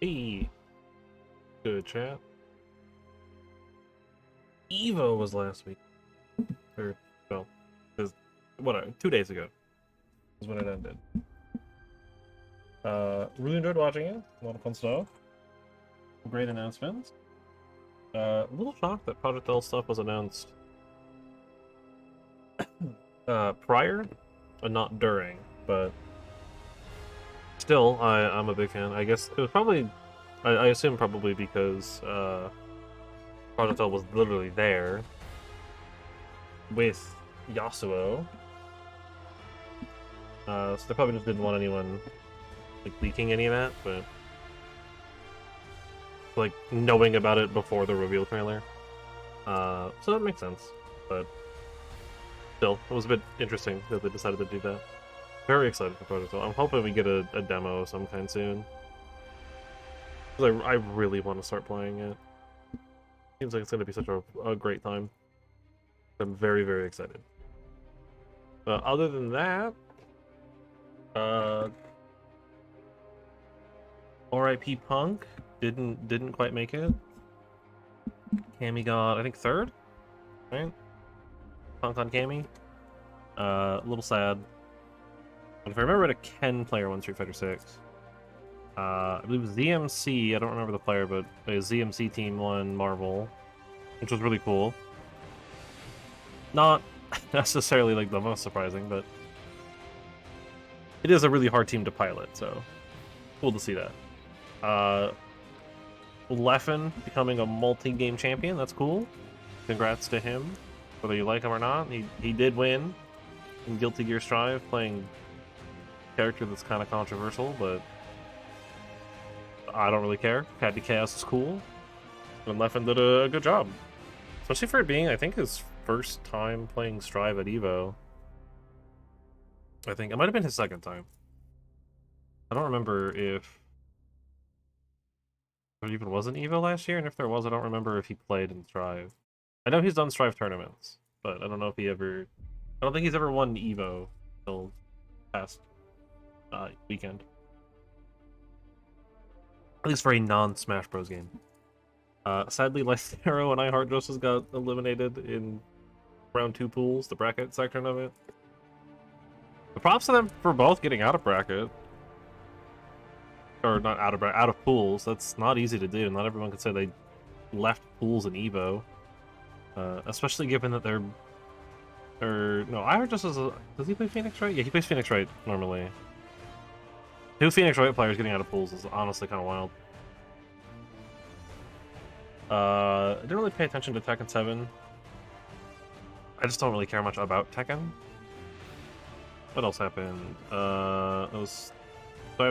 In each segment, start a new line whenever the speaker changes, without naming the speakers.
Hey, good chat. Evo was last week, or well, whatever. 2 days ago is when it ended. Really enjoyed watching it. A lot of fun stuff. Great announcements. A little shocked that Project L stuff was announced prior and not during, but still, I'm a big fan. I guess it was probably, I assume probably because Project L was literally there with Yasuo. So they probably just didn't want anyone like leaking any of that, but like knowing about it before the reveal trailer. So that makes sense, but still, it was a bit interesting that they decided to do that. Very excited for Project L. I'm hoping we get a demo of some kind soon. Because I really want to start playing it. Seems like it's going to be such a great time. I'm very, very excited. Other than that, R.I.P. Punk didn't quite make it. Cammy got, I think, third, right? Punk on Cammy. A little sad. But if I remember, a Ken player won Street Fighter 6. I believe ZMC, I don't remember the player, but a ZMC team won Marvel, which was really cool. Not necessarily like the most surprising, but it is a really hard team to pilot, so cool to see that. Leffen becoming a multi-game champion, that's cool. Congrats to him, whether you like him or not. He did win in Guilty Gear Strive, playing a character that's kind of controversial, but I don't really care. Happy Chaos is cool, and Leffen did a good job. Especially for it being, I think, his first time playing Strive at EVO. I think it might have been his second time. I don't remember if there even was an EVO last year, and if there was, I don't remember if he played in Strive. I know he's done Strive tournaments, but I don't know if he ever... I don't think he's ever won EVO until past weekend. At least for a non-Smash Bros. Game. Sadly, Lythero and iHeartJustice got eliminated in round 2 pools, the bracket section of it. The props to them for both getting out of bracket. Or not out of bracket, out of pools. That's not easy to do. Not everyone can say they left pools in EVO. Especially given that they're... no, iHeartJustice... Does he play Phoenix Wright? Yeah, he plays Phoenix Wright normally. 2 Phoenix Wright players getting out of pools is honestly kind of wild. I didn't really pay attention to Tekken 7. I just don't really care much about Tekken. What else happened? It was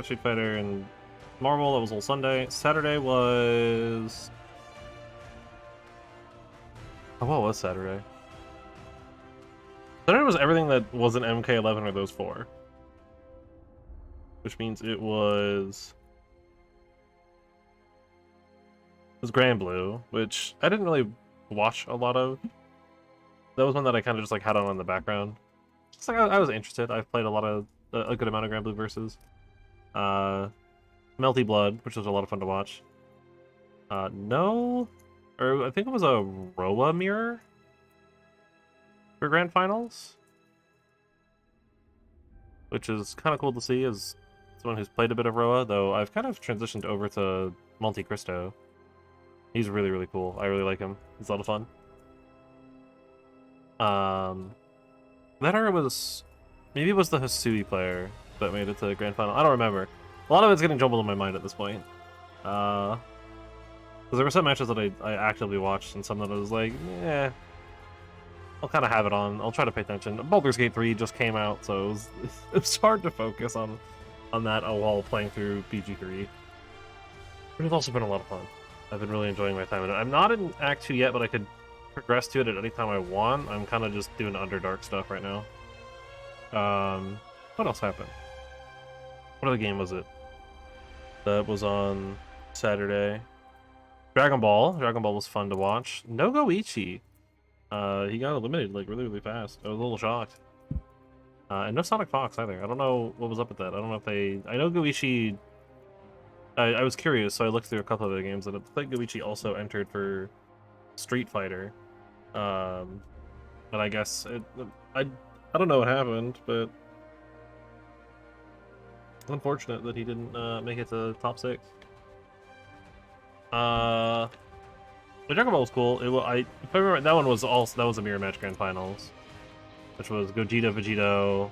Street Fighter and Marvel. That was all Sunday. Saturday was... Oh, what was Saturday? Saturday was everything that wasn't MK11 or those 4. Which means it was Grand Blue, which I didn't really watch a lot of. That was one that I kind of just like had on in the background. Just like I was interested. I've played a good amount of Grand Blue versus. Melty Blood, which was a lot of fun to watch. No, or I think it was a Roa mirror for Grand Finals, which is kind of cool to see as someone who's played a bit of Roa, though I've kind of transitioned over to Monte Cristo. He's really, really cool. I really like him. He's a lot of fun. That era was... Maybe it was the Hisui player that made it to the Grand Final. I don't remember. A lot of it's getting jumbled in my mind at this point. Because there were some matches that I actively watched, and some that I was like, eh, I'll kind of have it on. I'll try to pay attention. Baldur's Gate 3 just came out, so it was hard to focus on that while playing through BG3. But it's also been a lot of fun. I've been really enjoying my time in it. I'm not in Act 2 yet, but I could progress to it at any time I want. I'm kind of just doing Underdark stuff right now. What else happened? What other game was it that was on Saturday? Dragon Ball. Dragon Ball was fun to watch. No Goichi. He got eliminated like really, really fast. I was a little shocked. And no Sonic Fox either. I don't know what was up with that. I don't know if they... I know Goichi I was curious, so I looked through a couple of the games, and it looked like Goichi also entered for Street Fighter. But I guess I I don't know what happened, but it's unfortunate that he didn't make it to top 6. The Dragon Ball was cool. If I remember, that one was also that was a mirror match grand finals, which was Gogeta, Vegito,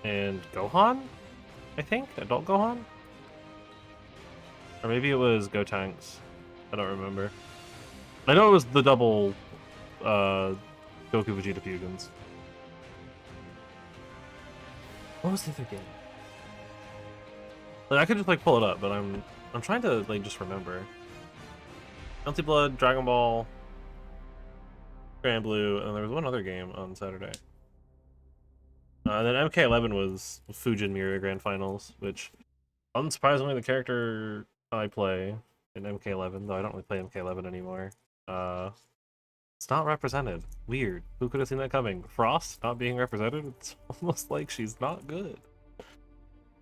and Gohan. I think adult Gohan, or maybe it was Gotenks. I don't remember. I know it was the double Goku Vegeta fusions. What was the other game? Like, I could just like pull it up, but I'm trying to like just remember. Bounty Blood, Dragon Ball, Grand Blue, and there was one other game on Saturday. And then MK11 was Fujin Mirror Grand Finals, which, unsurprisingly, the character I play in MK11, though I don't really play MK11 anymore, it's not represented. Weird. Who could have seen that coming? Frost not being represented? It's almost like she's not good.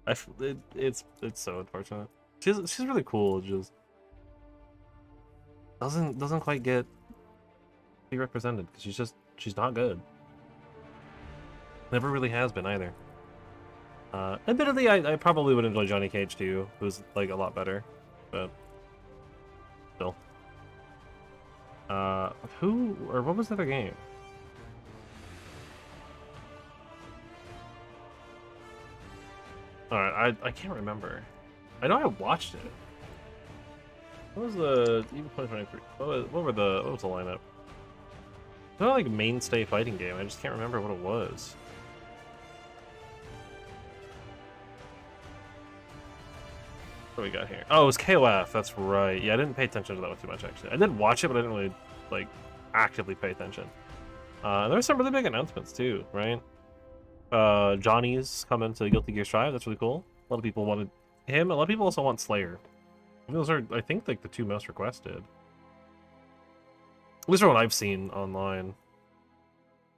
It's so unfortunate. She's really cool. Just doesn't quite get be represented because she's not good. Never really has been either. Admittedly, I probably would enjoy Johnny Cage too, who's like a lot better, but still. Who or what was the other game? All right, I can't remember. I know I watched it. What was the even 2023? What was the lineup? It's not like a mainstay fighting game. I just can't remember what it was. What do we got here? Oh, it was KOF. That's right. Yeah, I didn't pay attention to that one too much actually. I did watch it, but I didn't really like actively pay attention. There were some really big announcements too, right? Johnny's coming to Guilty Gear Strive. That's really cool. A lot of people wanted him. A lot of people also want Slayer. Those are, I think, like the 2 most requested. At least from what I've seen online.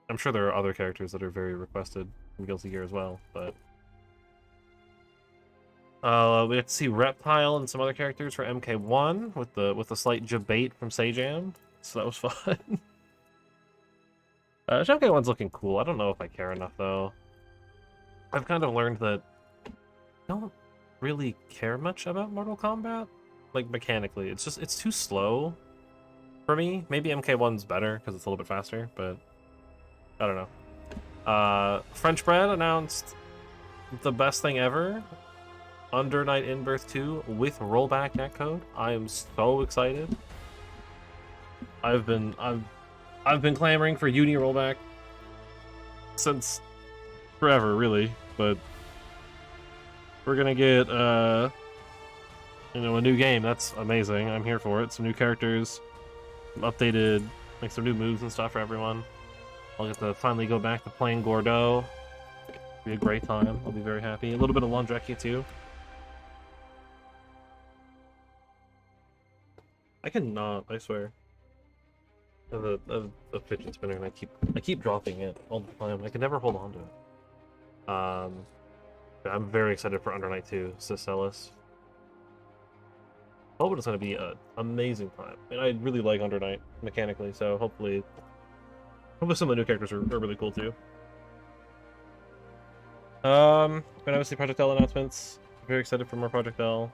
I'm sure there are other characters that are very requested in Guilty Gear as well, but we have to see Reptile and some other characters for MK1 with the slight debate from Sajam, so that was fun. MK1's looking cool. I don't know if I care enough though. I've kind of learned that I don't really care much about Mortal Kombat, like mechanically. It's too slow for me. Maybe MK1's better because it's a little bit faster, but I don't know. French Bread announced the best thing ever. Under Night in Birth 2 with rollback netcode. I am so excited. I've been clamoring for Uni rollback since forever, really, but we're gonna get a new game. That's amazing. I'm here for it. Some new characters, some updated, like some new moves and stuff for everyone. I'll get to finally go back to playing Gordeau. It'll be a great time. I'll be very happy. A little bit of Londreki too. I cannot, I swear. I have a fidget spinner and I keep dropping it all the time. I can never hold on to it. I'm very excited for Under Night 2, Cicelis. I hope it's going to be an amazing time. And I really like Under Night mechanically, so hopefully some of the new characters are really cool too. And obviously Project L announcements. Very excited for more Project L.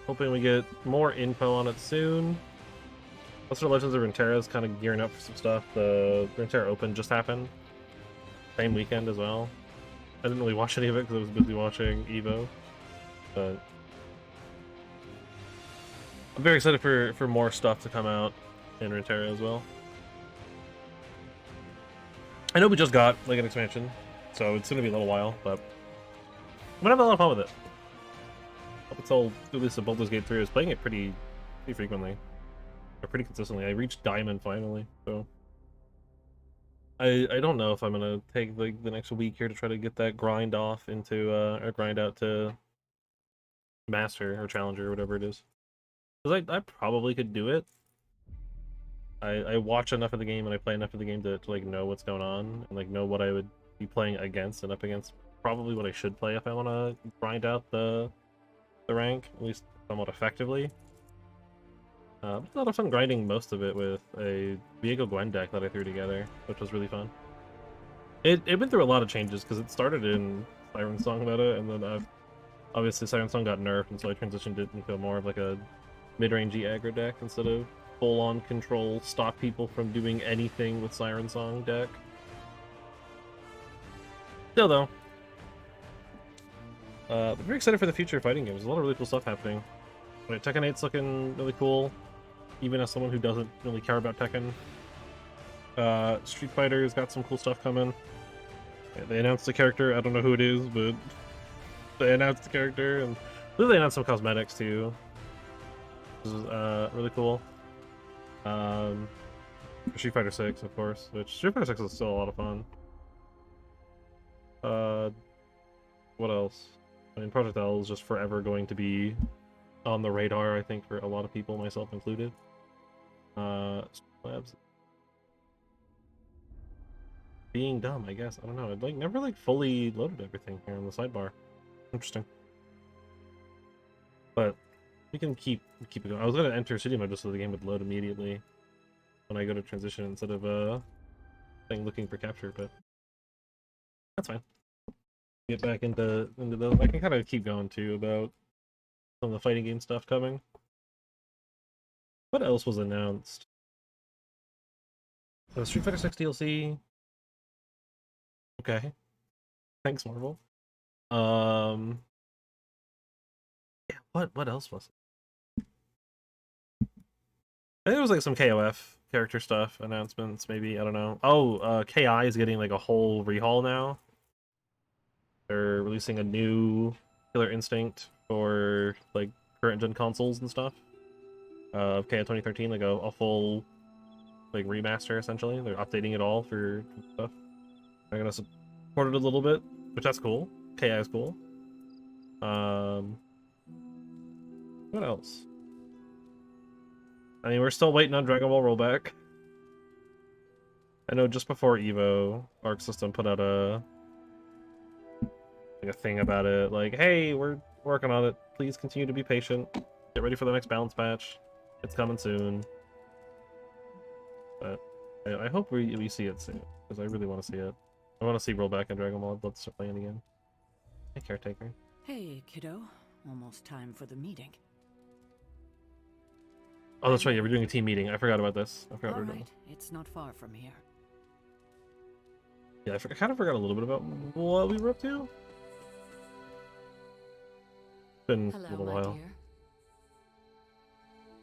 Hoping we get more info on it soon. Also, Legends of Runeterra is kind of gearing up for some stuff. The Runeterra Open just happened. Same weekend as well. I didn't really watch any of it because I was busy watching EVO. But I'm very excited for more stuff to come out in Runeterra as well. I know we just got like an expansion, so it's going to be a little while, but I'm going to have a lot of fun with it. Up until at least the Baldur's Gate 3, I was playing it pretty frequently. Or pretty consistently. I reached Diamond finally, so I don't know if I'm gonna take like the next week here to try to get that grind off into or grind out to Master or Challenger or whatever it is. Because I probably could do it. I watch enough of the game and I play enough of the game to like know what's going on and like know what I would be playing against and up against probably what I should play if I want to grind out the rank, at least somewhat effectively. But a lot of fun grinding most of it with a Viego Gwen deck that I threw together, which was really fun. It went through a lot of changes because it started in Siren Song meta, and then obviously Siren Song got nerfed, and so I transitioned it into more of like a mid-rangey aggro deck instead of full-on control, stop people from doing anything with Siren Song deck. Still though, but very excited for the future of fighting games. There's a lot of really cool stuff happening. Right, Tekken 8's looking really cool, even as someone who doesn't really care about Tekken. Street Fighter's got some cool stuff coming. They announced the character. I don't know who it is, but they announced the character, and they announced some cosmetics too. This is really cool. Street Fighter 6, of course, which Street Fighter 6 is still a lot of fun. What else? I mean, Project L is just forever going to be on the radar, I think, for a lot of people, myself included. Labs. Being dumb, I guess. I don't know. It never fully loaded everything here on the sidebar. Interesting. But we can keep it going. I was gonna enter city mode just so the game would load immediately when I go to transition instead of looking for capture, but that's fine. Get back into those. I can kind of keep going too about some of the fighting game stuff coming. What else was announced? The Street Fighter 6 DLC. Okay. Thanks, Marvel. Yeah, what else was it? I think it was like some KOF character stuff, announcements, maybe, I don't know. Oh, KI is getting like a whole rehaul now. They're releasing a new Killer Instinct for like current gen consoles and stuff. Of KI 2013, like a full like remaster essentially. They're updating it all for stuff. They're gonna support it a little bit, which that's cool. KI is cool. What else? I mean, we're still waiting on Dragon Ball Rollback. I know just before EVO, Arc System put out a thing about it, like, hey, we're working on it. Please continue to be patient. Get ready for the next balance patch. It's coming soon. But I hope we see it soon, because I really want to see it. I want to see Rollback and Dragon Ball. I'd love to start playing again. Hey, Caretaker.
Hey, kiddo. Almost time for the meeting.
Oh, that's right. Yeah, we're doing a team meeting. I forgot about this. I forgot we were doing.
It's not far from here.
Yeah, I kind of forgot a little bit about what we were up to. Been
Hello,
a little
my
while.
dear.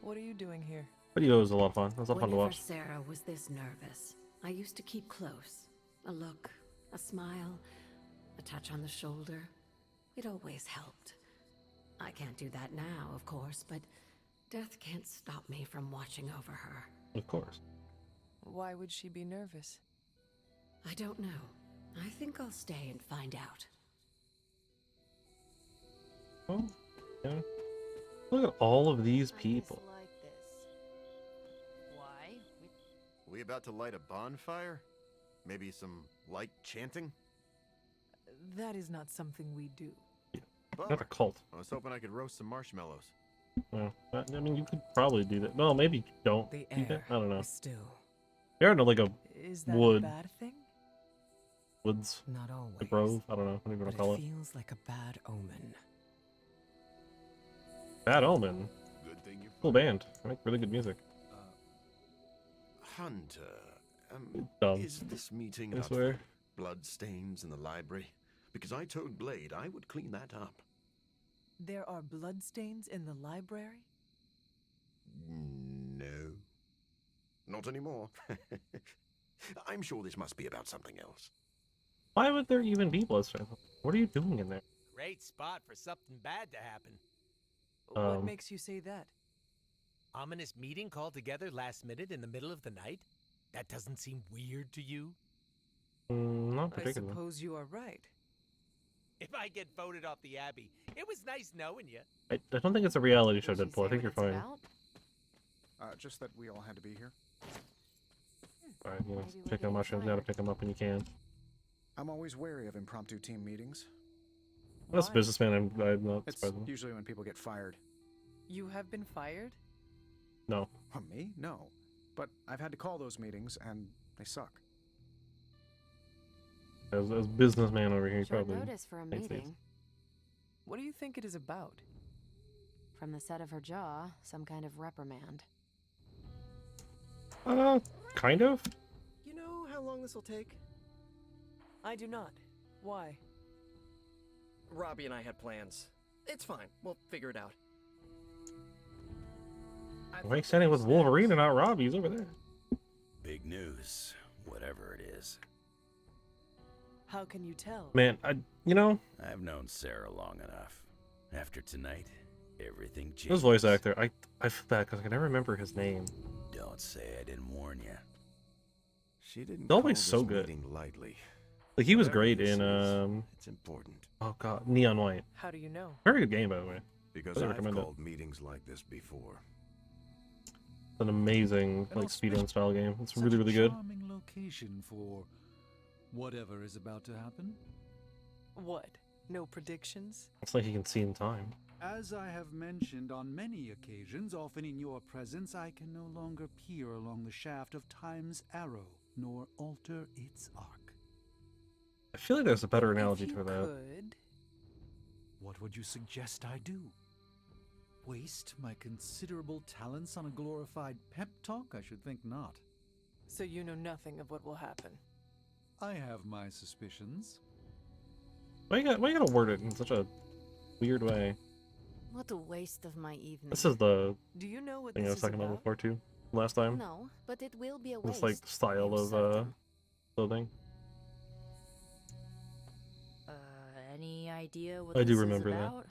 What are you doing here?
Video was a lot of fun. It was a lot of fun to
Whenever
watch.
Sarah was this nervous, I used to keep close. A look, a smile, a touch on the shoulder. It always helped. I can't do that now, of course, but death can't stop me from watching over her.
Of course.
Why would she be nervous?
I don't know. I think I'll stay and find out.
Oh, yeah. Look at all of these people.
Why?
We about to light a bonfire? Maybe some light chanting?
That is not something we do.
Not a cult.
I was hoping I could roast some marshmallows.
No, I mean, you could probably do that. No, maybe don't.
The
do that.
air
I don't know.
is still.
You're in like a
Is that
wood.
a bad thing?
woods,
Not always.
a grove. I don't know. What do you want to call
But
it?
it feels like a bad omen.
Bad Omen.
Good thing you
Cool band. They make really good music.
Hunter,
Dumb.
is this meeting
I
about
swear.
blood stains in the library? Because I told Blade I would clean that up.
There are bloodstains in the library?
No. Not anymore. I'm sure this must be about something else.
Why would there even be bloodstains? What are you doing in there?
Great spot for something bad to happen.
What makes you say that?
Ominous meeting called together last minute in the middle of the night? That doesn't seem weird to you?
Not
I
particularly.
suppose you are right.
If I get voted off the Abbey, it was nice knowing you.
I don't think it's a reality show,
Did she
Deadpool. I
say
think you're
what it's
fine.
about? Just that we all had to be here.
Alright, you know,
Maybe we
pick
could
up mushrooms, you gotta
inquire.
pick them up when you can.
I'm always wary of impromptu team meetings.
As a
Why?
businessman, I'm not
It's
surprised.
usually when people get fired.
You have been fired?
No.
Me? No. But I've had to call those meetings, and they suck.
As businessman over here,
Short
probably.
notice for a
hates these.
meeting.
What do you think it is about?
From the set of her jaw, some kind of reprimand.
Kind of?
You know how long this will take? I do not. Why? Robbie and I had plans. It's fine. We'll figure it out.
Why standing with Wolverine and not Robbie? He's over there.
Big news, whatever it is.
How can you tell?
Man, you know,
I've known Sarah long enough. After tonight, everything changes.
this voice actor, I feel bad because I can never remember his name.
Don't say I didn't warn you.
She didn't
He's
call
always
this
so good.
meeting lightly.
Like, he was
Whatever
great
this
in,
is, it's important.
oh god, Neon White.
How do you know?
Very good game, by the way.
Because
I'd
I've
recommend it.
called meetings like this before.
It's an amazing, like, speedrun style game. It's really, really good.
Charming location for whatever is about to happen.
What? No predictions?
It's like you can see in time.
As I have mentioned on many occasions, often in your presence, I can no longer peer along the shaft of time's arrow, nor alter its arc.
I feel like there's a better analogy
If you
for that.
could.
What would you suggest I do? Waste my considerable talents on a glorified pep talk? I should think not.
So you know nothing of what will happen.
I have my suspicions.
Why you gotta word it in such a weird way?
What a waste of my evening.
This is the
Do you know what
thing I
this
was
is
talking about
about?
before too. Last time.
No, but it will be a
This
waste.
like style
I'm
of
certain.
clothing.
Any idea what
I
this
do remember
is
that.
about?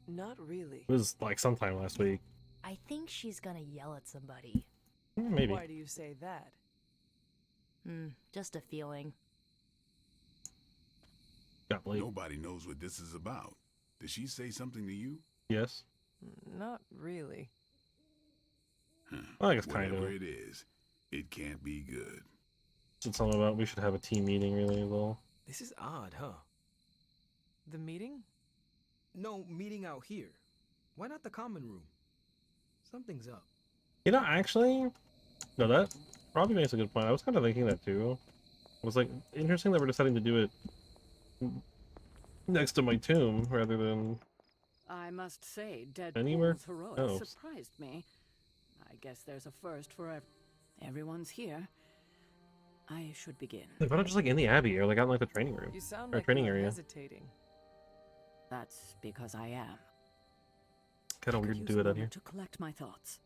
Not really.
It was like sometime last week.
I think she's gonna yell at somebody.
Maybe.
Why do you say that?
Just a feeling.
Got late.
Nobody knows what this is about. Did she say something to you?
Yes.
Not really.
Huh.
Well, I guess kind
Whatever
of.
it is, it can't be good.
Said something about we should have a team meeting really as well.
This is odd, huh?
The meeting?
No, meeting out here. Why not the common room? Something's up.
You know, actually, no, that probably makes a good point. I was kind of thinking that too. It was like interesting that we're deciding to do it next to my tomb rather than
I must say,
Anywhere
Deadpool's heroics
else.
surprised me. I guess there's a first for everyone's here. I should begin.
Like, why not just like in the abbey or like out in like the training room
You sound
or
like
training
you're
area?
hesitating.
That's because I am.
Kind
I
of
could
weird to
use
do
a
it out here.
moment to collect my thoughts.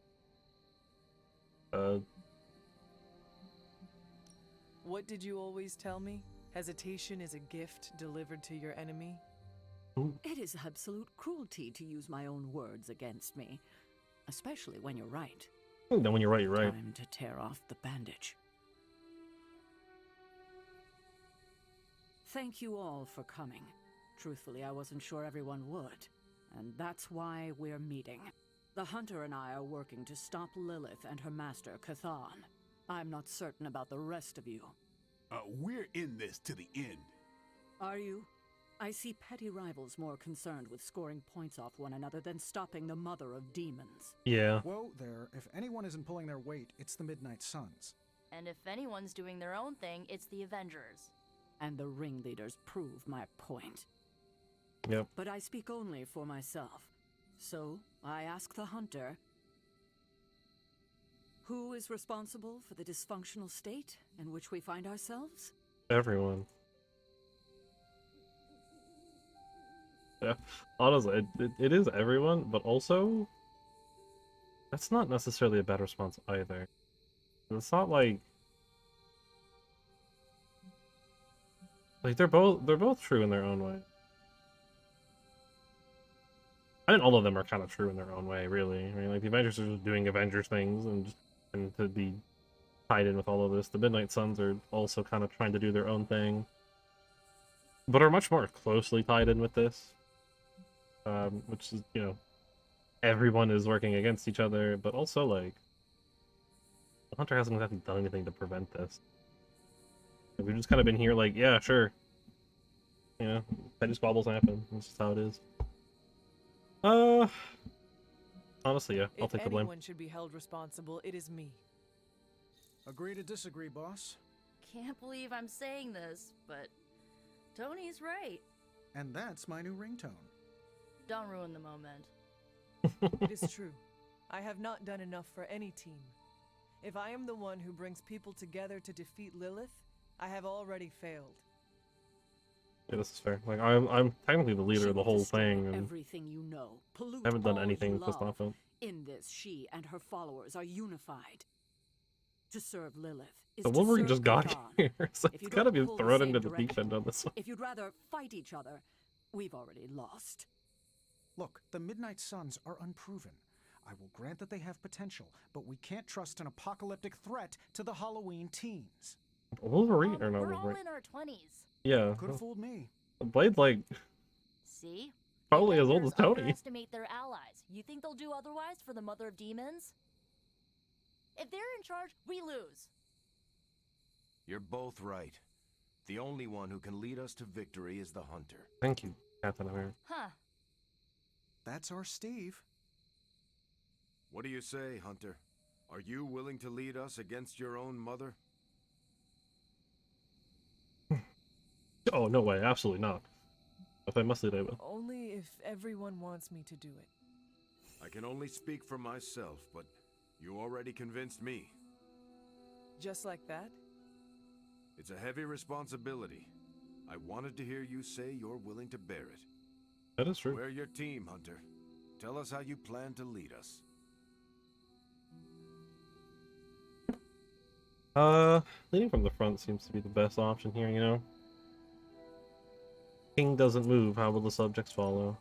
What did you always tell me? Hesitation is a gift delivered to your enemy?
It is absolute cruelty to use my own words against me, especially when you're right.
Then when you're right, you're right.
Time to tear off the bandage. Thank you all for coming. Truthfully, I wasn't sure everyone would, and that's why we're meeting. The Hunter and I are working to stop Lilith and her master, Cathan. I'm not certain about the rest of you.
We're in this to the end.
Are you? I see petty rivals more concerned with scoring points off one another than stopping the mother of demons.
Yeah.
Whoa there, if anyone isn't pulling their weight, it's the Midnight Suns.
And if anyone's doing their own thing, it's the Avengers.
And the ringleaders prove my point.
Yep.
But I speak only for myself. So, I ask the Hunter, who is responsible for the dysfunctional state in which we find ourselves?
Everyone. Yeah, honestly, it is everyone, but also that's not necessarily a bad response either. It's not like they're both true in their own way. I mean, all of them are kind of true in their own way, really. I mean, like the Avengers are just doing Avengers things and to be tied in with all of this. The Midnight Suns are also kind of trying to do their own thing, but are much more closely tied in with this. Which is, you know, everyone is working against each other, but also, like, the Hunter hasn't exactly done anything to prevent this. We've just kind of been here like, yeah, sure. You know, petty squabbles happen. That's just how it is. Honestly, yeah, I'll take the blame.
If anyone should be held responsible, it is me.
Agree to disagree, boss.
Can't believe I'm saying this, but Tony's right.
And that's my new ringtone.
Don't ruin the moment.
It is true. I have not done enough for any team. If I am the one who brings people together to defeat Lilith, I have already failed.
Yeah, this is fair. Like, I'm technically the leader
She
of the
will
whole
destroy
thing, and
everything you know. Pollute
I haven't done
all
anything
you
to
love.
stop it.
In this, she and her followers are unified. To serve Lilith is
The
to
Wolverine
serve
just got
Chthon.
here, so
If you
it's gotta
don't
be
pull the
thrown
same
into the deep
direction,
end on this one.
if you'd rather fight each other, we've already lost.
Look, the Midnight Suns are unproven. I will grant that they have potential, but we can't trust an apocalyptic threat to the Halloween teens.
Wolverine or not
We're all
Wolverine?
in our 20s.
Yeah.
Could have fooled me.
Blade's like
See?
probably as old as
Avengers
Tony.
underestimate their allies. You think they'll do otherwise for the Mother of Demons? If they're in charge, we lose.
You're both right. The only one who can lead us to victory is the Hunter.
Thank you, Captain America.
Huh.
That's our Steve.
What do you say, Hunter? Are you willing to lead us against your own mother?
Oh, no way, absolutely not. If I must lead, I will.
Only if everyone wants me to do it.
I can only speak for myself, but you already convinced me.
Just like that?
It's a heavy responsibility. I wanted to hear you say you're willing to bear it.
That is true.
We're your team, Hunter. Tell us how you plan to lead us.
Leading from the front seems to be the best option here, you know? King doesn't move, how will the subjects follow?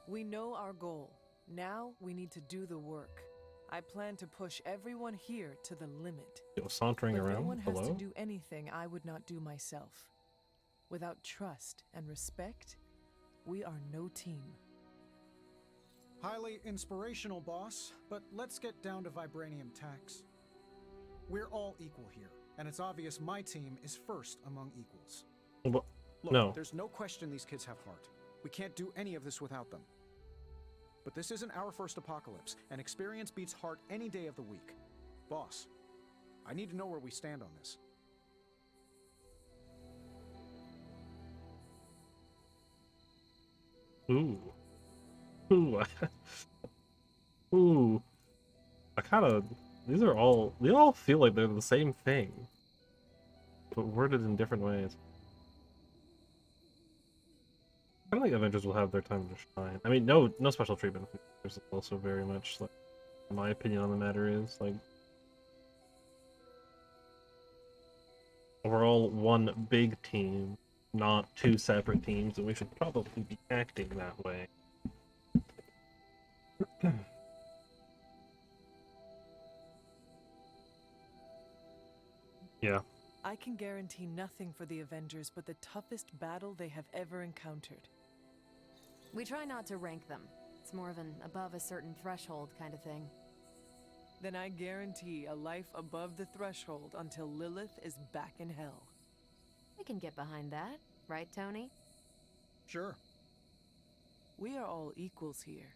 We know our goal. Now we need to do the work. I plan to push everyone here to the limit.
Yo, sauntering
But
around?
no one has
Hello?
to do anything I would not do myself. Without trust and respect, we are no team.
Highly inspirational, boss, but let's get down to vibranium tax. We're all equal here, and it's obvious my team is first among equals.
But,
Look,
no.
there's no question these kids have heart. We can't do any of this without them. But this isn't our first apocalypse, and experience beats heart any day of the week. Boss, I need to know where we stand on this.
Ooh. Ooh. Ooh. I kinda... they all feel like they're the same thing. But worded in different ways. I don't think Avengers will have their time to shine. I mean, no special treatment. There's also very much, like, my opinion on the matter is, like, we're all one big team, not two separate teams, and we should probably be acting that way. Yeah.
I can guarantee nothing for the Avengers but the toughest battle they have ever encountered.
We try not to rank them. It's more of an above a certain threshold kind of thing.
Then I guarantee a life above the threshold until Lilith is back in hell.
We can get behind that, right, Tony?
Sure.
We are all equals here.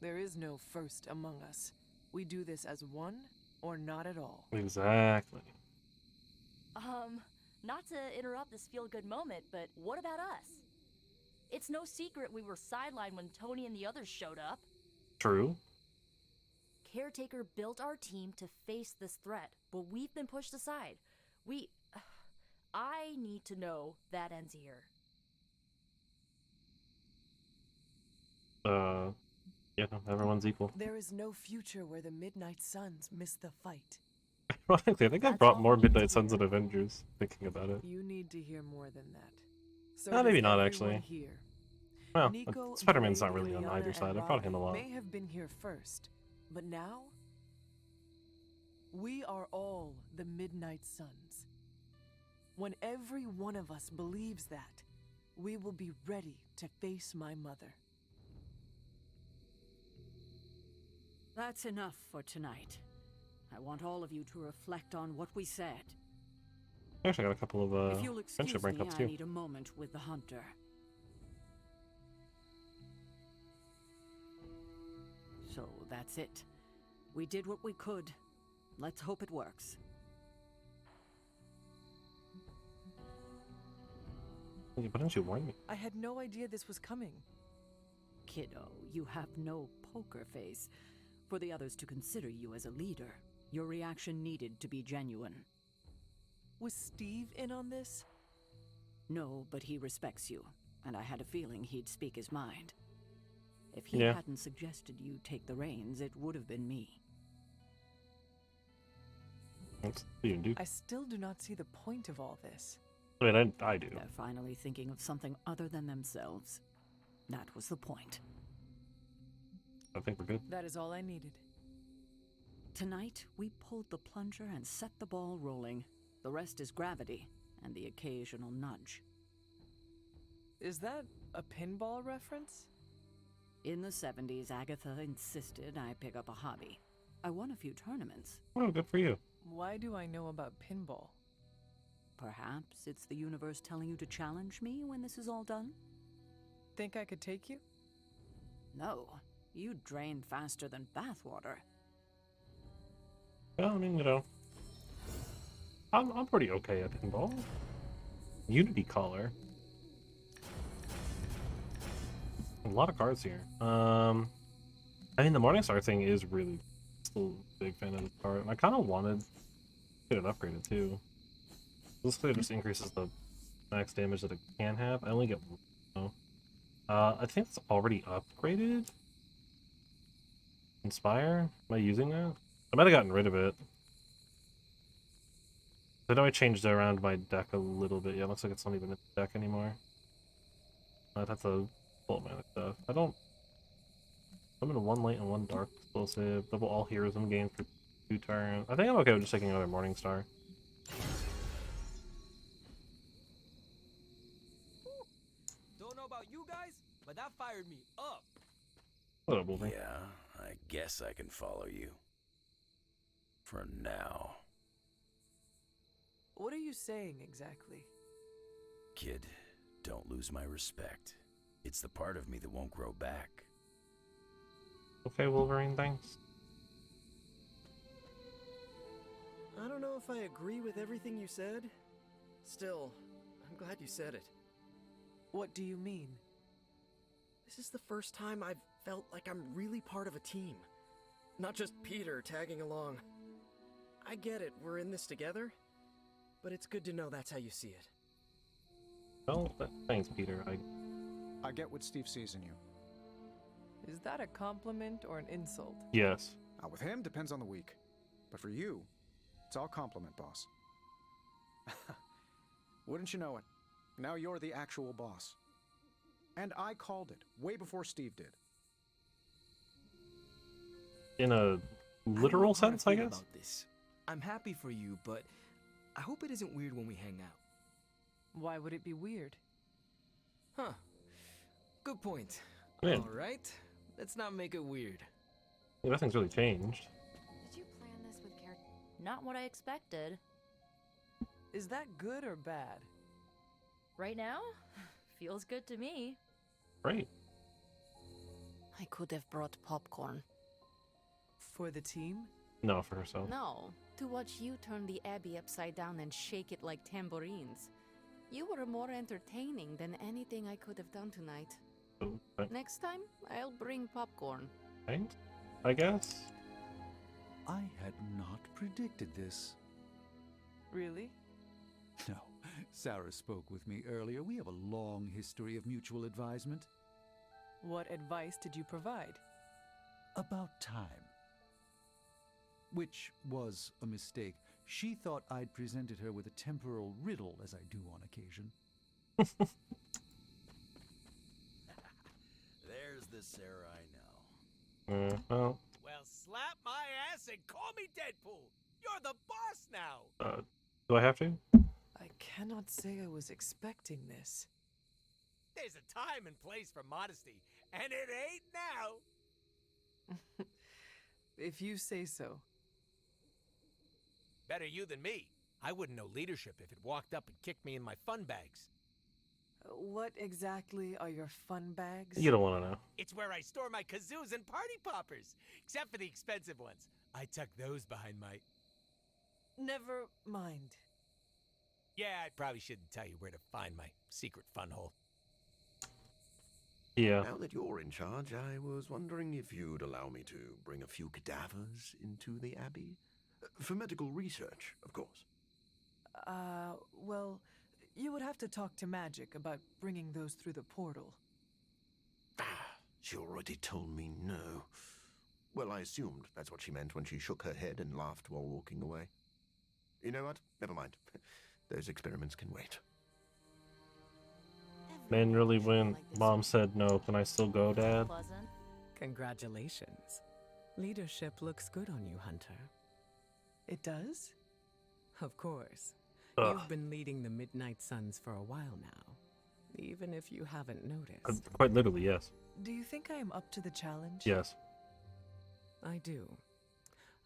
There is no first among us. We do this as one or not at all.
Exactly.
Not to interrupt this feel-good moment, but what about us? It's no secret we were sidelined when Tony and the others showed up.
True.
Caretaker built our team to face this threat, but we've been pushed aside. I need to know that ends here.
Yeah, no, everyone's equal.
There is no future where the Midnight Suns miss the fight.
Ironically, I think I've brought more Midnight Suns than Avengers, thinking about it.
You need to hear more than that. So
Maybe
does
not,
everyone
actually.
Here.
Well,
Nico,
Spider-Man's
Blade,
not really on
Liliana,
either
and
side. I've brought him a
Robbie
lot.
may have been here first, but now we are all the Midnight Suns. When every one of us believes that, we will be ready to face my mother.
That's enough for tonight. I want all of you to reflect on what we said.
Actually, I got a couple of
If you'll
friendship
excuse me,
breakups
I
too.
need a moment with the hunter. So that's it. We did what we could. Let's hope it works.
Why didn't you warn me?
I had no idea this was coming.
Kiddo, you have no poker face. For the others to consider you as a leader, your reaction needed to be genuine.
Was Steve in on this?
No, but he respects you, and I had a feeling he'd speak his mind. If he
Yeah.
hadn't suggested you take the reins, it would have been me.
What do you do?
I still do not see the point of all this.
I mean, I do.
They're finally thinking of something other than themselves. That was the point.
I think we're good.
That is all I needed.
Tonight, we pulled the plunger and set the ball rolling. The rest is gravity and the occasional nudge.
Is that a pinball reference?
In the 70s, Agatha insisted I pick up a hobby. I won a few tournaments.
Oh, good for you.
Why do I know about pinball?
Perhaps it's the universe telling you to challenge me when this is all done?
Think I could take you?
No, you drain faster than bathwater.
Well, I mean, you know, I'm pretty okay at pinball. Unity caller. A lot of cards here. I mean, the Morningstar thing is really still a big fan of this card, and I kind of wanted to get it upgraded too. This clearly just increases the max damage that it can have. I only get one. So. I think it's already upgraded. Inspire? Am I using that? I might have gotten rid of it. I know I changed around my deck a little bit. Yeah, it looks like it's not even in the deck anymore. That's a full amount of stuff. I'm in 1 light and 1 dark explosive. Double all heroes in game for 2 turns. I think I'm okay with just taking another Morningstar.
Don't know about you guys, but that fired me up.
What up, Wolverine?
Yeah, I guess I can follow you. For now.
What are you saying exactly?
Kid, don't lose my respect. It's the part of me that won't grow back.
Okay, Wolverine, thanks.
I don't know if I agree with everything you said. Still, I'm glad you said it.
What do you mean?
This is the first time I've felt like I'm really part of a team. Not just Peter tagging along. I get it, we're in this together. But it's good to know that's how you see it.
Well, thanks, Peter.
I get what Steve sees in you.
Is that a compliment or an insult?
Yes.
With him, depends on the week. But for you, it's all compliment, boss. Wouldn't you know it? Now you're the actual boss. And I called it, way before Steve did.
In a literal sense, I guess?
About this. I'm happy for you, but I hope it isn't weird when we hang out.
Why would it be weird?
Huh. Good point.
Yeah.
Alright, let's not make it weird.
Yeah, nothing's really changed.
Did you plan this with care? Not what I expected.
Is that good or bad?
Right now? Feels good to me.
Great.
I could have brought popcorn.
For the team?
No, for herself.
No, to watch you turn the Abbey upside down and shake it like tambourines. You were more entertaining than anything I could have done tonight.
Okay.
Next time, I'll bring popcorn.
Thanks, I guess.
I had not predicted this.
Really?
No, Sarah spoke with me earlier. We have a long history of mutual advisement.
What advice did you provide?
About time. Which was a mistake. She thought I'd presented her with a temporal riddle, as I do on occasion.
There's the Sarah I know.
Well,
Well, slap my ass and call me Deadpool. You're the boss now.
do I have to?
I cannot say I was expecting this.
There's a time and place for modesty, and it ain't now.
If you say so.
Better you than me. I wouldn't know leadership if it walked up and kicked me in my fun bags.
What exactly are your fun bags?
You don't want to know.
It's where I store my kazoos and party poppers, except for the expensive ones. I tuck those behind my...
Never mind.
Yeah, I probably shouldn't tell you where to find my secret fun hole.
Yeah.
Now that you're in charge, I was wondering if you'd allow me to bring a few cadavers into the Abbey. For medical research, of course.
Well, you would have to talk to Magic about bringing those through the portal.
She already told me no. Well, I assumed that's what she meant when she shook her head and laughed while walking away. You know what? Never mind. Those experiments can wait.
Man really went. Mom said no. Can I still go, Dad?
Congratulations. Leadership looks good on you, Hunter.
It does?
Of course.
Ugh.
You've been leading the Midnight Suns for a while now, even if you haven't noticed.
Quite literally, yes.
Do you think I am up to the challenge?
Yes.
I do.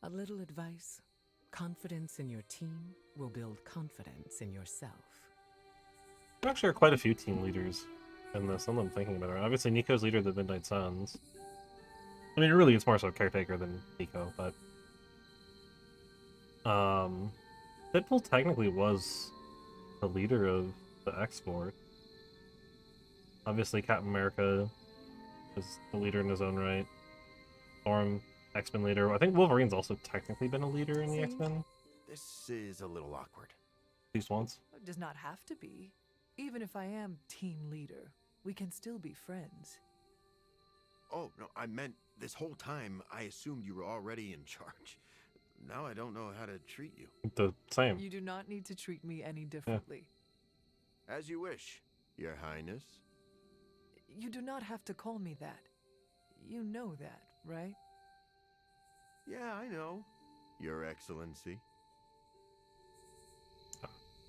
A little advice. Confidence in your team will build confidence in yourself.
There actually are quite a few team leaders in this. Some of them thinking about it. Obviously, Nico's leader of the Midnight Suns. I mean, really, it's more so caretaker than Nico, but Deadpool technically was the leader of the X-Force. Obviously, Captain America is the leader in his own right. Storm, X-Men leader. I think Wolverine's also technically been a leader in the X-Men.
This is a little awkward.
At least once.
It does not have to be. Even if I am team leader, we can still be friends.
Oh, no, I meant this whole time I assumed you were already in charge. Now I don't know how to treat you.
The same.
You do not need to treat me any differently.
Yeah. As you wish, Your Highness.
You do not have to call me that. You know that, right?
Yeah, I know, Your Excellency.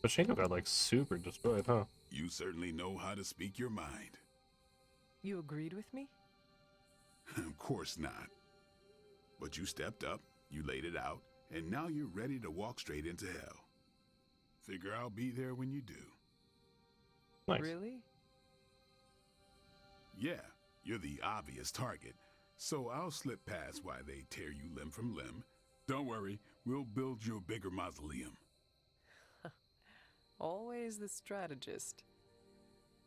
But Shingo got, like, super destroyed, huh?
You certainly know how to speak your mind.
You agreed with me?
Of course not. But you stepped up, you laid it out, and now you're ready to walk straight into hell. Figure I'll be there when you do.
Nice.
Really?
Yeah, you're the obvious target, so I'll slip past why they tear you limb from limb. Don't worry, we'll build you a bigger mausoleum.
Always the strategist.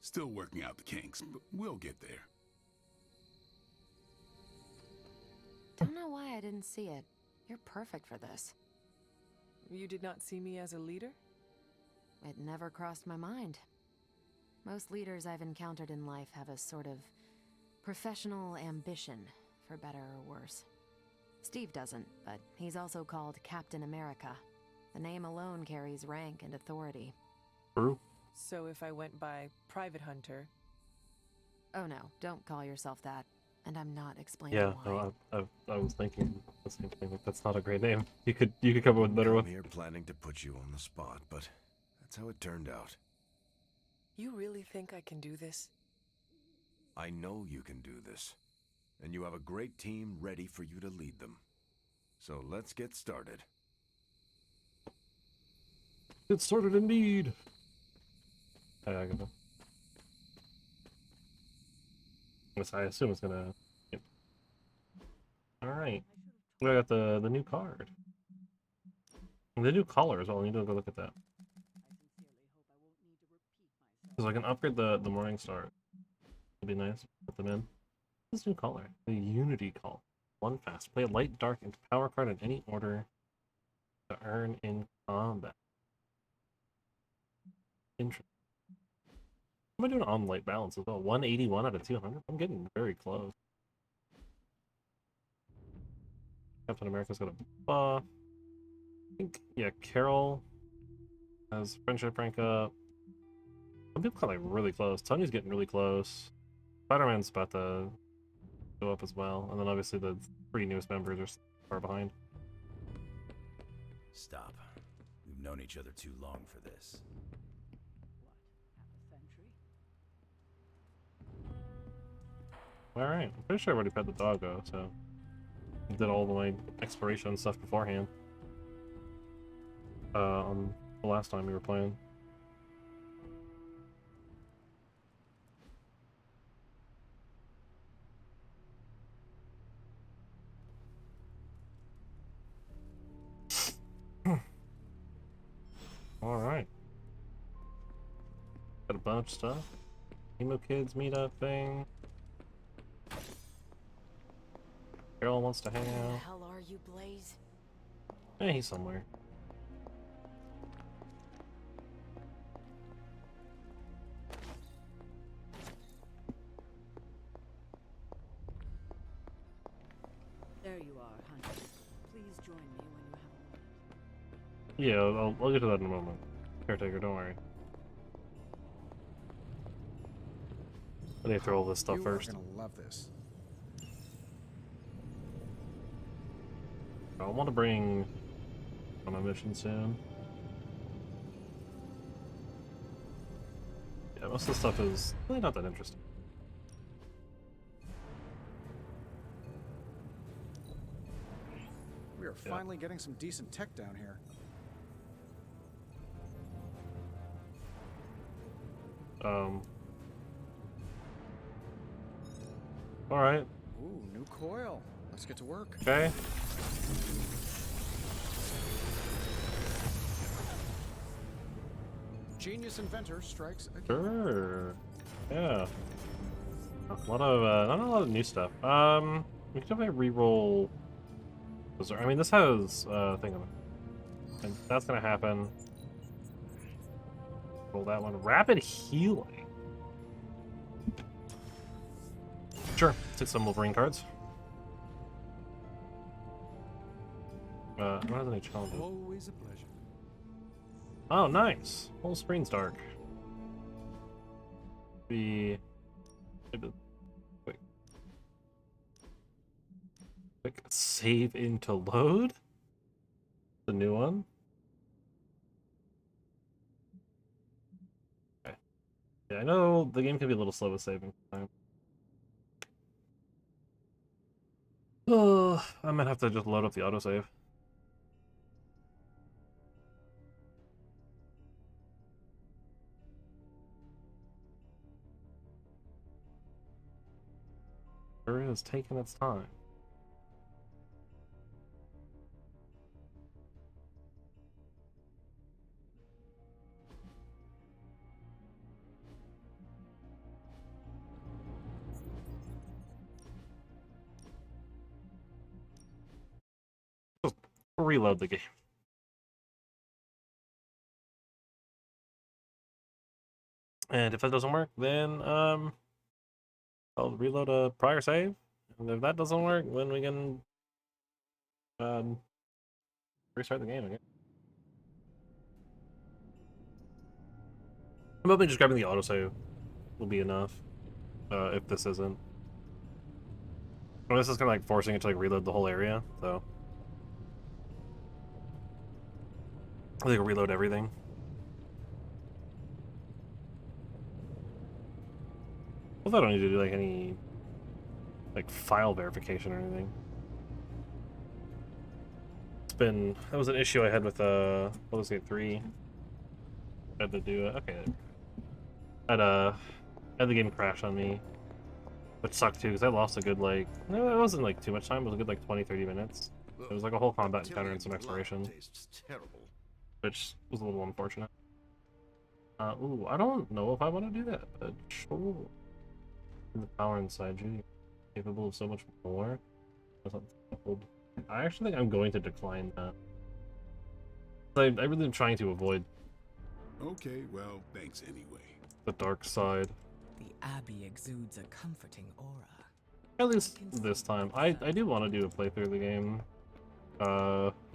Still working out the kinks, but we'll get there.
Don't know why I didn't see it. You're perfect for this.
You did not see me as a leader?
It never crossed my mind. Most leaders I've encountered in life have a sort of professional ambition, for better or worse. Steve doesn't, but he's also called Captain America. The name alone carries rank and authority.
True.
So if I went by Private Hunter...
Oh no, don't call yourself that. And I'm not explaining
Yeah,
why.
no, I was thinking the same thing. Like, that's not a great name. You could come up with a better one.
I'm here planning to put you on the spot, but that's how it turned out.
You really think I can do this?
I know you can do this, and you have a great team ready for you to lead them. So let's get started.
Get started indeed. I gotta... I assume it's gonna... Yep. Alright. We got the new card. And the new collar as well. I need to go look at that. Because I can upgrade the Morning Star. It'd be nice. Put them in. This new color. The Unity Call. One fast. Play a light, dark, and power card in any order to earn in combat. Interesting. Am I doing on light balance as well? 181 out of 200? I'm getting very close. Captain America's got a buff. I think, yeah, Carol has friendship rank up. Some people got like really close. Tony's getting really close. Spider-Man's about to go up as well. And then obviously the 3 newest members are far behind.
Stop. We've known each other too long for this.
Alright, I'm pretty sure I already pet the doggo, so did all my exploration stuff beforehand. the last time we were playing. Alright. Got a bunch of stuff. Emo Kids meetup thing. Carol wants to hang
Where the
out.
hell are you, Blaze?
Eh, he's somewhere.
There you are, Hunter. Please join me when you have a moment.
Yeah, I'll get to that in a moment. Caretaker, don't worry. I need to throw all this stuff first.
You're gonna love this.
I want to bring on a mission soon. Yeah, most of the stuff is really not that interesting.
We are finally getting some decent tech down here.
Alright.
Ooh, new coil. Let's get to work.
Okay.
Genius inventor strikes again.
Sure. Yeah. A lot of, not a lot of new stuff. We can definitely re-roll. I mean, this has, thing on it. And that's gonna happen. Roll that one. Rapid healing. Sure. Take some Wolverine cards. I don't have any challenges.
Always a pleasure.
Oh, nice. Whole screen's dark. Wait. Quick save into load? The new one? Okay. Yeah, I know the game can be a little slow with saving time. Oh, I might have to just load up the autosave. Sure is taking its time. Just reload the game. And if that doesn't work, then I'll reload a prior save. And if that doesn't work, then we can restart the game again. I'm hoping just grabbing the autosave will be enough. If this isn't. Well, this is kind of like forcing it to like reload the whole area, so I think I'll reload everything. Well, I don't need to do like any like file verification or anything. That was an issue I had with Baldur's Gate 3. I had to do it. Okay. I had the game crash on me, which sucked too because I lost a good like it wasn't like too much time. It was a good like 20-30 minutes. It was like a whole combat encounter and some exploration, which was a little unfortunate. Ooh, I don't know if I want to do that, but sure. The power inside you, capable of so much more. I actually think I'm going to decline that. I really am trying to avoid.
Okay, well, thanks anyway.
The dark side.
The Abbey exudes a comforting aura.
At least this time. I do want to do a playthrough of the game,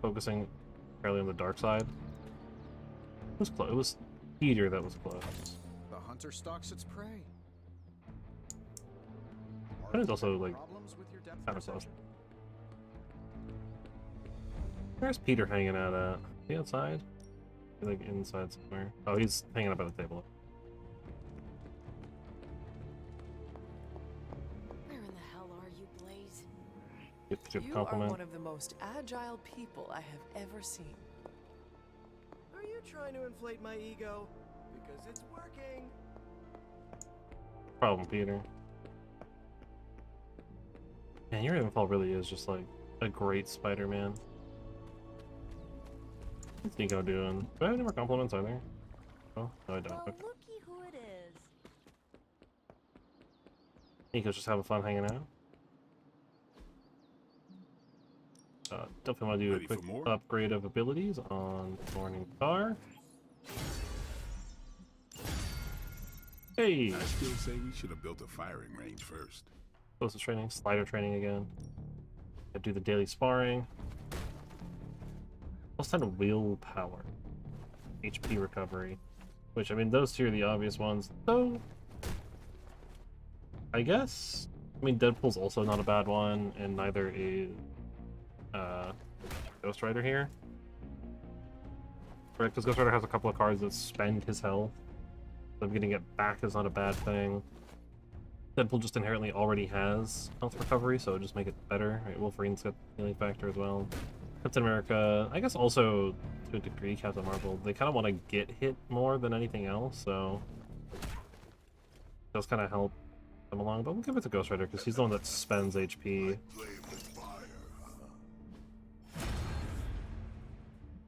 focusing entirely on the dark side. It was close. It was Peter that was close.
The hunter stalks its prey.
But it's also like kind of close. Where's Peter hanging out at? Is he outside? He's like inside somewhere. Oh, he's hanging up at the table.
Where in the hell are you, Blaze?
Give
You
compliment.
are one of the most agile people I have ever seen. Are you
trying to inflate my ego, because it's working.
Problem, Peter. Man, your Ravenfall really is just like a great Spider-Man. What's Nico doing? Do I have any more compliments either? Oh, no, I don't.
Well,
Okay.
looky who it is.
Nico's just having fun hanging out. Definitely want to do
Ready
a quick
for more?
upgrade of abilities on Morning Star. Hey!
I still say we should have built a firing range first.
Closest training, slider training again. Gotta do the daily sparring. Plus 10 willpower. HP recovery. Which, I mean, those two are the obvious ones. So, I guess. I mean, Deadpool's also not a bad one, and neither is Ghost Rider here. Right, because Ghost Rider has a couple of cards that spend his health. So getting it back is not a bad thing. Deadpool just inherently already has health recovery, so it'll just make it better. Right, Wolverine's got healing factor as well. Captain America, I guess also to a degree, Captain Marvel, they kind of want to get hit more than anything else, so it does kind of help them along. But we'll give it to Ghost Rider because he's the one that spends HP.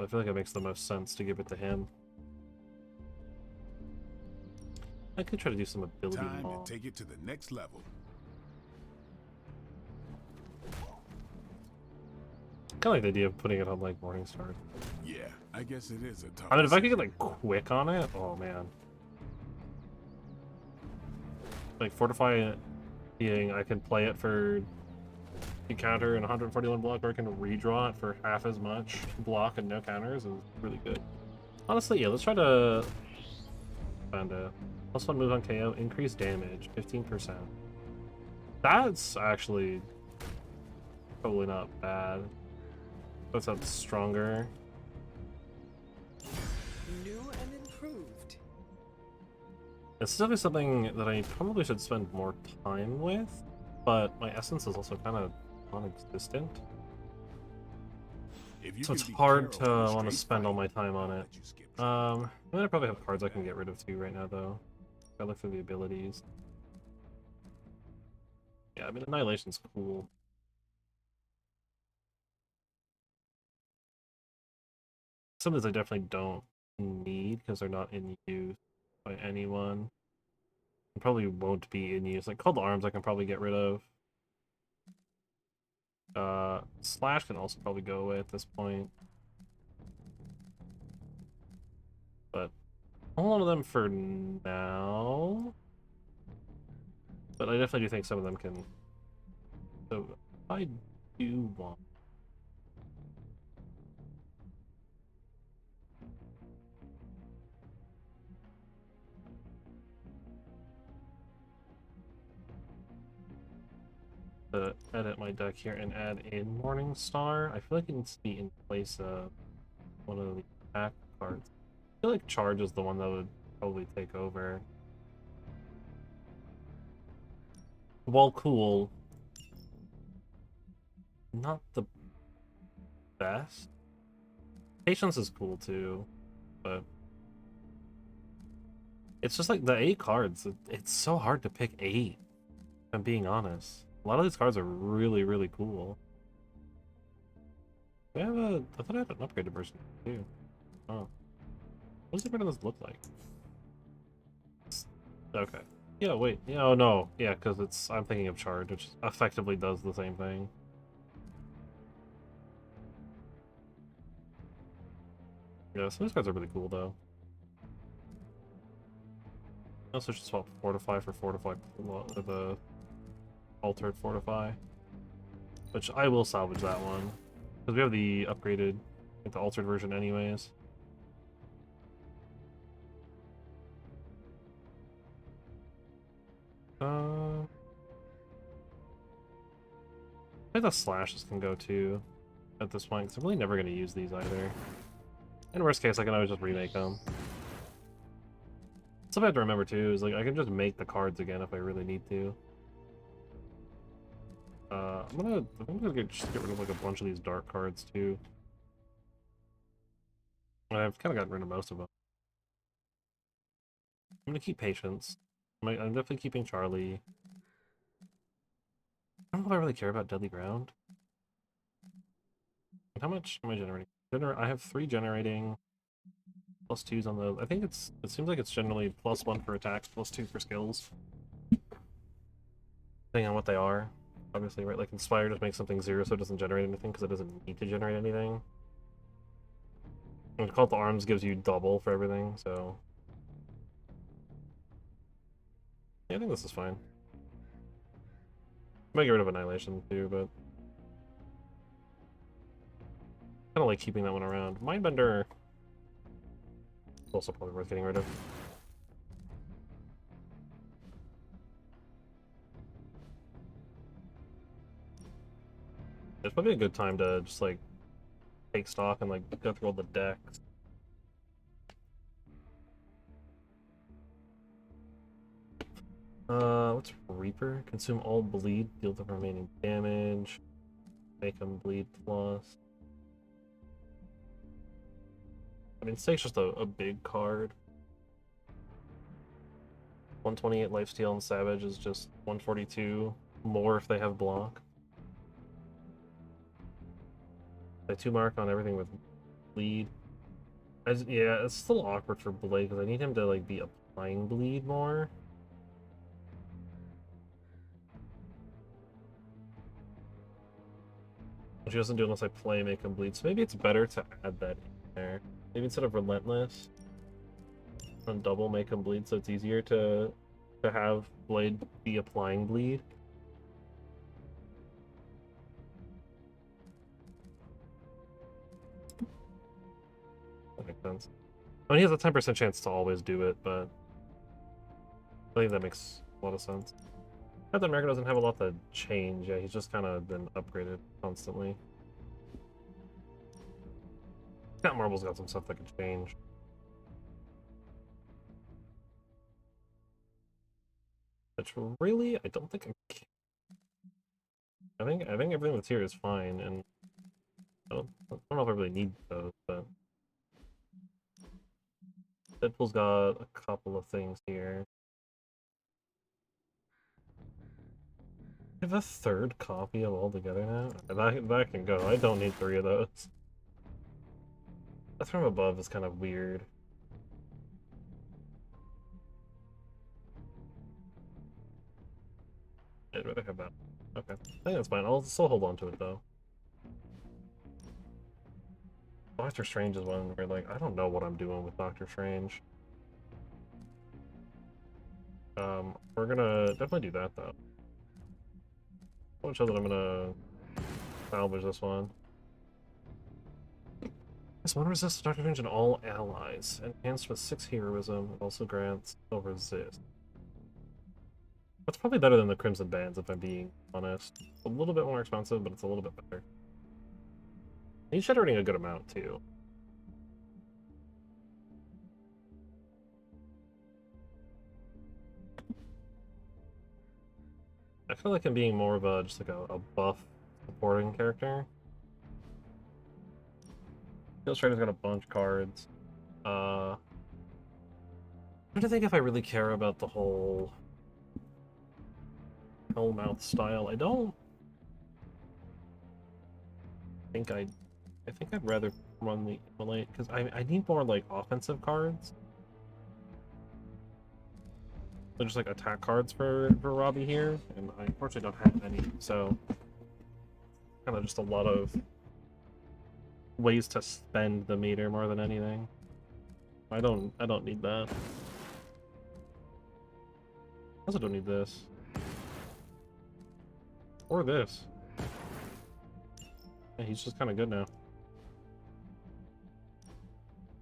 I feel like it makes the most sense to give it to him. I could try to do some ability
Time
bomb.
to take it to the next level.
Kind of like the idea of putting it on like Morningstar.
Yeah, I guess it is a tough.
I mean, if I could get like quick on it, oh man. Like fortify it, being I can play it for counter and 141 block, or I can redraw it for half as much block and no counters is really good. Honestly, yeah, let's try to find a plus one move on KO, increase damage, 15%. That's actually probably not bad. What's that stronger?
New and improved.
It's definitely something that I probably should spend more time with, but my essence is also kind of non-existent. So it's hard to want to spend all my time on it. I mean, I probably have cards I can get rid of too right now, though. I look through the abilities. Yeah, I mean, Annihilation's cool. Some of these I definitely don't need because they're not in use by anyone. And probably won't be in use. Like Call to Arms I can probably get rid of. Slash can also probably go away at this point. But hold on to them for now. But I definitely do think some of them can. So I do want. To edit my deck here and add in Morningstar. I feel like it needs to be in place of one of the attack cards. I feel like Charge is the one that would probably take over. While cool, not the best. Patience is cool too, but it's just like the 8 cards. It's so hard to pick 8, if I'm being honest. A lot of these cards are really, really cool. I thought I had an upgraded version too. Oh. What does the upgraded this look like? Okay. Yeah, wait. Yeah, oh no. Yeah, because I'm thinking of Charge, which effectively does the same thing. Yeah, some of these cards are really cool though. I also should swap Fortify for Fortify the Altered Fortify. Which I will salvage that one. Because we have the upgraded, like the altered version anyways. I think the slashes can go too at this point, because I'm really never going to use these either. In worst case, I can always just remake them. Something I have to remember too is like I can just make the cards again if I really need to. I'm gonna just get rid of like a bunch of these dark cards too. I've kind of gotten rid of most of them. I'm gonna keep Patience. I'm definitely keeping Charlie. I don't know if I really care about Deadly Ground. How much am I generating? I have 3 generating, +2s on those. I think it seems like it's generally +1 for attacks, +2 for skills. Depending on what they are. Obviously, right? Like Inspire just makes something 0 so it doesn't generate anything because it doesn't need to generate anything. And Call to Arms gives you double for everything, so... Yeah, I think this is fine. I might get rid of Annihilation too, but... I don't like keeping that one around. Mindbender... is also probably worth getting rid of. It's probably a good time to just, like, take stock and, like, go through all the decks. What's Reaper? Consume all bleed, deal the remaining damage, make them bleed plus. I mean, Stake's just a big card. 128 lifesteal and Savage is just 142 more if they have block. They 2 mark on everything with bleed. Yeah, it's still awkward for Blade because I need him to like be applying bleed more. Which he doesn't do unless I play make him bleed. So maybe it's better to add that in there. Maybe instead of Relentless, on double make him bleed so it's easier to have Blade be applying bleed. That makes sense. I mean, he has a 10% chance to always do it, but I think that makes a lot of sense. Captain America doesn't have a lot to change. Yeah, he's just kind of been upgraded constantly. Captain Marvel's got some stuff that could change. Which really, I don't think I think everything that's here is fine, and I don't know if I really need those, but Deadpool's got a couple of things here. I have a 3rd copy of all together now. That can go. I don't need 3 of those. That from above is kind of weird. I'd rather have that. Okay. I think that's fine. I'll still hold on to it though. Doctor Strange is one where like I don't know what I'm doing with Doctor Strange. We're gonna definitely do that though. I want to show that I'm gonna salvage this one. This one resists Doctor Strange and all allies. Enhanced with 6 heroism. It also grants no resist. That's probably better than the Crimson Bands if I'm being honest. A little bit more expensive, but it's a little bit better. He's generating a good amount too. I feel like him being more of a just like a buff supporting character. Illustrator's got a bunch of cards. I'm trying to think if I really care about the whole Hellmouth style. I don't think I think I'd rather run the Immolate because I need more like offensive cards. They're just like attack cards for Robbie here, and I unfortunately don't have any, so kind of just a lot of ways to spend the meter more than anything. I don't need that. I also don't need this. Or this. Yeah, he's just kind of good now.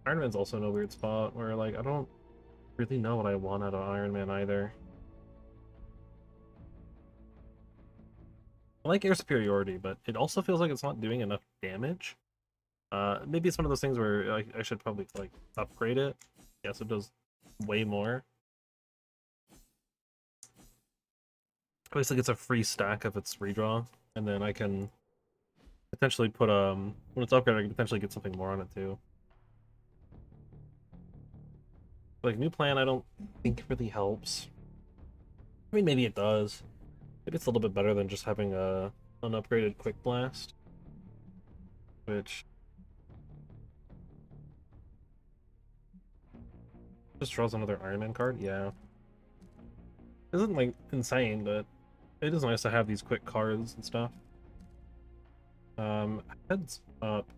Iron Man's also in a weird spot where like I don't really know what I want out of Iron Man either. I like air superiority, but it also feels like it's not doing enough damage. Maybe it's one of those things where I should probably like upgrade it. Yes, it does way more. At least it gets a free stack of its redraw, and then I can potentially put when it's upgraded, I can potentially get something more on it too. Like, new plan I don't think really helps. I mean, maybe it does. Maybe it's a little bit better than just having a unupgraded quick blast. Which just draws another Iron Man card, yeah. Isn't like insane, but it is nice to have these quick cards and stuff. Heads up.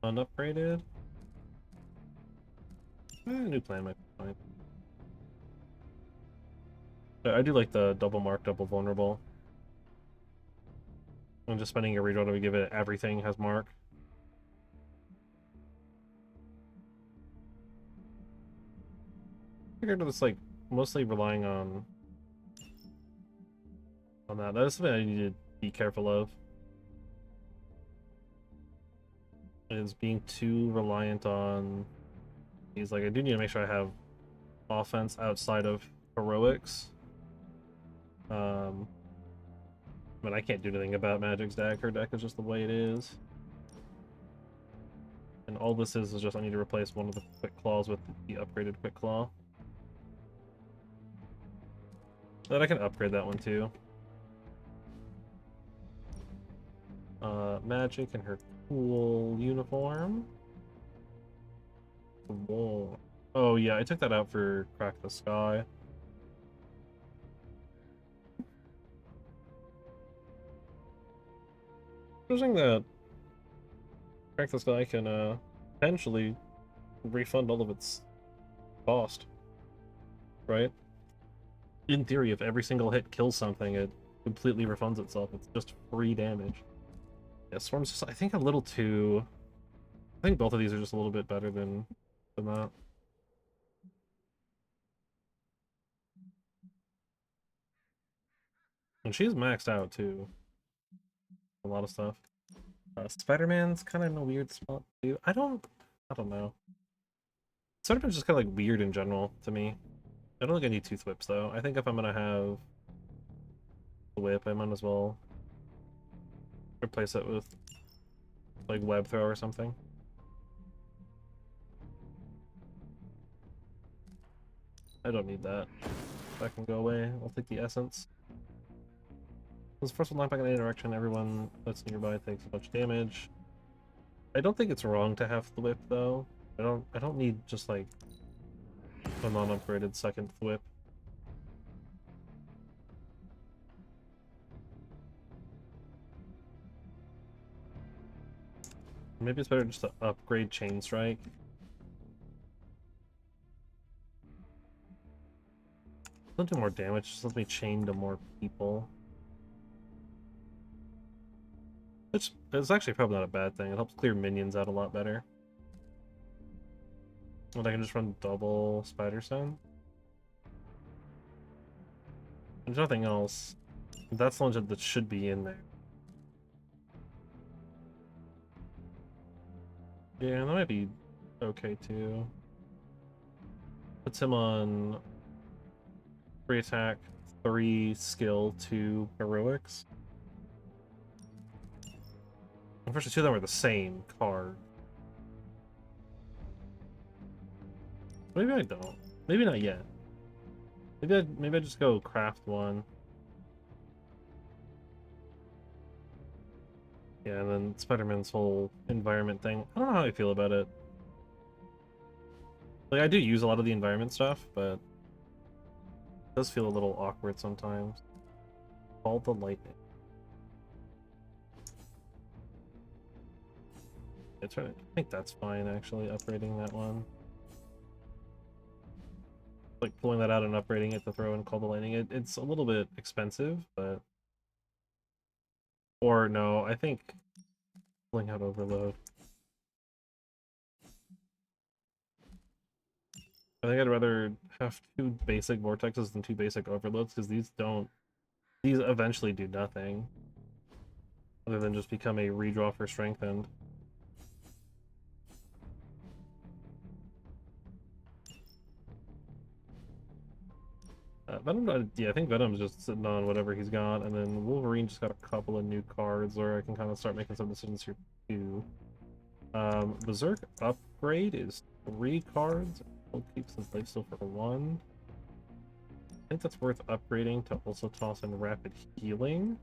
Unupgraded. New plan might be fine. I do like the double mark, double vulnerable. And just spending your redraw to give it everything has mark. I figured it's like mostly relying on that. That is something I need to be careful of. Is being too reliant on these. Like, I do need to make sure I have offense outside of heroics. I mean, I can't do anything about Magic's deck. Her deck is just the way it is. And all this is just I need to replace one of the quick claws with the upgraded quick claw. But I can upgrade that one too. Magic and her cool uniform. Whoa. Oh yeah, I took that out for Crack the Sky. Interesting that Crack the Sky can potentially refund all of its cost. Right? In theory, if every single hit kills something, it completely refunds itself. It's just free damage. Yeah, Storm's just, I think, a little too... I think both of these are just a little bit better than that. And she's maxed out, too. A lot of stuff. Spider-Man's kind of in a weird spot, too. I don't know. Spider-Man's just kind of, like, weird in general, to me. I don't think I need 2 whips, though. I think if I'm gonna have the whip, I might as well replace it with, like, web throw or something. I don't need that. That can go away. I'll take the essence. This first one line back in any direction, everyone that's nearby takes a bunch of damage. I don't think it's wrong to have the whip though. I don't need just like a non-upgraded second whip. Maybe it's better just to upgrade Chain Strike. Don't do more damage, just let me chain to more people. Which is actually probably not a bad thing. It helps clear minions out a lot better. And I can just run double Spider Stone. There's nothing else. That's the one that should be in there. Yeah, that might be okay too. Puts him on 3 attack, 3 skill, 2 heroics. Unfortunately, 2 of them are the same card. Maybe I don't. Maybe not yet. Maybe I just go craft one. Yeah, and then Spider-Man's whole environment thing. I don't know how I feel about it. Like, I do use a lot of the environment stuff, but it does feel a little awkward sometimes. Call the lightning. I think that's fine, actually, upgrading that one. Like, pulling that out and upgrading it to throw and Call the Lightning. It's a little bit expensive, but... Or, no, I think... Pulling out Overload. I think I'd rather have 2 basic Vortexes than 2 basic Overloads, because these don't... These eventually do nothing. Other than just become a redraw for Strengthened. Venom, yeah, I think Venom's just sitting on whatever he's got, and then Wolverine just got a couple of new cards where I can kind of start making some decisions here too. Berserk upgrade is 3 cards. We'll keep since life still for 1. I think that's worth upgrading to also toss in rapid healing.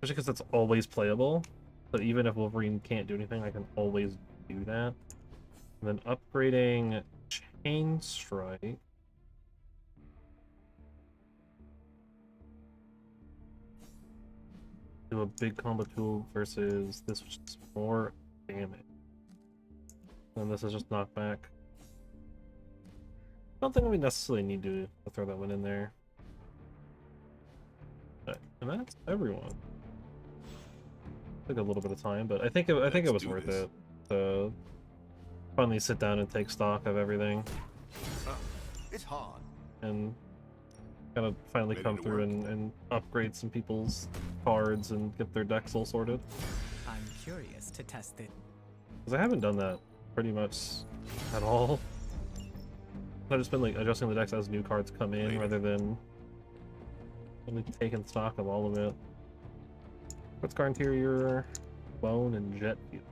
Especially because that's always playable. So even if Wolverine can't do anything, I can always do that. And then upgrading Chain Strike. Do a big combo tool versus this, which is more damage. And this is just knockback. I don't think we necessarily need to throw that one in there. And that's everyone. Took a little bit of time, but I think it was worth it to finally sit down and take stock of everything.
It's hard.
And kind of finally come through and upgrade some people's cards and get their decks all sorted.
I'm curious to test it.
Because I haven't done that pretty much at all. I've just been like adjusting the decks as new cards come in rather than really taking stock of all of it. What's Car Interior, Bone, and Jet Fuel.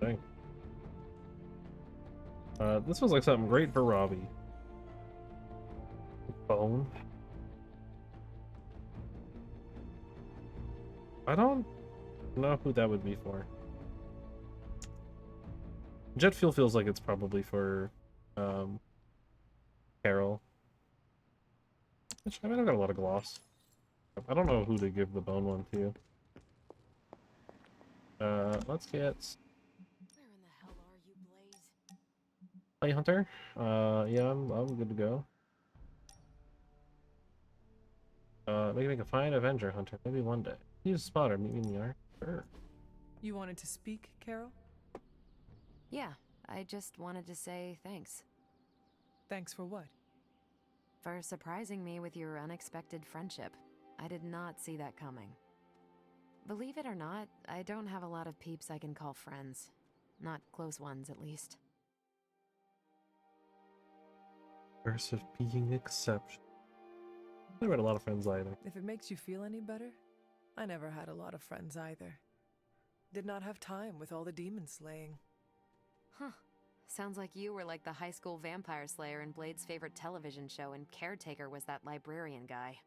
Dang. This was like something great for Robbie. Bone. I don't know who that would be for. Jet Fuel feels like it's probably for Carol. Which, I mean, I've got a lot of gloss. I don't know who to give the bone one to. Let's get...
Where in the hell are you, Blaze?
Play Hunter? Yeah, I'm good to go. Make a fine Avenger Hunter. Maybe one day. Use Spotter, meet me in the yard. Sure.
You wanted to speak, Carol?
Yeah, I just wanted to say thanks.
Thanks for what?
For surprising me with your unexpected friendship. I did not see that coming. Believe it or not, I don't have a lot of peeps I can call friends. Not close ones, at least.
Verse of being exception. I never had a lot of friends either.
If it makes you feel any better, I never had a lot of friends either. Did not have time with all the demon slaying.
Huh. Sounds like you were like the high school vampire slayer in Blade's favorite television show, and Caretaker was that librarian guy.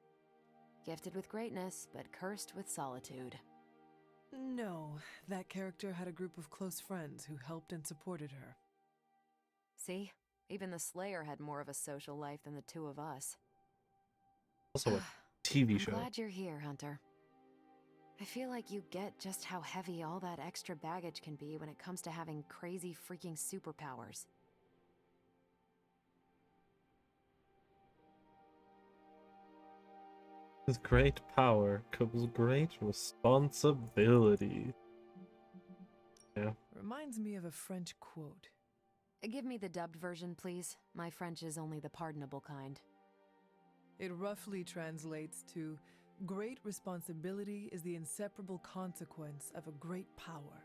Gifted with greatness, but cursed with solitude.
No, that character had a group of close friends who helped and supported her.
See? Even the Slayer had more of a social life than the two of us.
Also a TV show.
I'm glad you're here, Hunter. I feel like you get just how heavy all that extra baggage can be when it comes to having crazy freaking superpowers.
With great power comes great responsibility. Yeah.
Reminds me of a French quote.
Give me the dubbed version, please. My French is only the pardonable kind.
It roughly translates to, great responsibility is the inseparable consequence of a great power.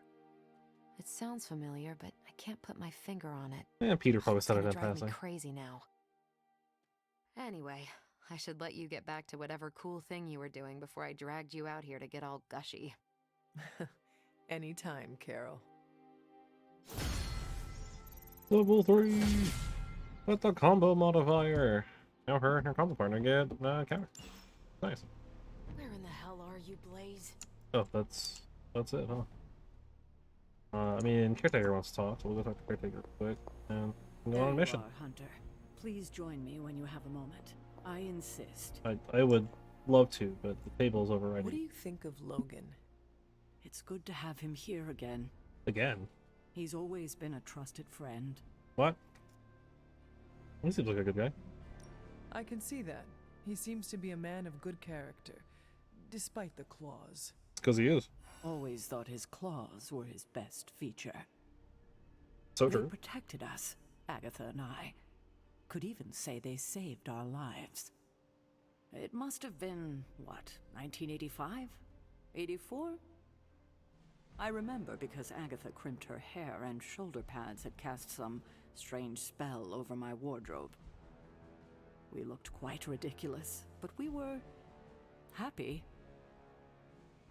It sounds familiar, but I can't put my finger on it.
Yeah, Peter probably said it in
It's gonna drive
passing.
me crazy now. Anyway, I should let you get back to whatever cool thing you were doing before I dragged you out here to get all gushy.
Anytime, Carol.
Level 3! With the combo modifier. Now her and her combo partner get counter. Nice.
Where in the hell are you, Blaze?
Oh, that's it, huh? I mean, Caretaker wants to talk, so we'll go talk to Caretaker real quick and go on a mission.
There you are, Hunter. Please join me when you have a moment. I insist.
I would love to, but the table's overriding.
What do you think of Logan?
It's good to have him here again.
Again?
He's always been a trusted friend.
What? He seems like a good guy.
I can see that. He seems to be a man of good character, despite the claws.
It's because he is.
Always thought his claws were his best feature.
So
They
true.
protected us, Agatha and I. Could even say they saved our lives. It must have been, what, 1985? 84? I remember because Agatha crimped her hair and shoulder pads had cast some strange spell over my wardrobe. We looked quite ridiculous, but we were Happy?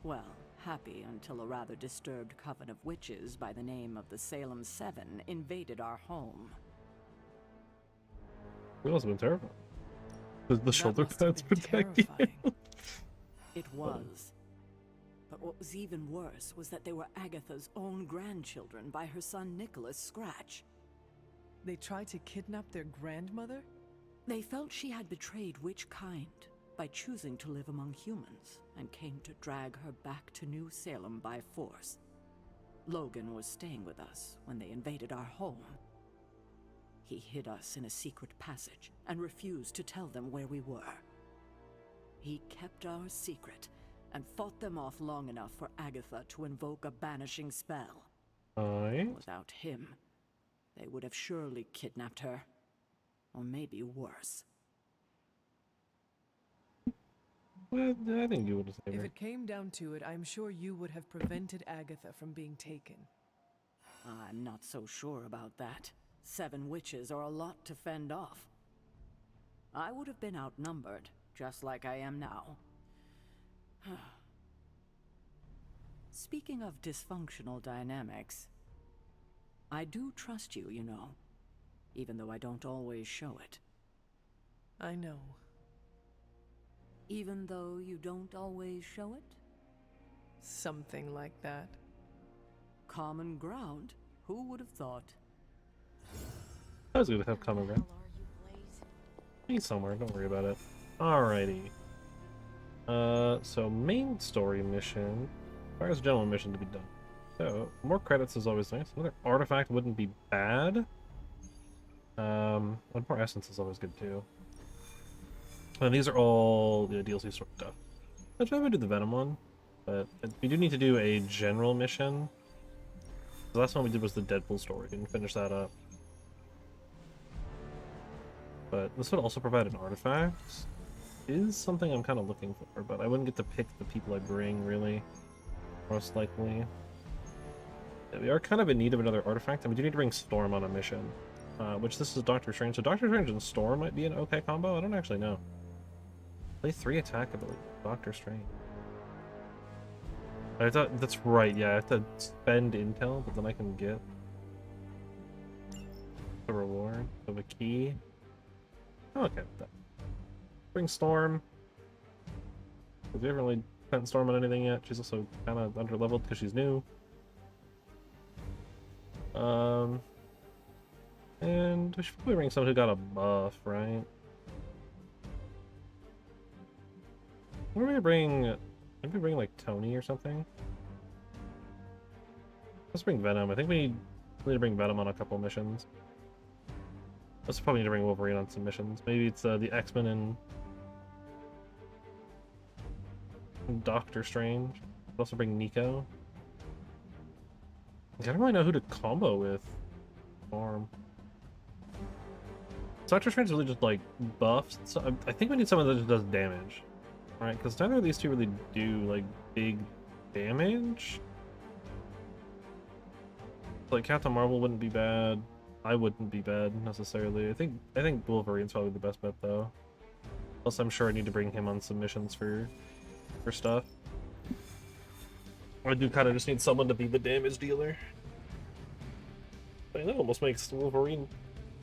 Well, happy until a rather disturbed coven of witches by the name of the Salem Seven invaded our home.
It must have been terrible. The
That
shoulder
must have
pads
been
protect you.
terrifying. It was. But what was even worse was that they were Agatha's own grandchildren by her son Nicholas Scratch.
They tried to kidnap their grandmother?
They felt she had betrayed witch kind by choosing to live among humans, and came to drag her back to New Salem by force. Logan was staying with us when they invaded our home. He hid us in a secret passage and refused to tell them where we were. He kept our secret and fought them off long enough for Agatha to invoke a banishing spell. Without him, they would have surely kidnapped her. Or maybe worse.
Well, I think you would have saved
If
her.
it came down to it, I'm sure you would have prevented Agatha from being taken.
I'm not so sure about that. 7 witches are a lot to fend off. I would have been outnumbered, just like I am now. Speaking of dysfunctional dynamics, I do trust you, you know, even though I don't always show it.
I know.
Even though you don't always show it?
Something like that.
Common ground? Who would have thought?
I was gonna have common ground. He's somewhere, don't worry about it. Alrighty. So main story mission. Requires a general mission to be done. So, more credits is always nice. Another artifact wouldn't be bad. One more essence is always good too. And these are all DLC sort of stuff. I'll try to do the Venom one, but we do need to do a general mission. The last one we did was the Deadpool story, and finish that up. But this would also provide an artifact. Is something I'm kind of looking for, but I wouldn't get to pick the people I bring, really. Most likely. Yeah, we are kind of in need of another artifact, and we do need to bring Storm on a mission. Which this is Doctor Strange, so Doctor Strange and Storm might be an okay combo? I don't actually know. Play 3 attack ability. Doctor Strange. I thought, that's right, yeah, I have to spend intel, but then I can get the reward of a key. I'm okay with that. Bring Storm. Because we haven't really spent Storm on anything yet. She's also kind of under-leveled because she's new. And we should probably bring someone who got a buff, right? What are we bring? Maybe bring like Tony or something. Let's bring Venom. I think we need to bring Venom on a couple missions. Let's probably need to bring Wolverine on some missions. Maybe it's the X-Men and Doctor Strange. We'll also bring Nico. I don't really know who to combo with. Storm. Doctor Strange really just like buffs. So I think we need someone that just does damage. Alright, because neither of these two really do like big damage. Like Captain Marvel wouldn't be bad. I wouldn't be bad necessarily. I think Wolverine's probably the best bet though. Plus I'm sure I need to bring him on submissions for stuff. I do kind of just need someone to be the damage dealer. I mean, that almost makes Wolverine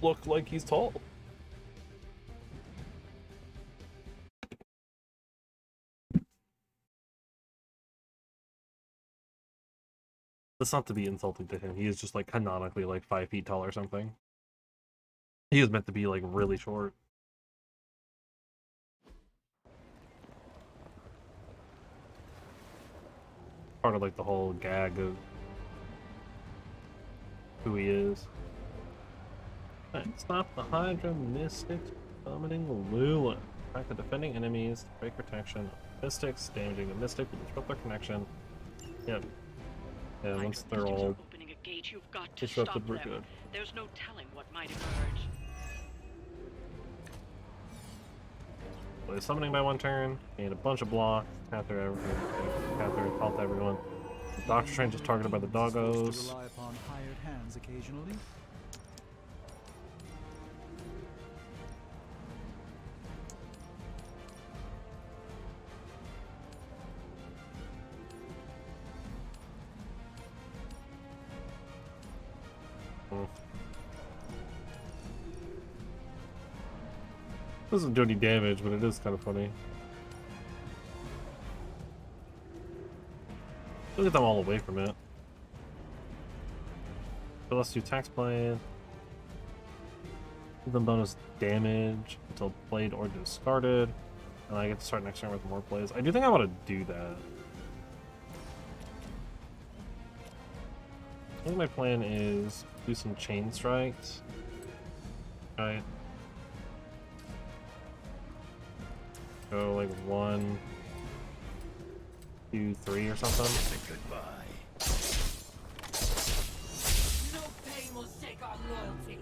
look like he's tall. That's not to be insulting to him. He is just like canonically like 5 feet tall or something. He is meant to be like really short. Part of like the whole gag of who he is. Alright, stop the Hydra Mystics summoning Lula. Attack the defending enemies, break protection. Mystics, damaging the Mystic will disrupt their connection. Yep. Yeah, once they're all disrupted, we're good.
There's no telling what might emerge.
Play summoning by 1 turn, need a bunch of blocks, counter everything, halt everyone. Doctor Strange is targeted by the doggos.
Rely upon hired hands occasionally.
Doesn't do any damage, but it is kind of funny. Look at them all away from it. So let's do tax plane. Give them bonus damage until played or discarded. And I get to start next turn with more plays. I do think I want to do that. I think my plan is do some chain strikes. Right. Go like 1, 2, 3 or something.
Goodbye.
No pain will shake our loyalty.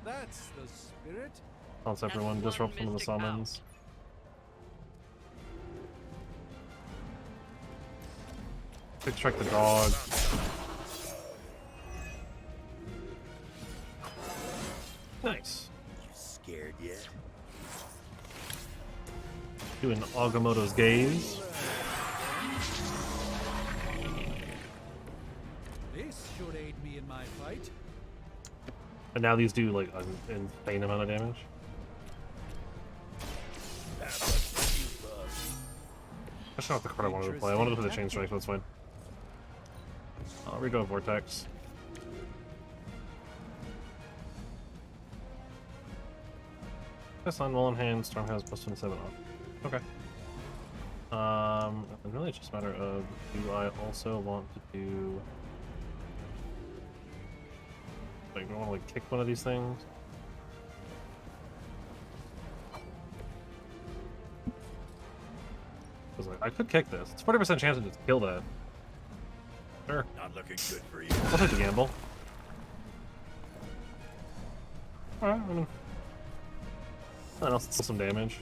That's the spirit.
Bounce everyone, disrupt some of the summons. Quick strike the dog. Nice.
You scared yet?
Doing Agamotto's gaze.
This should aid me in my fight.
And now these do like an insane amount of damage. That's not the card I wanted to play. I wanted to play the chain strike, so that's fine. I'll redo a vortex. This on well in hand, Storm has +27 off. Okay. And really it's just a matter of, do I also want to do like, do I want to like kick one of these things? I was like, I could kick this. It's 40% chance to just kill that. Sure.
Not looking good for you.
I'll take the gamble. Alright, I mean, that else still some damage.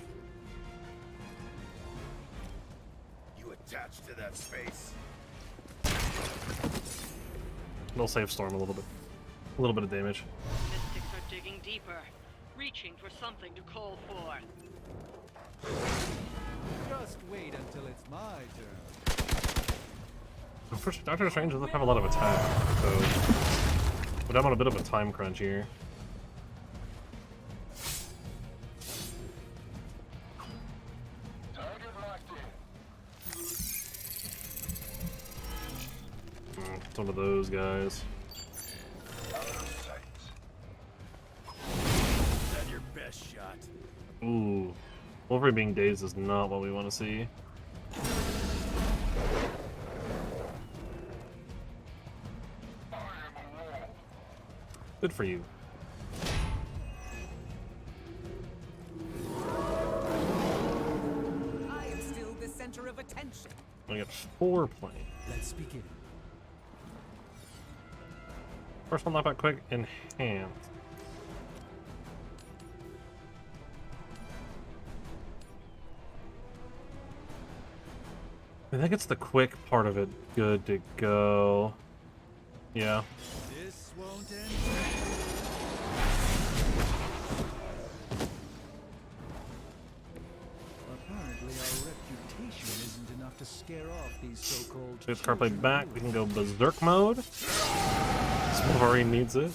You attached to that space.
It'll save Storm a little bit. A little bit of damage.
Mystics are digging deeper, reaching for something to call for.
Just wait until it's my turn.
Unfortunately, Doctor Strange doesn't have a lot of attack, so but I'm on a bit of a time crunch here. It's one of those guys.
Is that your best shot?
Ooh. Wolverine being dazed is not what we want to see. Good for you.
I am still the center of attention.
We got 4 playing.
Let's begin.
First one, knockback quick, enhance. I think it's the quick part of it. Good to go. Yeah.
This won't end. Apparently our reputation isn't enough to scare off these so-called.
Get card play back. We can go berserk mode. Wolverine needs it.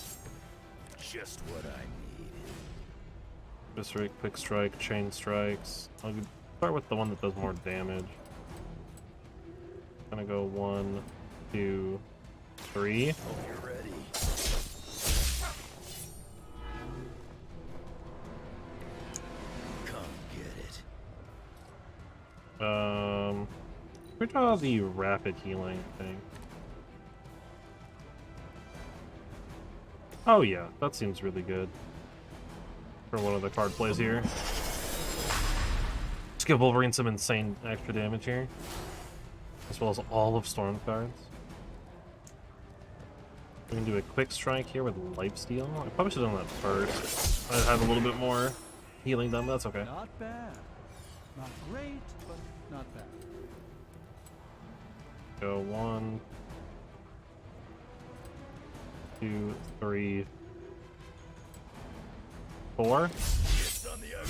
Just what I need.
Berserk, quick strike, chain strikes. I'll start with the one that does more damage. Gonna go 1, 2, 3.
Hope you're ready. Come get it.
Redraw the rapid healing thing. Oh yeah, that seems really good. For one of the card plays here. Just give Wolverine some insane extra damage here. As well as all of Storm cards. We can do a quick strike here with Lifesteal. I probably should have done that first. I'd have a little bit more healing done, but that's okay.
Not bad. Not great, but not bad.
Go 1, 2, 3, 4.
It's on the other.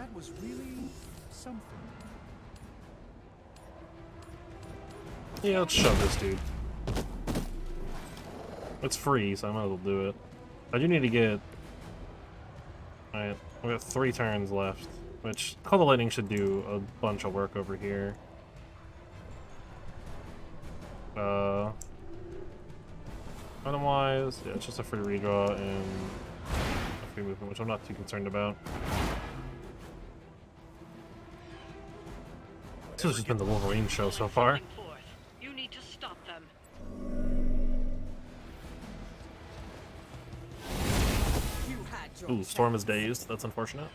That was really something.
Yeah, let's shove this dude. It's free, so I might as well do it. I do need to get... Alright, we got 3 turns left, which Call the Lightning should do a bunch of work over here. Item-wise, yeah, it's just a free redraw and a free movement, which I'm not too concerned about. This has just been the Wolverine show so far.
You need to stop them.
Ooh, Storm is dazed. That's unfortunate.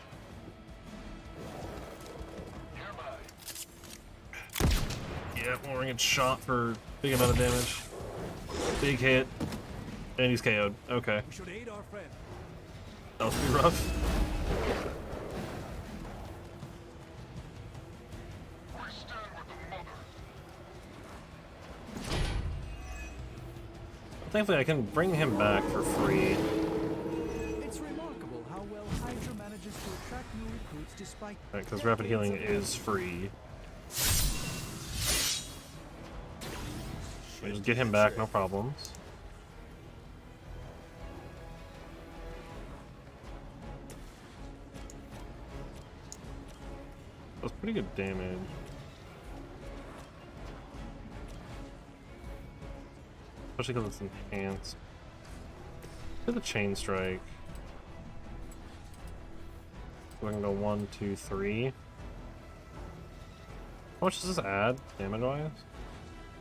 Yeah, Wolverine gets shot for big amount of damage. Big hit. And he's KO'd. Okay.
We should aid our friend.
That was pretty rough. Thankfully, I can bring him back for free.
It's remarkable how well Hydra manages to attract new recruits despite...
Right, because rapid healing is free. We just get him back, no problems. That's pretty good damage. Especially because it's enhanced. Do the chain strike. So I can go 1, 2, 3. How much does this add, damage-wise?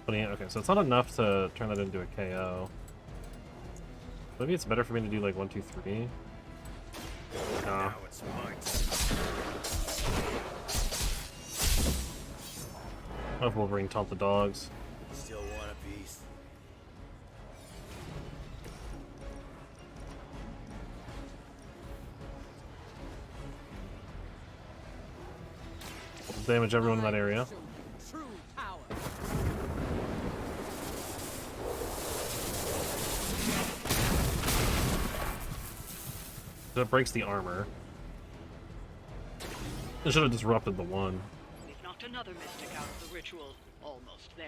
Okay, so it's not enough to turn that into a KO. Maybe it's better for me to do like 1, 2, 3. Nah. I'll have Wolverine taunt the dogs.
Still want a piece?
Damage everyone in that area. That breaks the armor. It should have disrupted the one.
We've knocked another mystic out of the ritual. Almost there.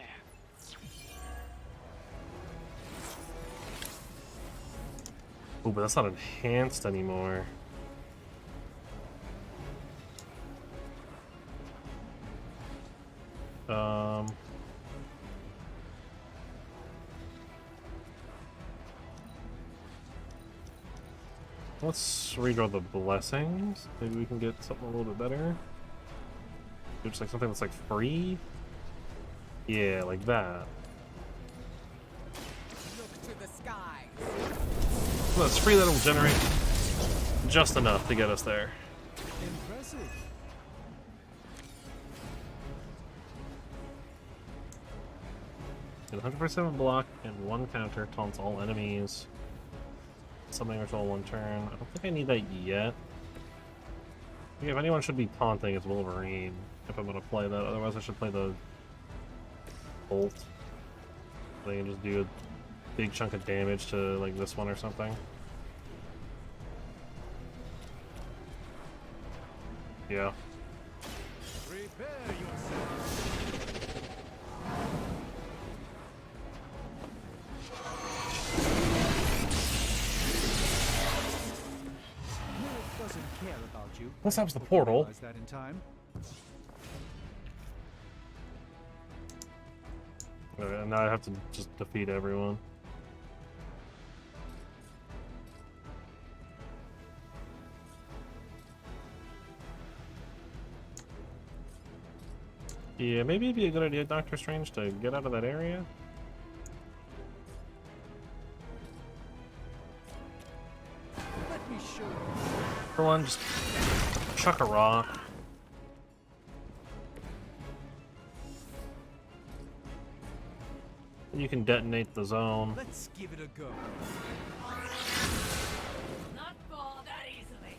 Oh, but that's not enhanced anymore. Let's redraw the blessings. Maybe we can get something a little bit better. Just like something that's like free. Yeah, like that.
Look to the skies.
Well, it's free, that'll generate just enough to get us there.
Impressive.
Get 100% block and 1 counter taunts all enemies. Something ritual 1 turn. I don't think I need that yet. Yeah, if anyone should be taunting, it's Wolverine. If I'm gonna play that, otherwise I should play the Bolt. They can just do a big chunk of damage to like this one or something. Yeah.
Prepare yourself. Doesn't care about you.
This helps the portal.
Realize that in time.
And now I have to just defeat everyone. Yeah, maybe it'd be a good idea, Doctor Strange, to get out of that area.
Let me show you.
For one, just chuck a rock. And you can detonate the zone.
Let's give it a go.
Not fall that easily.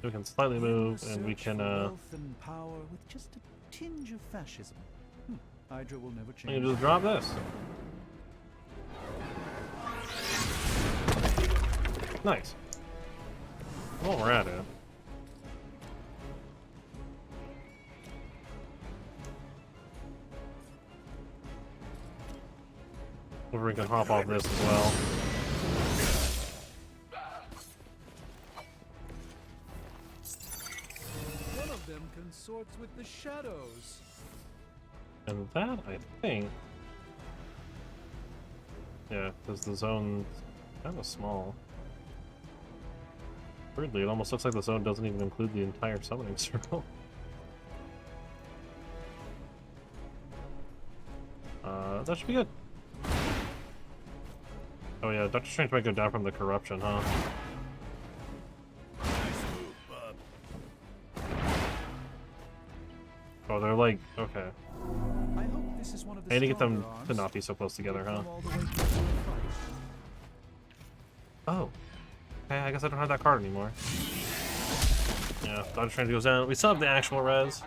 We can slightly move, and we can
Wealth and power with just a tinge of fascism. Hydra will never change.
you can just drop this. Nice. While we're at it. Wolverine can hop off this as well.
One of them consorts with the shadows.
And that, I think... Yeah, because the zone's kind of small. Weirdly, it almost looks like the zone doesn't even include the entire summoning circle. That should be good. Oh yeah, Doctor Strange might go down from the corruption, huh? Oh, they're like, okay.
I hope this is one of the
I need to get them
stronger
to
arms.
not be so close together, huh?
All the way to the fight.
Oh. Okay, I guess I don't have that card anymore. Yeah, Doctor Strange goes down. We still have the actual res.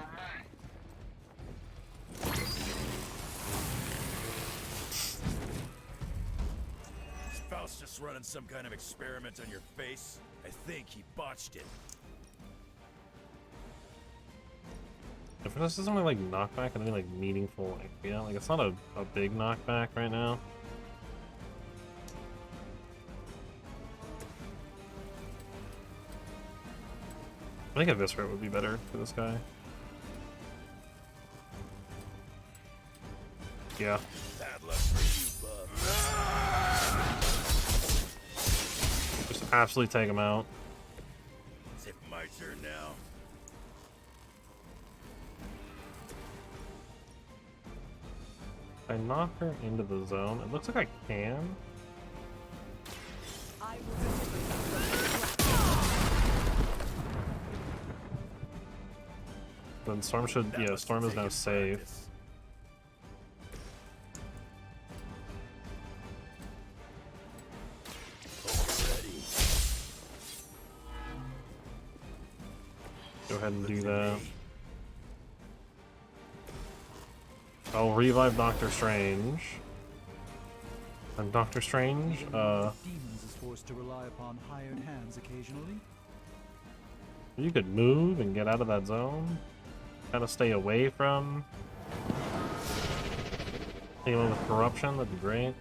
Is Faustus running some kind of experiment on your face? I think he botched it.
If this isn't really like knockback and any like meaningful idea, like it's not a big knockback right now. I think a Viscera would be better for this guy. Yeah.
Bad luck for you, bub.
Just absolutely take him out.
Is it my turn now?
If I knock her into the zone, it looks like I can. Then Storm should, yeah, Storm is now safe. Go ahead and do that. I'll revive Doctor Strange. And Doctor Strange,
Demons is forced to rely upon hired hands occasionally.
you could move and get out of that zone. Kind of stay away from anyone with corruption, that'd be great.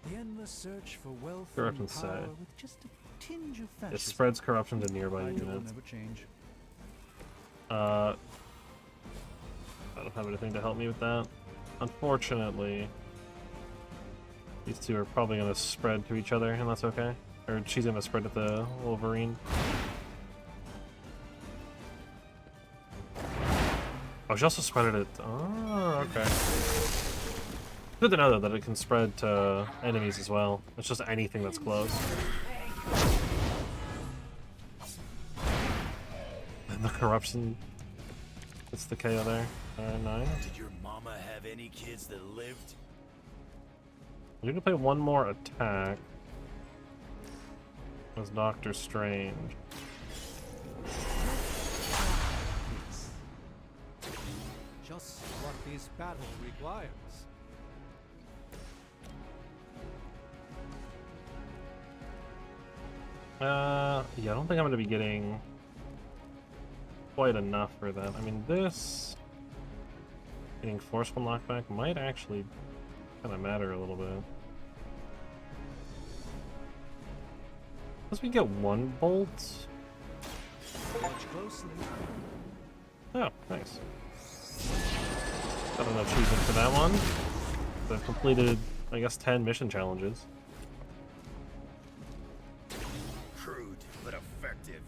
The endless search for wealth
Corruption's
and power
sad.
with just a tinge of
It
fascism.
spreads corruption to nearby
Ideal will
units.
never change.
I don't have anything to help me with that. Unfortunately, these two are probably going to spread to each other, and that's okay. Or she's going to spread to the Wolverine. Oh, she also spread it. Oh, okay. Good to know, though, that it can spread to enemies as well. It's just anything that's close. And the corruption. It's the KO there. 9.
Did your mama have any kids that lived?
You're gonna play one more attack. As Doctor Strange.
Just what this battle requires.
Yeah, I don't think I'm gonna be getting quite enough for that. I mean, this getting forceful knockback might actually kind of matter a little bit. Unless we get one bolt.
Watch closely.
Oh, nice. Got an achievement for that one. I've completed, I guess, 10 mission challenges.
Crude, but effective.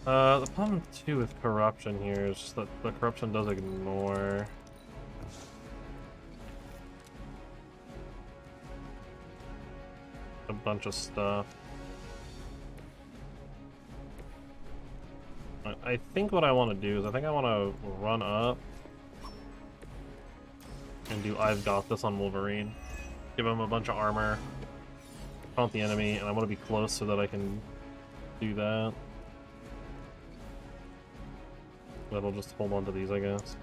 The problem too with corruption here is just that the corruption does ignore a bunch of stuff. I think what I want to do is I think I want to run up and do I've got this on Wolverine. Give him a bunch of armor, taunt the enemy, and I want to be close so that I can do that. That'll just hold on to these, I guess.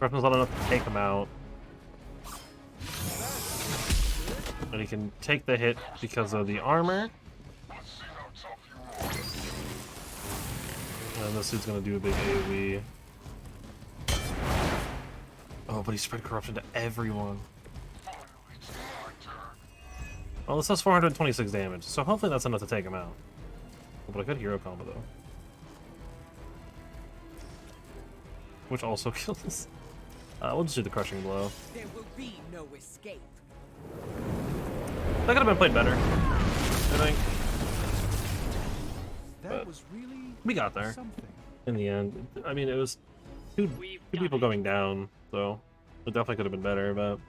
Griffin's not enough to take him out. And he can take the hit because of the armor. And this dude's gonna do a big AoE. Oh, but he spread corruption to everyone. Well, this does 426 damage, so hopefully that's enough to take him out. But a good hero combo, though. Which also kills. We'll just do the crushing blow.
There will be no escape.
That could have been played better, I think.
That was really
We got there
something.
in the end. I mean, it was two people going down, so it definitely could have been better, but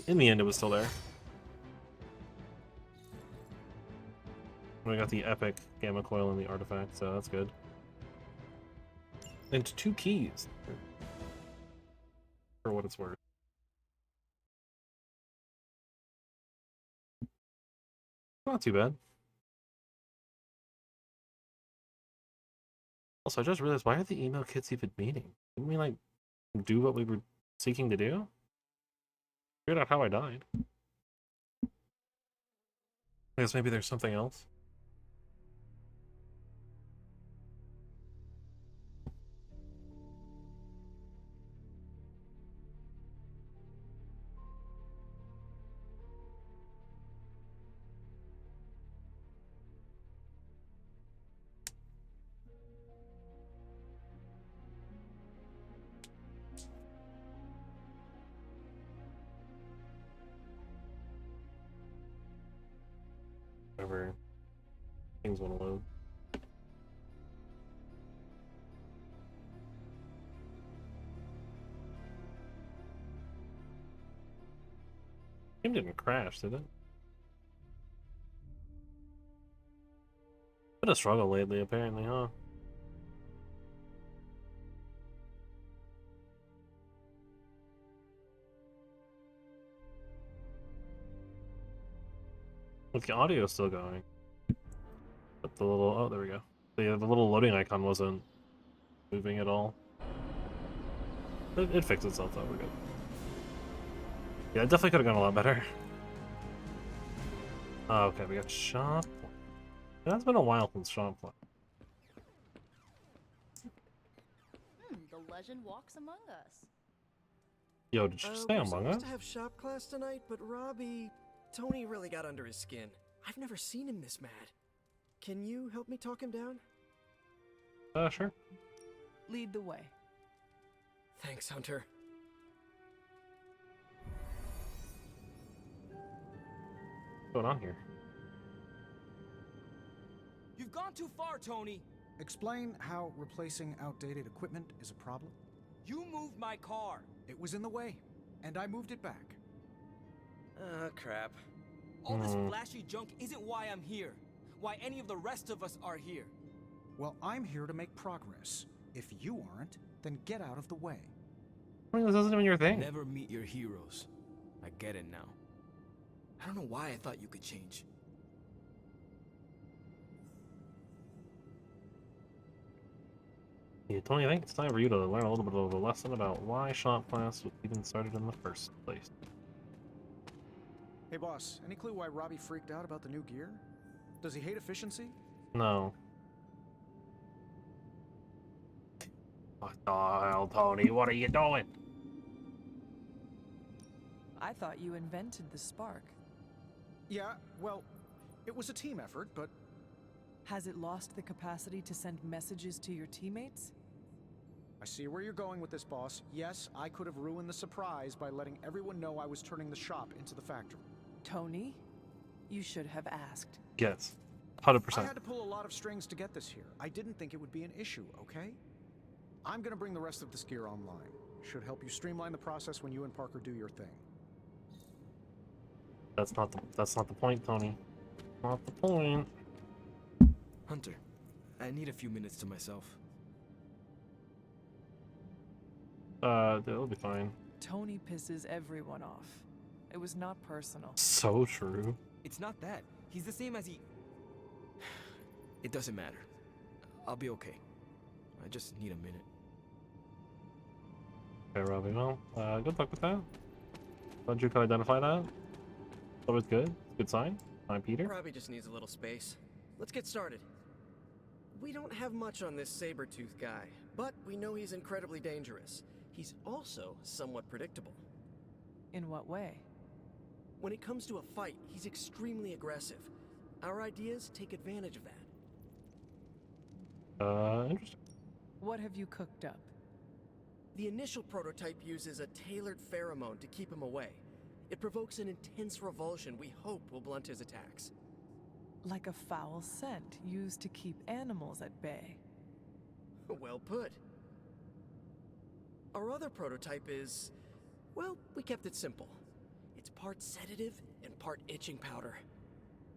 in the end, it was still there. We got the epic gamma coil and the artifact, so that's good. And 2 keys, for what it's worth. Not too bad. Also, I just realized, why are the emo kids even meeting? Didn't we, like, do what we were seeking to do? Figured out how I died. I guess maybe there's something else. Whatever things want to load. Game didn't crash, did it? Been a struggle lately, apparently, huh? But the audio is still going. But the little, oh, there we go. The little loading icon wasn't moving at all. It fixed itself though, we're good. Yeah, it definitely could have gone a lot better. Oh, okay, we got shop. It's been a while since shop.
The legend walks among us.
Yo, did you stay
we're
Among
supposed
Us?
to have shop class tonight, but Tony really got under his skin. I've never seen him this mad. Can you help me talk him down?
Sure.
Lead the way.
Thanks, Hunter.
What's going on here?
You've gone too far, Tony.
Explain how replacing outdated equipment is a problem.
You moved my car.
It was in the way, and I moved it back.
Crap.
All this flashy junk isn't why I'm here. Why any of the rest of us are here.
Well, I'm here to make progress. If you aren't, then get out of the way.
I mean, this isn't even your thing.
Never meet your heroes. I get it now. I don't know why I thought you could change.
Yeah, Tony, I think it's time for you to learn a little bit of a lesson about why shop class was even started in the first place.
Hey boss, any clue why Robbie freaked out about the new gear? Does he hate efficiency?
No. What the hell, Tony? What are you doing?
I thought you invented the spark.
Yeah, well, it was a team effort, but...
Has it lost the capacity to send messages to your teammates?
I see where you're going with this, boss. Yes, I could have ruined the surprise by letting everyone know I was turning the shop into the factory.
Tony, you should have asked.
Yes. 100%.
I had to pull a lot of strings to get this here. I didn't think it would be an issue, okay? I'm gonna bring the rest of this gear online. Should help you streamline the process when you and Parker do your thing.
That's not the point, Tony. Not the point.
Hunter, I need a few minutes to myself.
It'll be fine.
Tony pisses everyone off. It was not personal.
So true.
It's not that. He's the same as he... It doesn't matter. I'll be okay. I just need a minute.
Okay, Robbie. Well, good luck with that. Glad you could identify that. Always good. Good sign. I'm Peter.
Probably just needs a little space. Let's get started. We don't have much on this saber-tooth guy, but we know he's incredibly dangerous. He's also somewhat predictable.
In what way?
When it comes to a fight, he's extremely aggressive. Our ideas take advantage of that.
Interesting.
What have you cooked up?
The initial prototype uses a tailored pheromone to keep him away. It provokes an intense revulsion we hope will blunt his attacks.
Like a foul scent used to keep animals at bay.
Well put. Our other prototype is... well, we kept it simple. It's part sedative and part itching powder.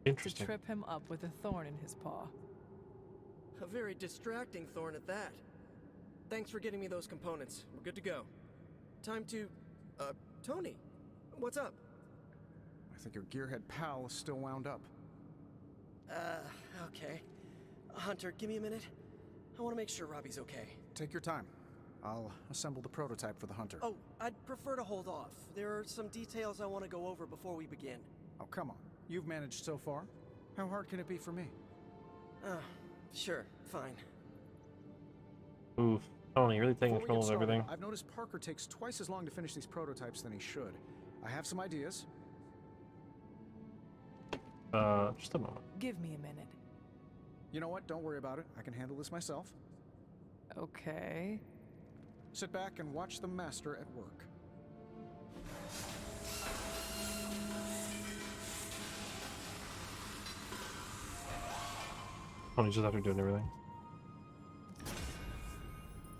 Interesting.
To trip him up with a thorn in his paw.
A very distracting thorn at that. Thanks for getting me those components. We're good to go. Time to... Tony, what's up?
I think your gearhead pal is still wound up.
Okay. Hunter, give me a minute. I want to make sure Robbie's okay.
Take your time. I'll assemble the prototype for the Hunter.
Oh, I'd prefer to hold off. There are some details I want to go over before we begin.
Oh, come on. You've managed so far. How hard can it be for me?
Sure, fine.
Oof. Tony, you're really taking
Before we
control
get
of
started,
everything.
I've noticed Parker takes twice as long to finish these prototypes than he should. I have some ideas.
Just a moment.
Give me a minute.
You know what? Don't worry about it. I can handle this myself.
Okay.
Sit back and watch the master at work.
Tony's just after doing everything.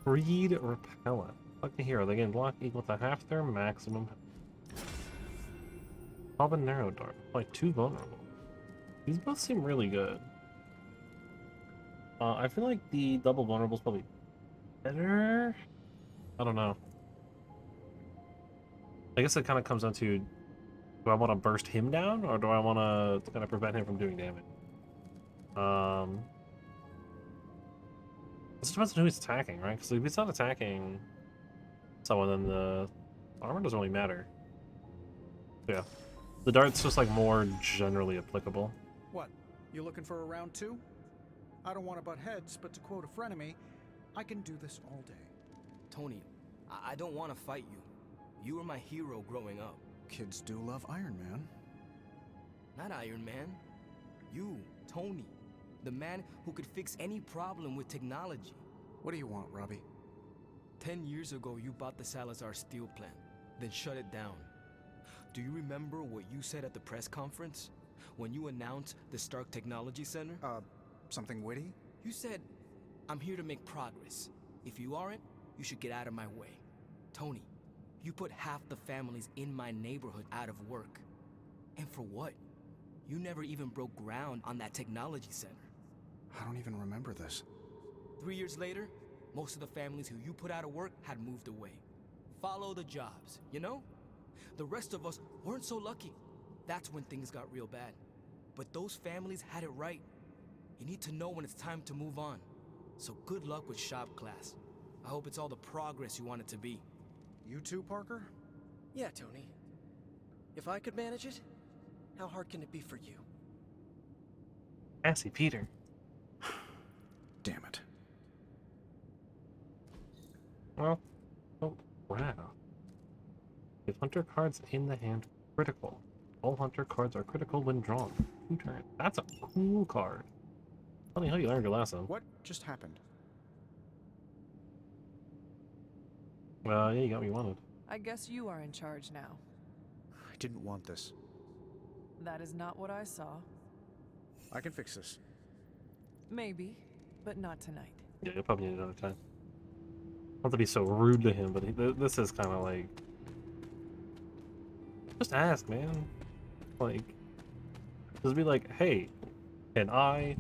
Breed repellent. Lucky hero. They gain block equal to half their maximum. Habanero dart. Like 2 vulnerable. These both seem really good. I feel like the double vulnerable is probably better. I don't know. I guess it kind of comes down to, do I want to burst him down, or do I want to kind of prevent him from doing damage? It depends on who he's attacking, right? Because if he's not attacking someone, then the armor doesn't really matter. Yeah. The dart's just like more generally applicable.
What? You looking for a round 2? I don't want to butt heads, but to quote a frenemy, I can do this all day.
Tony, I don't want to fight you. You were my hero growing up.
Kids do love Iron Man.
Not Iron Man. You, Tony. The man who could fix any problem with technology.
What do you want, Robbie?
10 years ago, you bought the Salazar steel plant, then shut it down. Do you remember what you said at the press conference? When you announced the Stark Technology Center?
Something witty?
You said, I'm here to make progress. If you aren't, you should get out of my way. Tony, you put half the families in my neighborhood out of work. And for what? You never even broke ground on that technology center.
I don't even remember this.
3 years later, most of the families who you put out of work had moved away. Follow the jobs, you know? The rest of us weren't so lucky. That's when things got real bad. But those families had it right. You need to know when it's time to move on. So good luck with shop class. I hope it's all the progress you want it to be.
You too, Parker?
Yeah, Tony. If I could manage it, how hard can it be for you?
Sassy Peter.
Damn it.
Well, oh, wow. If Hunter cards in the hand critical. All Hunter cards are critical when drawn. 2 turns. That's a cool card. Funny how you learned your lesson.
What just happened?
Yeah, you got what you wanted.
I guess you are in charge now.
I didn't want this.
That is not what I saw.
I can fix this.
Maybe, but not tonight.
Yeah, you'll probably need another time. Not to be so rude to him, but this is kind of like... Just ask, man. Like... Just be like, hey, can I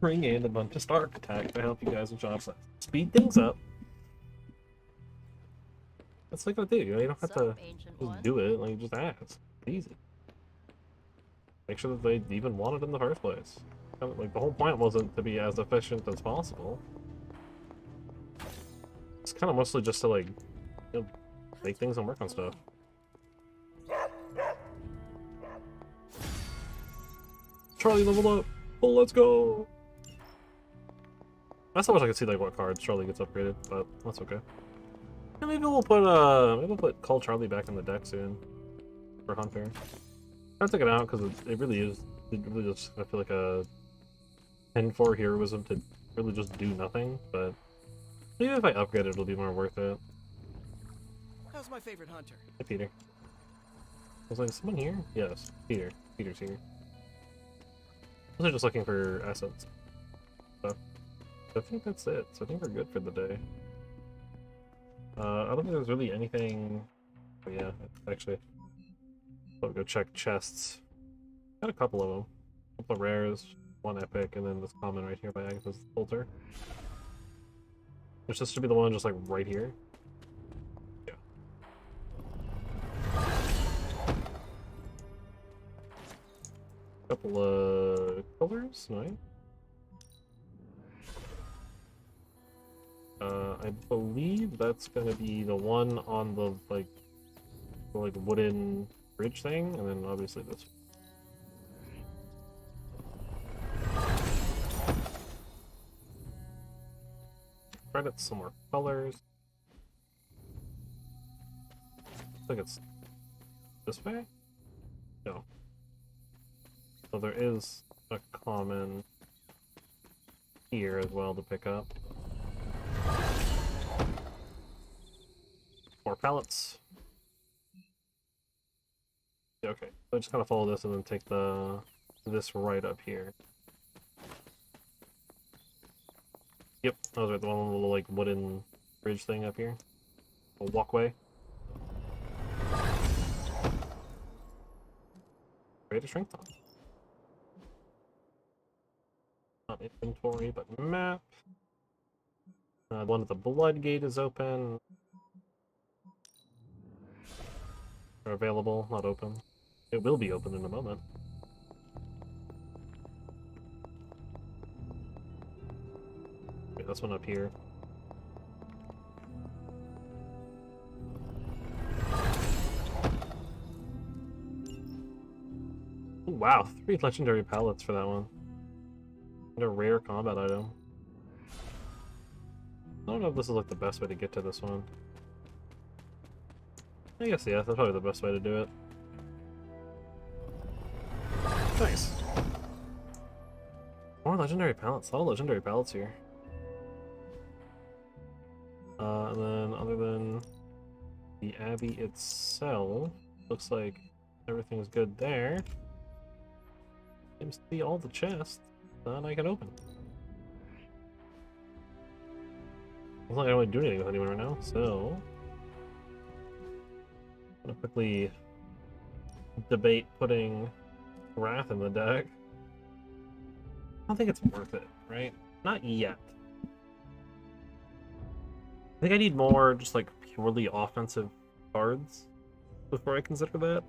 bring in a bunch of Stark attack to help you guys with job size? Speed things up. That's what you gotta do. You don't have to just do it. Like, just ask. It's easy. Make sure that they even want it in the first place. Like, the whole point wasn't to be as efficient as possible. It's kind of mostly just to, like, you know, make things and work on stuff. Charlie leveled up. Oh, let's go. That's how much I can see like what cards Charlie gets upgraded, but that's okay. Yeah, maybe we'll put Call Charlie back in the deck soon for Hunter. I took it out because it really is. It really just I feel like a 10-4 heroism to really just do nothing. But maybe if I upgrade it, it'll be more worth it.
How's my favorite hunter?
Hey, Peter. Was like someone here? Yes, Peter. Peter's here. I was just looking for assets. So I think that's it. So I think we're good for the day. I don't think there's really anything. Oh, yeah, actually. I'll go check chests. Got a couple of them. A couple of rares, one epic, and then this common right here by Agatha's Filter. Which this should be the one just like right here. Yeah. Couple of colors, nice. I believe that's gonna be the one on the like wooden bridge thing, and then obviously this. Credits, some more colors. I think it's this way? No. So there is a common here as well to pick up. More pallets. Yeah, okay, so just kind of follow this and then take this right up here. Yep, that was right, the one little like wooden bridge thing up here. A walkway. Greater strength on. Not inventory, but map. One of the blood gate is open. Or available, not open. It will be open in a moment. Okay, this one up here. Ooh, wow, 3 legendary pallets for that one. And a rare combat item. I don't know if this is like the best way to get to this one. I guess, yeah, that's probably the best way to do it. Nice. More legendary pallets. A lot of legendary pallets here. And then, other than the Abbey itself, looks like everything's good there. Seems to be all the chests that I can open. Looks like I don't really do anything with anyone right now, so I'm gonna quickly debate putting Wrath in the deck. I don't think it's worth it, right? Not yet. I think I need more just like purely offensive cards before I consider that.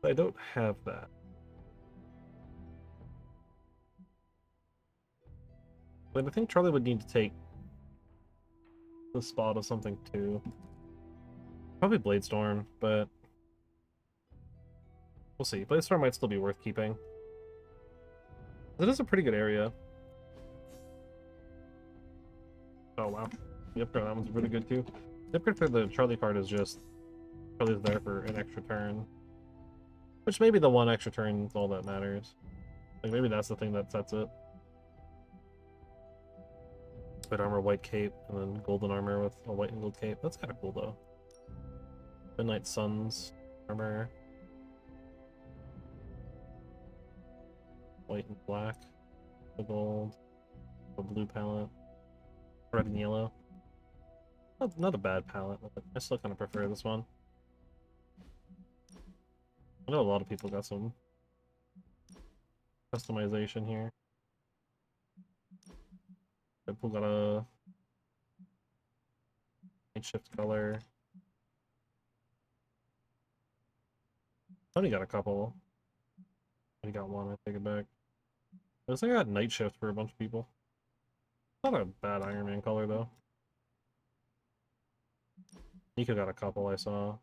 But I don't have that. But I think Charlie would need to take the spot of something too. Probably Bladestorm, but we'll see. Bladestorm might still be worth keeping. It is a pretty good area. Oh wow. The upgrade on that one's really good too. The upgrade for the Charlie card is just Charlie's there for an extra turn. Which maybe the one extra turn is all that matters. Like maybe that's the thing that sets it. Red armor, white cape, and then golden armor with a white and gold cape. That's kind of cool though. Midnight Sun's armor. White and black. The gold. A blue palette. Red and yellow. Not a bad palette, but I still kind of prefer this one. I know a lot of people got some customization here. People got a night shift color. Only got a couple. I got one, I take it back. Looks like I got night shift for a bunch of people. Not a bad Iron Man color though. Nico got a couple I saw.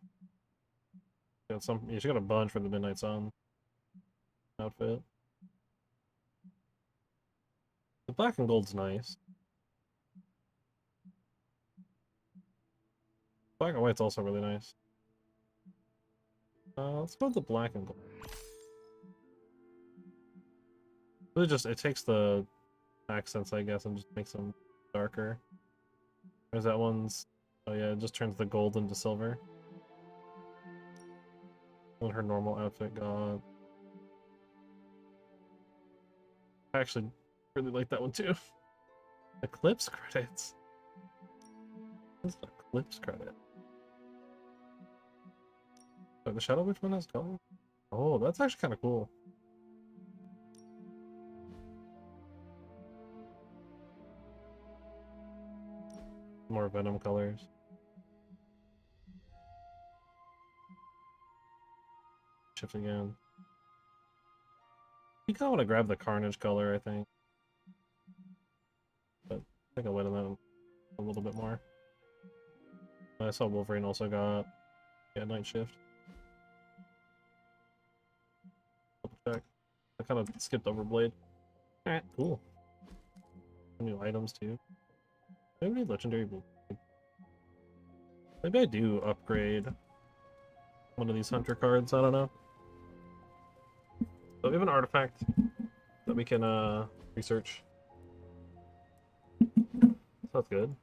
Got some. Yeah, she got a bunch for the Midnight Sun outfit. The black and gold's nice. Black and white's also really nice. Let's go with the black and gold. Really just, it takes the accents, I guess, and just makes them darker. There's that one's... Oh yeah, it just turns the gold into silver. When her normal outfit got... I actually really like that one too. Eclipse credits. What's an Eclipse credit? Oh, the Shadow Witch one has color? Oh, that's actually kind of cool. More Venom colors. Shift again. You kind of want to grab the Carnage color, I think. But I think I'll wait on that one a little bit more. I saw Wolverine also got Night Shift. Double check. I kind of skipped over Blade. Alright, cool. New items too. Maybe legendary Blade. Maybe I do upgrade one of these hunter cards, I don't know. So we have an artifact that we can research. So that's good.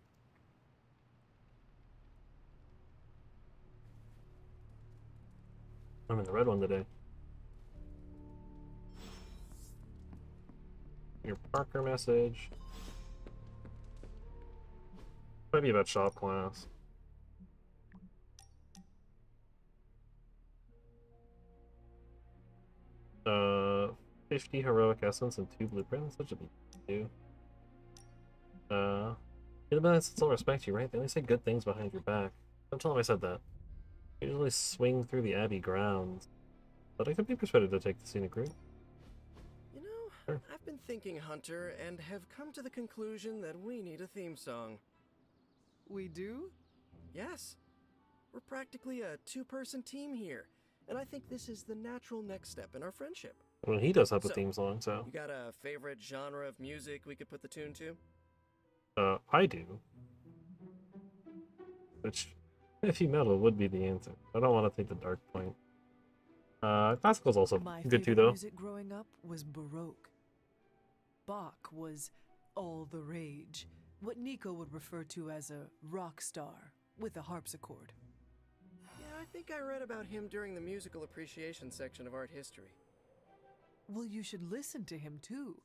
I'm in the red one today. Your Parker message. Might be about shop class. 50 heroic essence and 2 blueprints. Such a big deal. The minutes still respect you, right? They only say good things behind your back. Don't tell them I said that. I usually swing through the Abbey grounds, but I could be persuaded to take the scenic route.
You know, I've been thinking, Hunter, and have come to the conclusion that we need a theme song.
We do?
Yes. We're practically a two-person team here, and I think this is the natural next step in our friendship.
Well, he does have a theme song, so...
You got a favorite genre of music we could put the tune to?
I do. Which, heavy metal would be the answer. I don't want to take the dark point. Classical's also
My
good too,
favorite
though.
music growing up was Baroque. Bach was all the rage, what Nico would refer to as a rock star with a harpsichord.
Yeah, I think I read about him during the musical appreciation section of art history.
Well, you should listen to him too.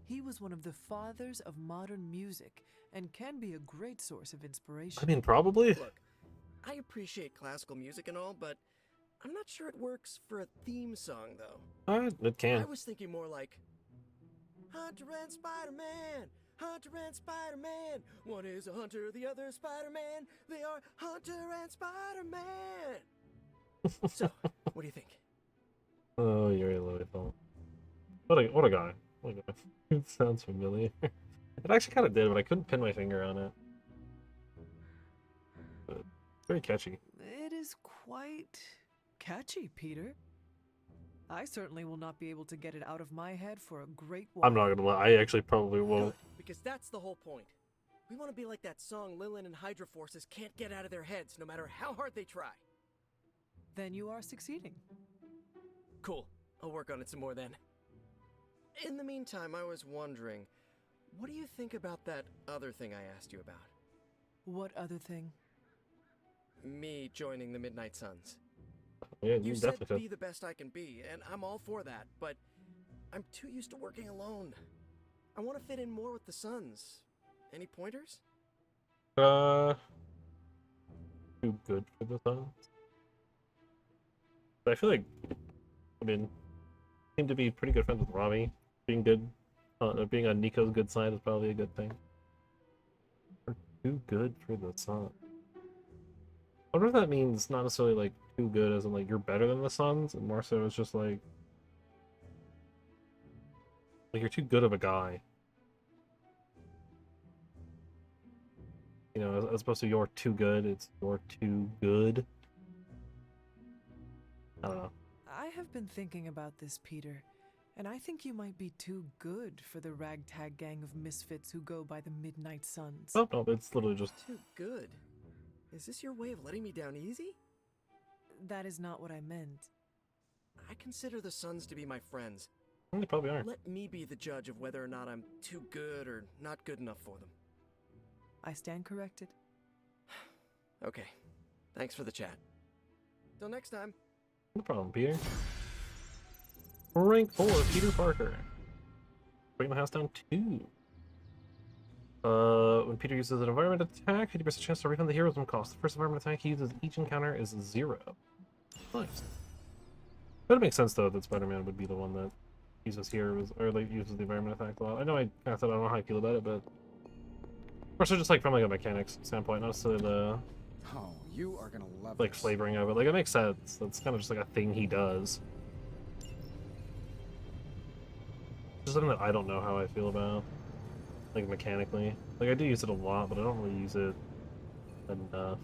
He was one of the fathers of modern music and can be a great source of inspiration.
I mean, probably.
Look, I appreciate classical music and all, but I'm not sure it works for a theme song, though.
It can.
I was thinking more like, Hunter and Spider-Man, Hunter and Spider-Man. One is a hunter, the other is Spider-Man. They are Hunter and Spider-Man. So, what do you think?
Oh, Yuri Lowenthal. What a guy. What a guy. It sounds familiar. It actually kind of did, but I couldn't pin my finger on it. But it's very catchy.
It is quite catchy, Peter. I certainly will not be able to get it out of my head for a great while.
I'm not gonna lie, I actually probably won't.
Good, because that's the whole point. We want to be like that song Lilin and Hydra Forces can't get out of their heads no matter how hard they try.
Then you are succeeding.
Cool. I'll work on it some more then. In the meantime, I was wondering, what do you think about that other thing I asked you about?
What other thing?
Me joining the Midnight Suns.
Yeah,
you said
definitely
be the best I can be, and I'm all for that, but I'm too used to working alone. I want to fit in more with the Suns. Any pointers?
Too good for the Suns. I feel like, I mean, seem to be pretty good friends with Robbie. Being good, being on Nico's good side is probably a good thing. We're too good for the Suns. I wonder if that means not necessarily like too good as in like you're better than the Suns, and more so it's just like you're too good of a guy. You know, as opposed to you're too good, it's you're too good. I don't know.
I have been thinking about this, Peter, and I think you might be too good for the ragtag gang of misfits who go by the Midnight Suns.
Oh, no, it's literally just...
Too good? Is this your way of letting me down easy?
That is not what I meant.
I consider the Suns to be my friends.
They probably are.
Let me be the judge of whether or not I'm too good or not good enough for them.
I stand corrected.
Okay. Thanks for the chat. Till next time.
No problem, Peter. Rank 4, Peter Parker. Bring the house down 2. When Peter uses an environment attack, 50% chance to refund the heroism cost. The first environment attack he uses each encounter is 0. Nice. But it makes sense though that Spider-Man would be the one that uses heroes or like uses the environment attack a lot. I know I kind of said I don't know how I feel about it, but or so just like from like a mechanics standpoint, not necessarily the
you are gonna love
like
this.
flavoring of it. Like it makes sense. That's kind of just like a thing he does. Just something that I don't know how I feel about, like mechanically. Like I do use it a lot, but I don't really use it enough.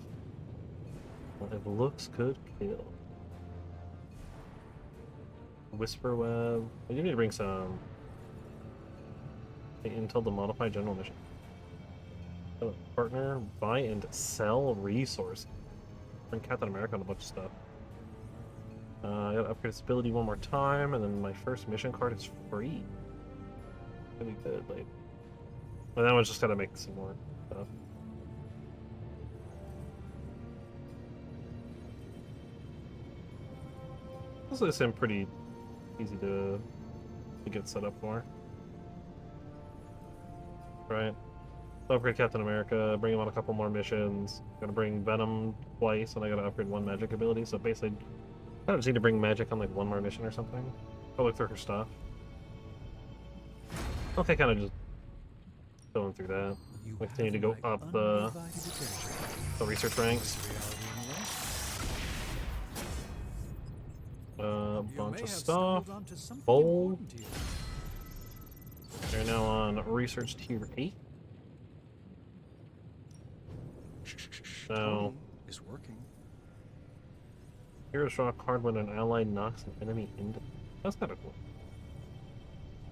Well, if looks could kill. Whisper Web. I do need to bring some intel to modify general mission. Partner, buy and sell resources. Bring Captain America on a bunch of stuff. I gotta upgrade its ability one more time, and then my first mission card is free. Really good, like. But that one's just gotta make some more stuff. This seems pretty easy to get set up for. Right. Upgrade Captain America, bring him on a couple more missions. Gotta bring Venom twice, and I gotta upgrade one magic ability, so basically I just need to bring magic on like one more mission or something. I'll look through her stuff. Okay, kind of just going through that. We continue to go up the research ranks. Bunch of stuff. Bowl. They're now on research tier 8. So
is working.
Heroes draw a card when an ally knocks an enemy into. That's kind of cool.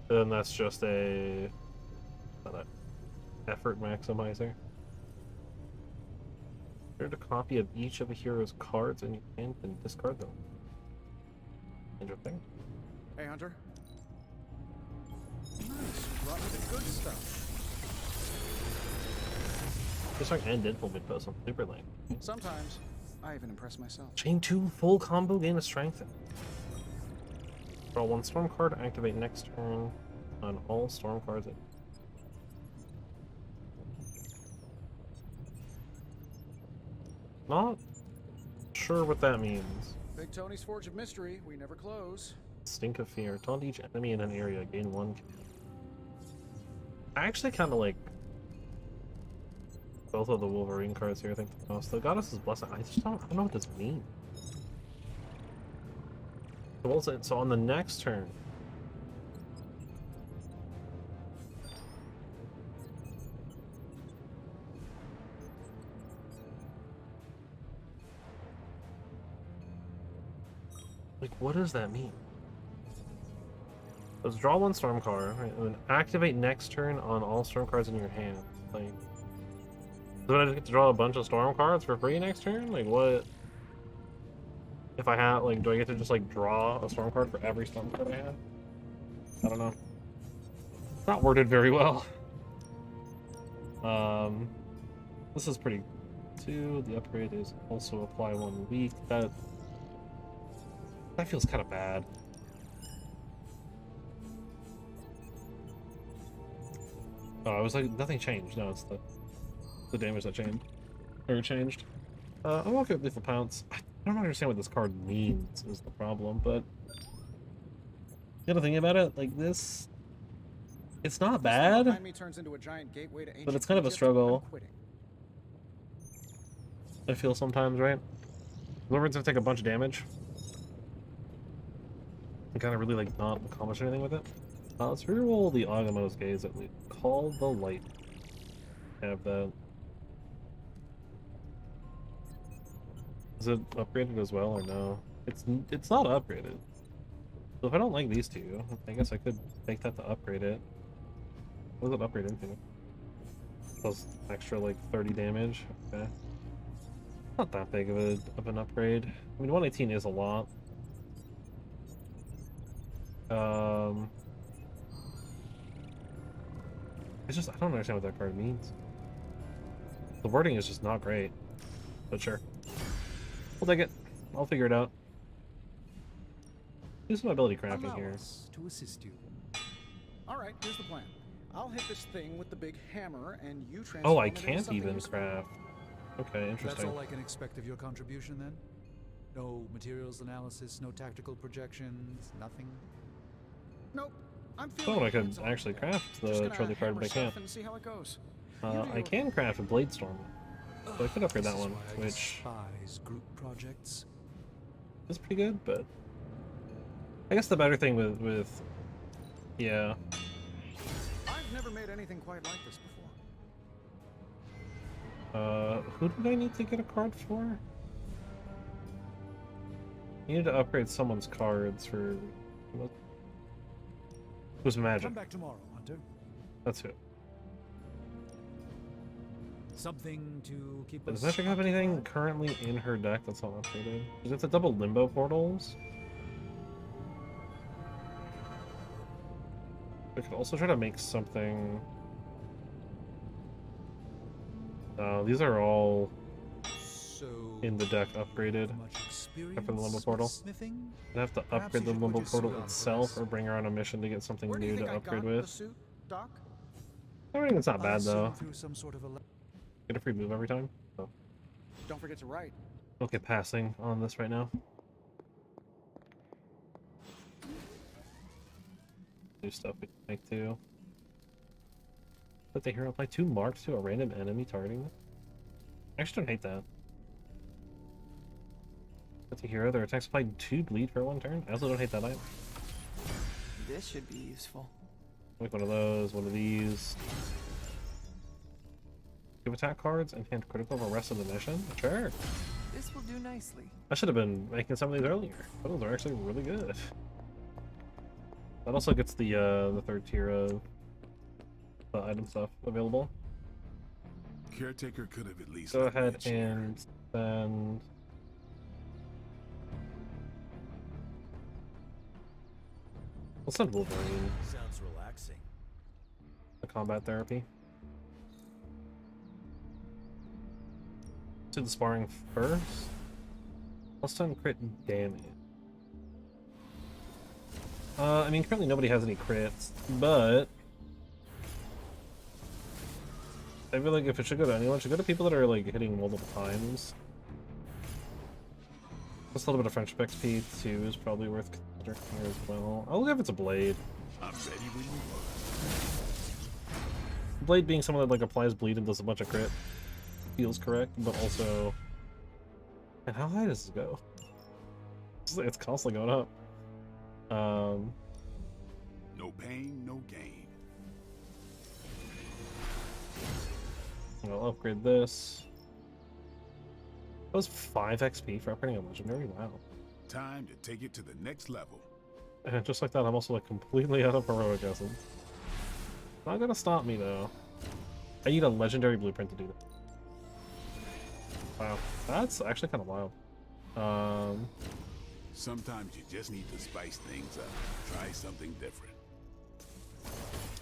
Then that's just a effort maximizer. Create a copy of each of a hero's cards in your hand and discard them. Interesting.
Hey, Hunter. Nice, you brought me the good stuff.
This song and Deadpool mid post on Super Lane.
Sometimes I even impress myself.
Chain 2 full combo gain of strength. Draw 1 storm card, activate next turn on all storm cards. Not sure what that means.
Big Tony's Forge of Mystery, we never close.
Stink of Fear. Taunt each enemy in an area, gain 1. I actually kind of like both of the Wolverine cards here, I think, the most. The Goddess's Blessing, I don't know what this means. So on the next turn, like, what does that mean? Let's draw 1 storm card, right, and then activate next turn on all storm cards in your hand. Like, do I get to draw a bunch of storm cards for free next turn? Like, what? If I have, like, do I get to just, like, draw a storm card for every storm card I have? I don't know. It's not worded very well. This is pretty too. The upgrade is also apply 1 week. That feels kind of bad. Oh, I was like, nothing changed. No, it's the damage that changed. Or changed. I'm okay with Lethal Pounce. I don't understand what this card means is the problem, but the other thing about it, like this, it's not bad,
Behind me turns into a giant gateway to
but it's kind of a
Egypt.
struggle.
I'm quitting.
I feel sometimes, right? Whoever's gonna take a bunch of damage and kind of really like not accomplish anything with it. Let's reroll the Agamotto's Gaze at least. Call the Light. Have that. Is it upgraded as well or no? It's not upgraded. So if I don't like these two, I guess I could make that to upgrade it. What does it upgrade into? Plus extra like 30 damage. Okay. Not that big of an upgrade. I mean 118 is a lot. It's just I don't understand what that card means. The wording is just not great. But sure. We'll take it. I'll figure it out. Do some ability crafting
Allow
here.
us to assist you. All right, here's the plan. I'll hit this thing with the big hammer, and you transform
Oh, I
it into
can't
something
even
useful.
craft. Okay,
That's
interesting.
all I can expect of your contribution then? No materials analysis, no tactical projections, nothing?
Nope. I'm
Oh,
feeling
I could
hands-on
actually
today.
craft
Just
the
gonna
trolley card,
hammer
but I can't.
stuff and see how it goes.
I can craft a blade storm, so I could upgrade
This
that
is
one,
why I
which
despise group projects.
is pretty good. But I guess the better thing with yeah.
I've never made anything quite like this before.
Who did I need to get a card for? I needed to upgrade someone's cards for. It was magic.
Come back tomorrow, Hunter.
That's it.
Something to keep
Does
us
Magic have anything currently in her deck that's not upgraded? Is it the double limbo portals? We could also try to make something. These are all in the deck upgraded. Except for the limbo portal. I'd have to upgrade the limbo portal itself or bring her on a mission to get something new to upgrade with.
Suit, Doc?
I think it's not bad though.
Through some sort of
Get a free move every time. So.
Don't forget to write.
Okay, passing on this right now. New stuff we can make too. Let the hero apply 2 marks to a random enemy targeting them. I actually don't hate that. Let the hero, their attacks apply 2 bleed for 1 turn. I also don't hate that either.
This should be useful.
Like one of those, one of these. Give attack cards and hand critical for the rest of the mission? Sure.
This will do nicely.
I should have been making some of these earlier. Those are actually really good. That also gets the 3rd tier of the item stuff available.
Caretaker could have at least
Go
let me
ahead
share.
and send. We'll send Wolverine.
Sounds relaxing.
The combat therapy. Do the sparring first. Plus 10 crit damage. I mean, currently nobody has any crits, but I feel like if it should go to anyone, it should go to people that are like hitting multiple times. Just a little bit of friendship XP too is probably worth considering here as well. I'll look if it's a blade.
I'm ready when you are.
Blade being someone that like applies bleed and does a bunch of crit feels correct, but also. And how high does this go? It's constantly going up.
No pain, no gain.
I'll upgrade this. That was 5 XP for upgrading a legendary. Wow.
Time to take it to the next level.
And just like that, I'm also like completely out of heroic essence. Not gonna stop me though. I need a legendary blueprint to do that. Wow, that's actually kind of wild.
Sometimes you just need to spice things up. Try something different.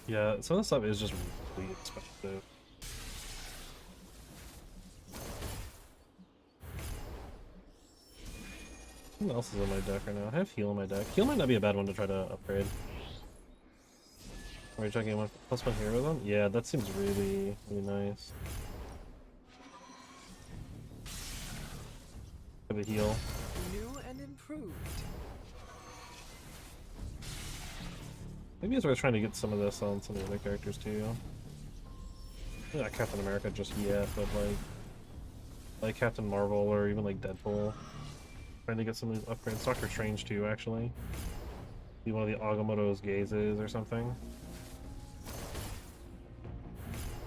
Yeah, some of the stuff is just really expensive. What else is in my deck right now? I have heal in my deck. Heal might not be a bad one to try to upgrade. Are we checking one +1 heroism? Yeah, that seems really, really nice. For the heal.
New and improved.
Maybe it's worth trying to get some of this on some of the other characters too. Not Captain America just yet, but like Captain Marvel or even like Deadpool. Trying to get some of these upgrades. Doctor Strange too, actually. Be one of the Agamotto's gazes or something.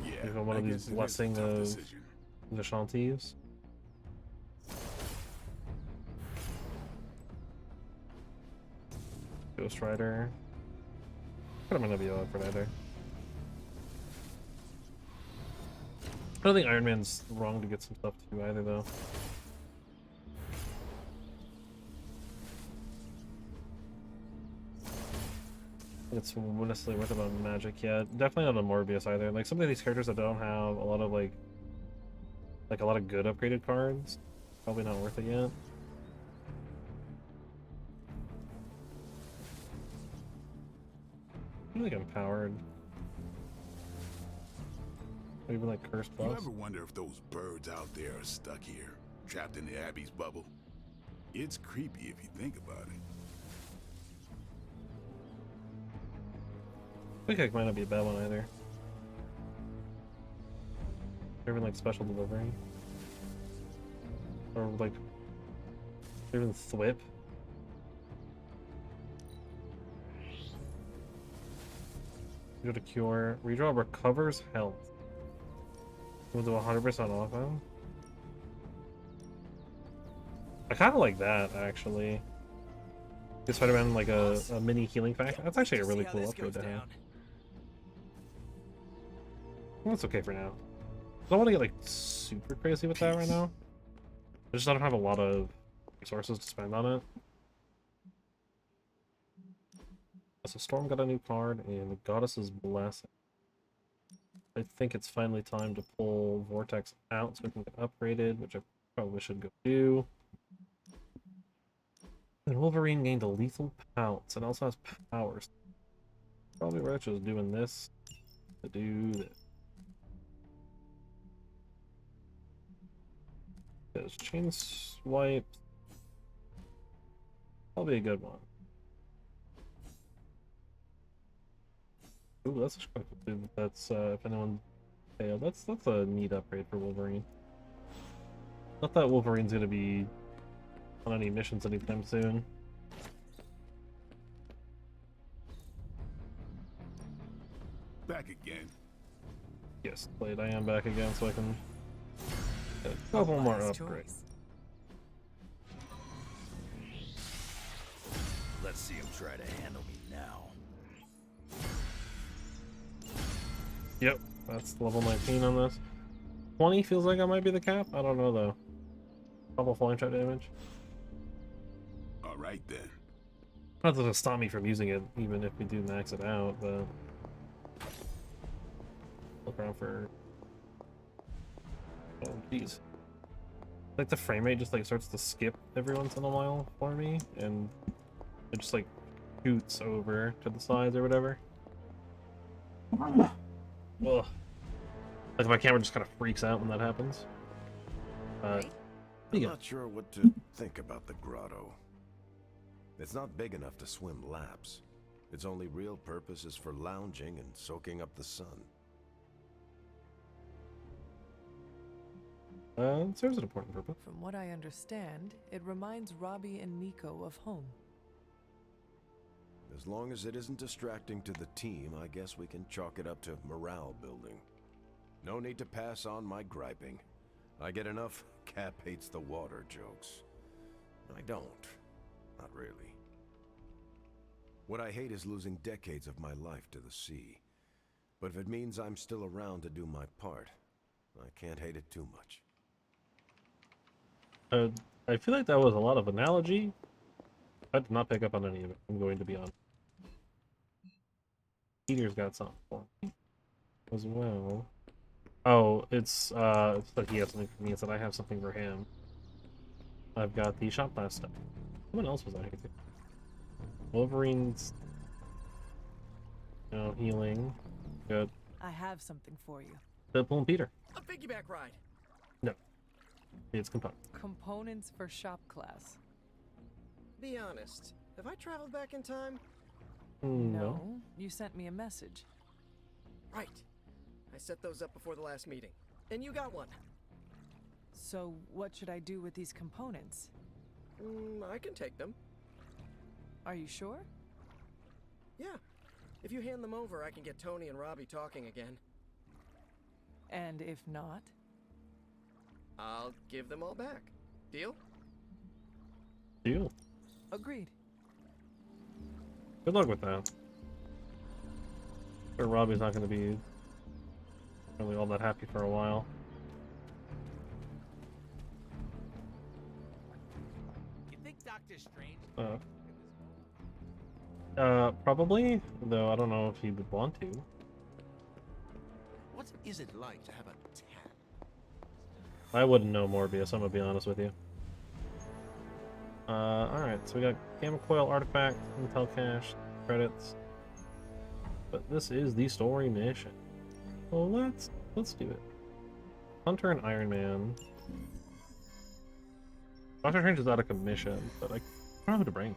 Yeah,
Even one of these blessing of Vishantis. Ghost Rider. I don't might not be up for either. I don't think Iron Man's wrong to get some stuff too either, though. It's necessarily worth about magic yet. Definitely not a Morbius either. Like some of these characters that don't have a lot of like a lot of good upgraded cards, probably not worth it yet. I feel like I'm powered. Or even like Curse Plus.
You ever wonder if those birds out there are stuck here, trapped in the Abbey's bubble? It's creepy if you think about it.
Quick Hack might not be a bad one either. Even like special delivery. Or like even Thwip. Go to Cure. Redraw recovers health. We'll do 100% offense. I kind of like that actually. Give Spider-Man like a mini healing factor. That's actually a really cool upgrade to have. Well, that's okay for now. I don't want to get like super crazy with that right now. I just don't have a lot of resources to spend on it. So Storm got a new card and the Goddess's Blessing. I think it's finally time to pull Vortex out so we can get upgraded, which I probably should go do. And Wolverine gained a lethal pounce and also has powers. Probably worth just doing this to do this. Because Chain Swipe, probably a good one. Ooh, that's quite cool. That's if anyone failed, that's a neat upgrade for Wolverine. Not that Wolverine's gonna be on any missions anytime soon.
Back again.
Yes, Blade, I am back again, so I can get a couple more upgrades.
Let's see him try to handle me now.
Yep, that's level 19 on this. 20 feels like that might be the cap. I don't know though. Couple flying trap damage.
All right then.
Not that it'll stop me from using it, even if we do max it out, but look around for. Oh, jeez. Like the frame rate just like starts to skip every once in a while for me, and it just like shoots over to the sides or whatever. Ugh. Like my camera just kind of freaks out when that happens.
I'm
yeah.
not sure what to think about the grotto. It's not big enough to swim laps. Its only real purpose is for lounging and soaking up the sun.
It serves an important purpose.
From what I understand, it reminds Robbie and Nico of home.
As long as it isn't distracting to the team, I guess we can chalk it up to morale building. No need to pass on my griping. I get enough Cap hates the water jokes. I don't. Not really. What I hate is losing decades of my life to the sea. But if it means I'm still around to do my part, I can't hate it too much.
I feel like that was a lot of analogy. I did not pick up on any of it, I'm going to be honest. Peter's got something for me as well. Oh, it's like he has something for me, it's that I have something for him. I've got the shot blast stuff. Someone else was out here too. Wolverine's healing. Good.
I have something for you.
Deadpool and Peter.
A piggyback ride.
No. It's components.
Components for shop class.
Be honest. Have I traveled back in time?
No.
You sent me a message.
Right. I set those up before the last meeting. And you got one.
So what should I do with these components?
I can take them.
Are you sure?
Yeah. If you hand them over, I can get Tony and Robbie talking again.
And if not?
I'll give them all back. Deal?
Deal.
Agreed.
Good luck with that. Sure, Robbie's not going to be really all that happy for a while.
You think Doctor Strange?
Probably, though I don't know if he would want to.
What is it like to have a tan?
I wouldn't know Morbius, I'm gonna be honest with you. Alright, so we got Gamma Coil Artifact, Intel Cache, credits. But this is the story mission. Well, let's do it. Hunter and Iron Man. Doctor Strange is out of commission, but I don't know who to bring.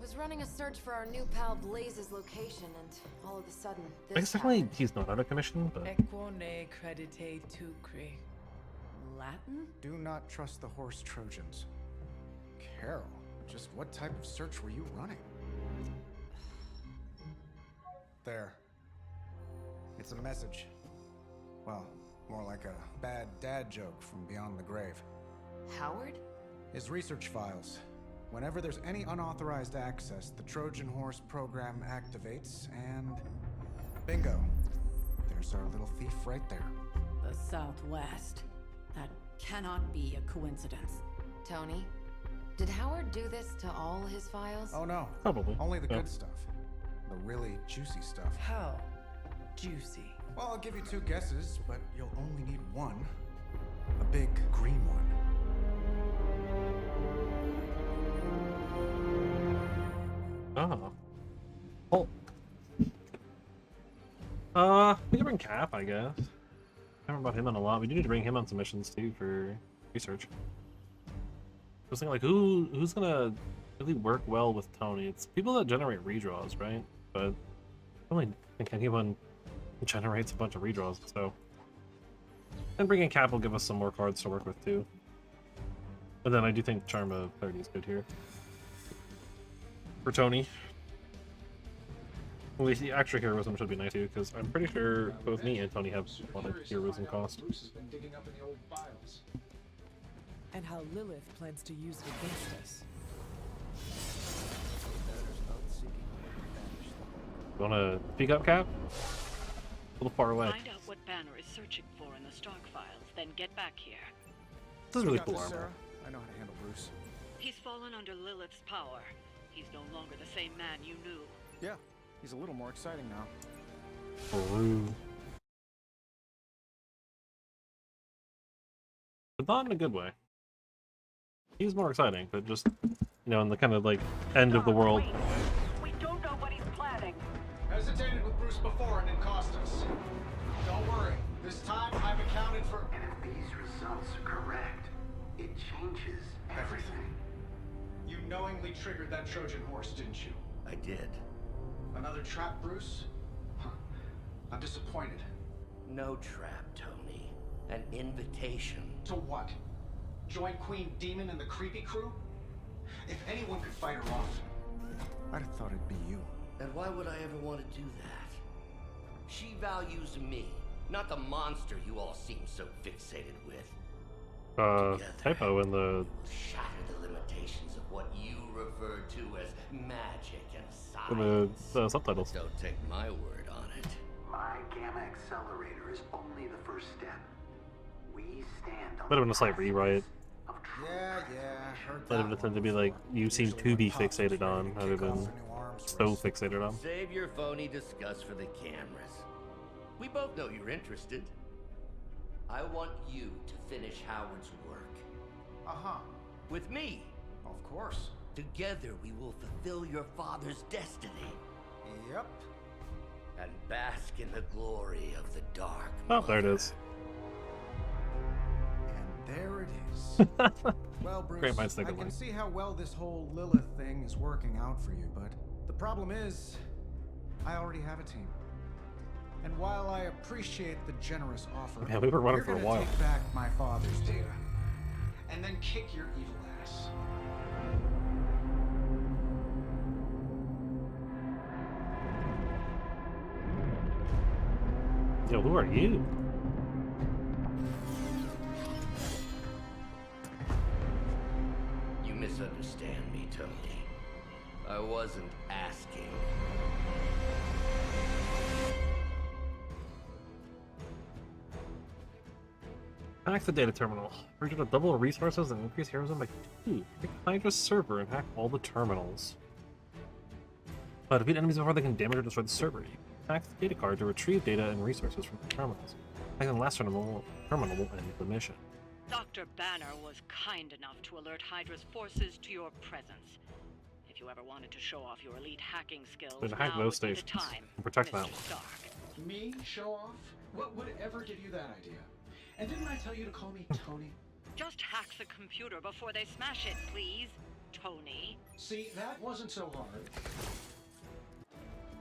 Was running a search for our new pal Blaze's location, and all of a sudden,
I guess technically he's not out of commission, but
Equo ne credite tucre.
Latin?
Do not trust the horse Trojans. Carol, just what type of search were you running? There. It's a message. Well, more like a bad dad joke from beyond the grave.
Howard?
His research files. Whenever there's any unauthorized access, the Trojan Horse program activates, and bingo. There's our little thief right there.
The Southwest. That cannot be a coincidence.
Tony, did Howard do this to all his files?
Oh no.
Probably.
Only the
Yeah.
good stuff. The really juicy stuff.
How juicy.
Well, I'll give you 2 guesses, but you'll only need one. A big green one.
Oh. We can bring Cap, I guess. I haven't brought him on a lot. We do need to bring him on some missions too for research. I was thinking, like, who's gonna really work well with Tony? It's people that generate redraws, right? But I don't really think anyone generates a bunch of redraws, so. And bringing Cap will give us some more cards to work with too. But then I do think Charm of 30 is good here. For Tony. Well, the extra heroism should be nice too, because I'm pretty sure both me and Tony have a lot of heroism cost.
And how Lilith plans to use it against us.
You wanna speak up, Cap? A little far away.
Find out what Banner is searching for in the Stark files, then get back here.
This is really
You got
cool
this,
armor.
Sarah. I know how to handle Bruce.
He's fallen under Lilith's power. He's no longer the same man you knew.
Yeah, he's a little more exciting now.
But not in a good way. He's more exciting, but just, you know, in the kind of like end of the world.
We don't know what he's planning.
Hesitated with Bruce before and it cost us. Don't worry, this time I've accounted for.
And if these results are correct, it changes everything.
You knowingly triggered that Trojan horse, didn't you?
I did.
Another trap, Bruce? Huh. I'm disappointed.
No trap, Tony. An invitation.
To what? Join Queen Demon and the creepy crew? If anyone could fight her off, I'd have thought it'd be you.
And why would I ever want to do that? She values me, not the monster you all seem so fixated with.
Typo in the
Shatter the limitations of what you refer to as magic and
in
science.
the subtitles.
Don't take my word on it. My gamma accelerator is only the first step. We stand on
Might have been a slight rewrite.
Yeah, heard
Might have intended to be like, you seem to be fixated on, rather than so fixated on.
Save your phony disgust for the cameras. We both know you're interested. I want you to finish Howard's work.
Uh-huh.
With me.
Of course.
Together we will fulfill your father's destiny.
Yep.
And bask in the glory of the dark.
Oh, there it is.
And there it is. Well, Bruce,
Great minds think
I
alike.
can see how well this whole Lilith thing is working out for you, but the problem is, I already have a team. And while I appreciate the generous offer,
Yeah, we were running
you're
for a
gonna
while.
take back my father's data, and then kick your evil ass.
Yo, who are you?
You misunderstand me, Tony. I wasn't asking.
Hack the data terminal. We're gonna double resources and increase heroism by 2. Pick Hydra's server and hack all the terminals. Defeat enemies before they can damage or destroy the server. You hack the data card to retrieve data and resources from the terminals. Hacking the last terminal will end the mission.
Dr. Banner was kind enough to alert Hydra's forces to your presence. If you ever wanted to show off your elite hacking skills,
We'd hack
now
those
would be the
stations
time,
and protect
Mr.
that one.
Stark.
Me? Show off? What would ever give you that idea? And didn't I tell you to call me Tony?
Just hack the computer before they smash it, please, Tony.
See, that wasn't so hard.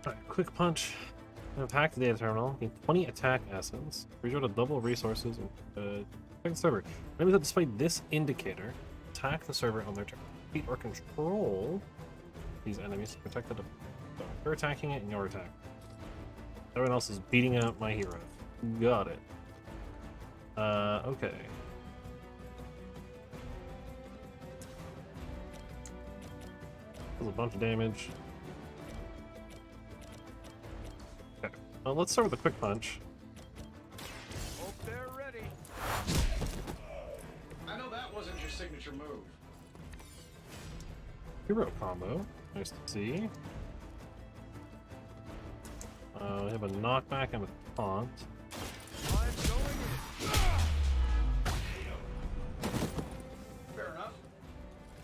Alright, quick punch. I've hacked the data terminal. Gain 20 attack essence. Redraw to double resources and check the server. Enemies that display this indicator attack the server on their turn. Defeat or control these enemies to protect the. So you're attacking it and you're attacking. Everyone else is beating out my hero. Got it. Okay. Does a bunch of damage. Okay. Well, let's start with a quick punch.
Hope they're ready. I know that wasn't your signature move.
Hero combo. Nice to see. We have a knockback and a taunt.
Fair enough.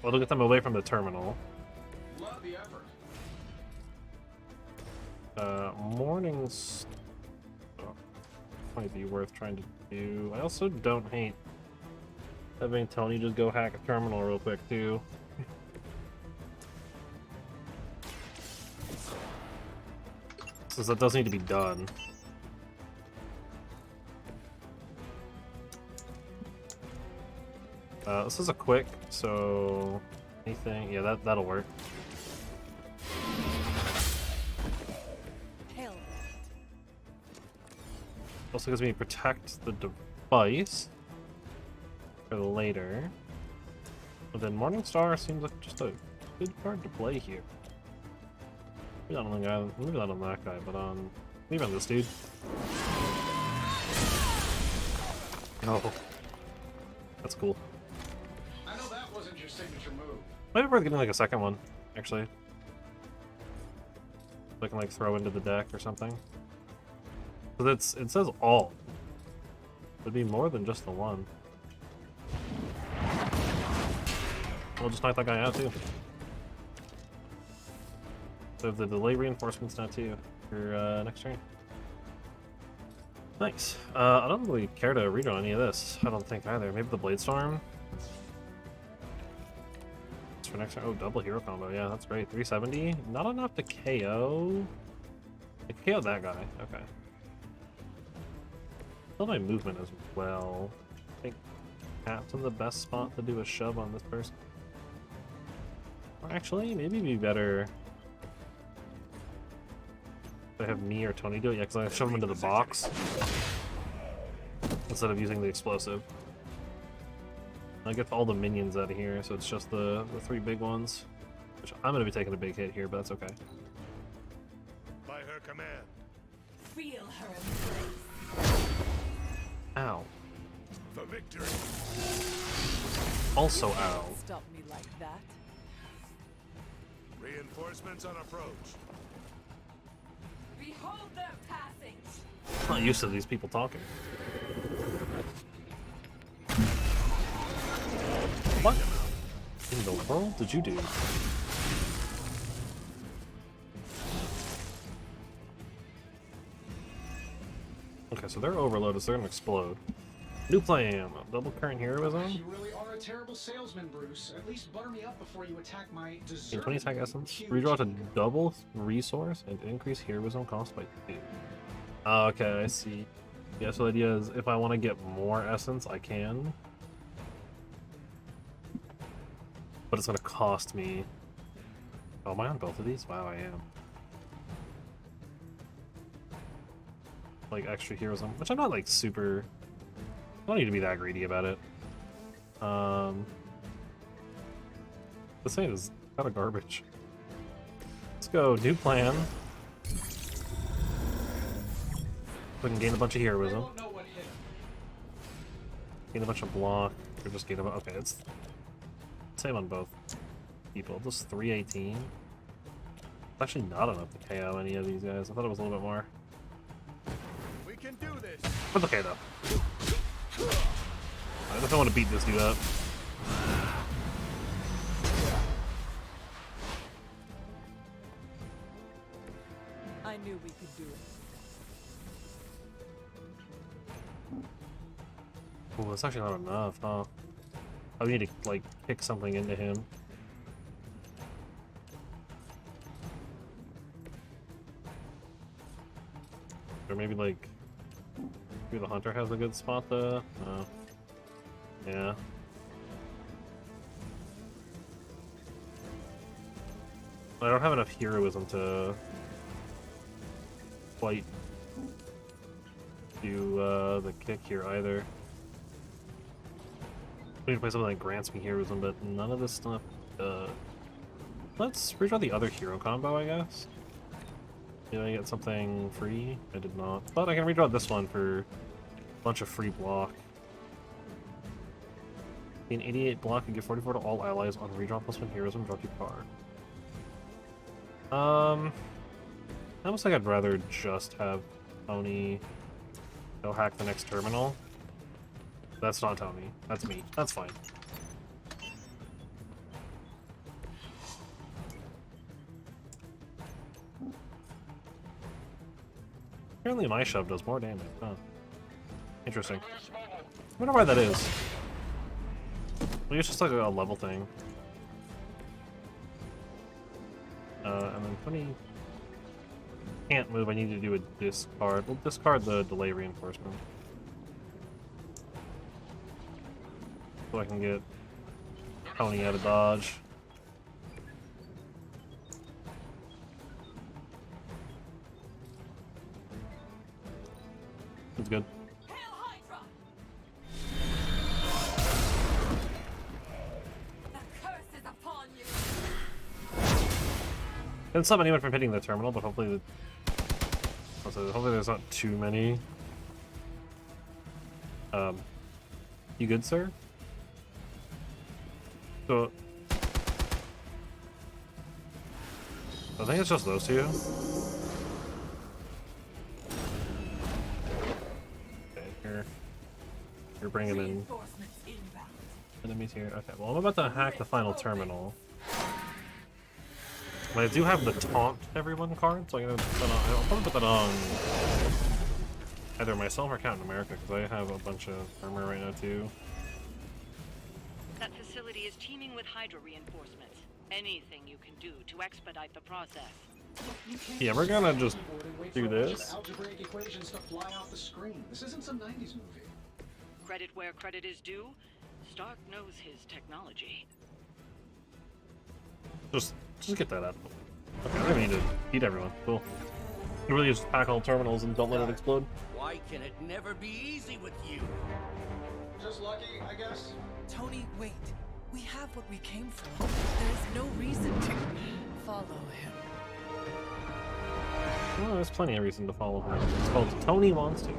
Well, to get them away from the terminal.
Love the effort.
Mornings might be worth trying to do. I also don't hate having Tony just go hack a terminal real quick too. Since that does need to be done. This is a quick, so anything, yeah, that'll work. Also gives me protect the device for later. But then Morningstar seems like just a good card to play here. Maybe not on the guy, maybe not on that guy, but on maybe on this dude. Oh, that's cool.
I know that wasn't your signature move.
Might be worth getting like a second one, actually. So I can like throw into the deck or something. Because it says all. It'd be more than just the one. We'll just knock that guy out too. So have the delay reinforcements now too for next turn. Nice. I don't really care to redraw any of this. I don't think either. Maybe the Blade Storm. It's for next turn. Oh, double hero combo. Yeah, that's great. 370. Not enough to KO. I can KO that guy. Okay. Still my movement as well. I think Cap's in the best spot to do a shove on this person. Or actually, maybe it'd be better if I have me or Tony do it. Yeah, because I shove him into the box instead of using the explosive. I get all the minions out of here, so it's just the 3 big ones. Which I'm going to be taking a big hit here, but that's okay.
By her command.
Feel her embrace.
Ow.
For victory.
Also ow.
Stop me like that.
Reinforcements on approach.
Behold their passing.
I'm not used to these people talking. What in the world did you do? Okay, so they're overloaded, so they're gonna explode. New plan. Double current heroism.
You really are a terrible salesman, Bruce. At least butter me up before you attack my
Gain 20 attack essence. Redraw to double resource and increase heroism cost by 2. Okay, I see. Yeah, so the idea is if I want to get more essence, I can. But it's going to cost me. Oh, am I on both of these? Wow, I am. Like extra heroism, which I'm not like super. I don't need to be that greedy about it. This thing is kind of garbage. Let's go, new plan. We can gain a bunch of heroism. Gain a bunch of block, or just gain a bunch. Okay, it's same on both people. Just 318. It's actually not enough to KO any of these guys. I thought it was a little bit more.
We can do this.
It's okay though. I definitely want to beat this dude up.
I knew we could do it.
Oh, that's actually not enough, huh? I need to, like, kick something into him. Or maybe, like... Maybe the hunter has a good spot, though? No. Yeah. I don't have enough heroism to... quite... do, the kick here, either. I need to play something that grants me heroism, but none of this stuff, Let's redraw the other hero combo, I guess. Did I get something free? I did not. But I can redraw this one for a bunch of free block. Gain 88 block and give 44 to all allies on redraw plus 1 heroism, draw 2 power. Almost like I'd rather just have Tony go hack the next terminal. That's not Tony. That's me. That's fine. Apparently my shove does more damage. Huh. Interesting. I wonder why that is. Maybe it's just like a level thing. And then 20 can't move. I need to do a discard. We'll discard the delay reinforcement. So I can get Tony out of dodge. That's good. Didn't stop anyone from hitting the terminal, but hopefully hopefully there's not too many. You good, sir? So I think it's just those two. Okay, here. You're bringing in enemies here. Okay, well I'm about to hack the final terminal. But I do have the taunt everyone card, so I'm gonna put that on. I'll probably put that on either myself or Captain America, because I have a bunch of armor right now too.
That facility is teeming with Hydra reinforcements. Anything you can do to expedite the process.
Yeah, we're gonna just do this.
Algebraic equations to fly off the screen. This isn't some 90s movie.
Credit where credit is due. Stark knows his technology.
Just get that out. Okay, I don't need to beat everyone. Cool. You really just pack all terminals and don't let it explode.
Why can it never be easy with you?
Just lucky, I guess.
Tony, wait. We have what we came for. There's no reason to follow him.
Well, there's plenty of reason to follow him. It's called Tony Wants to.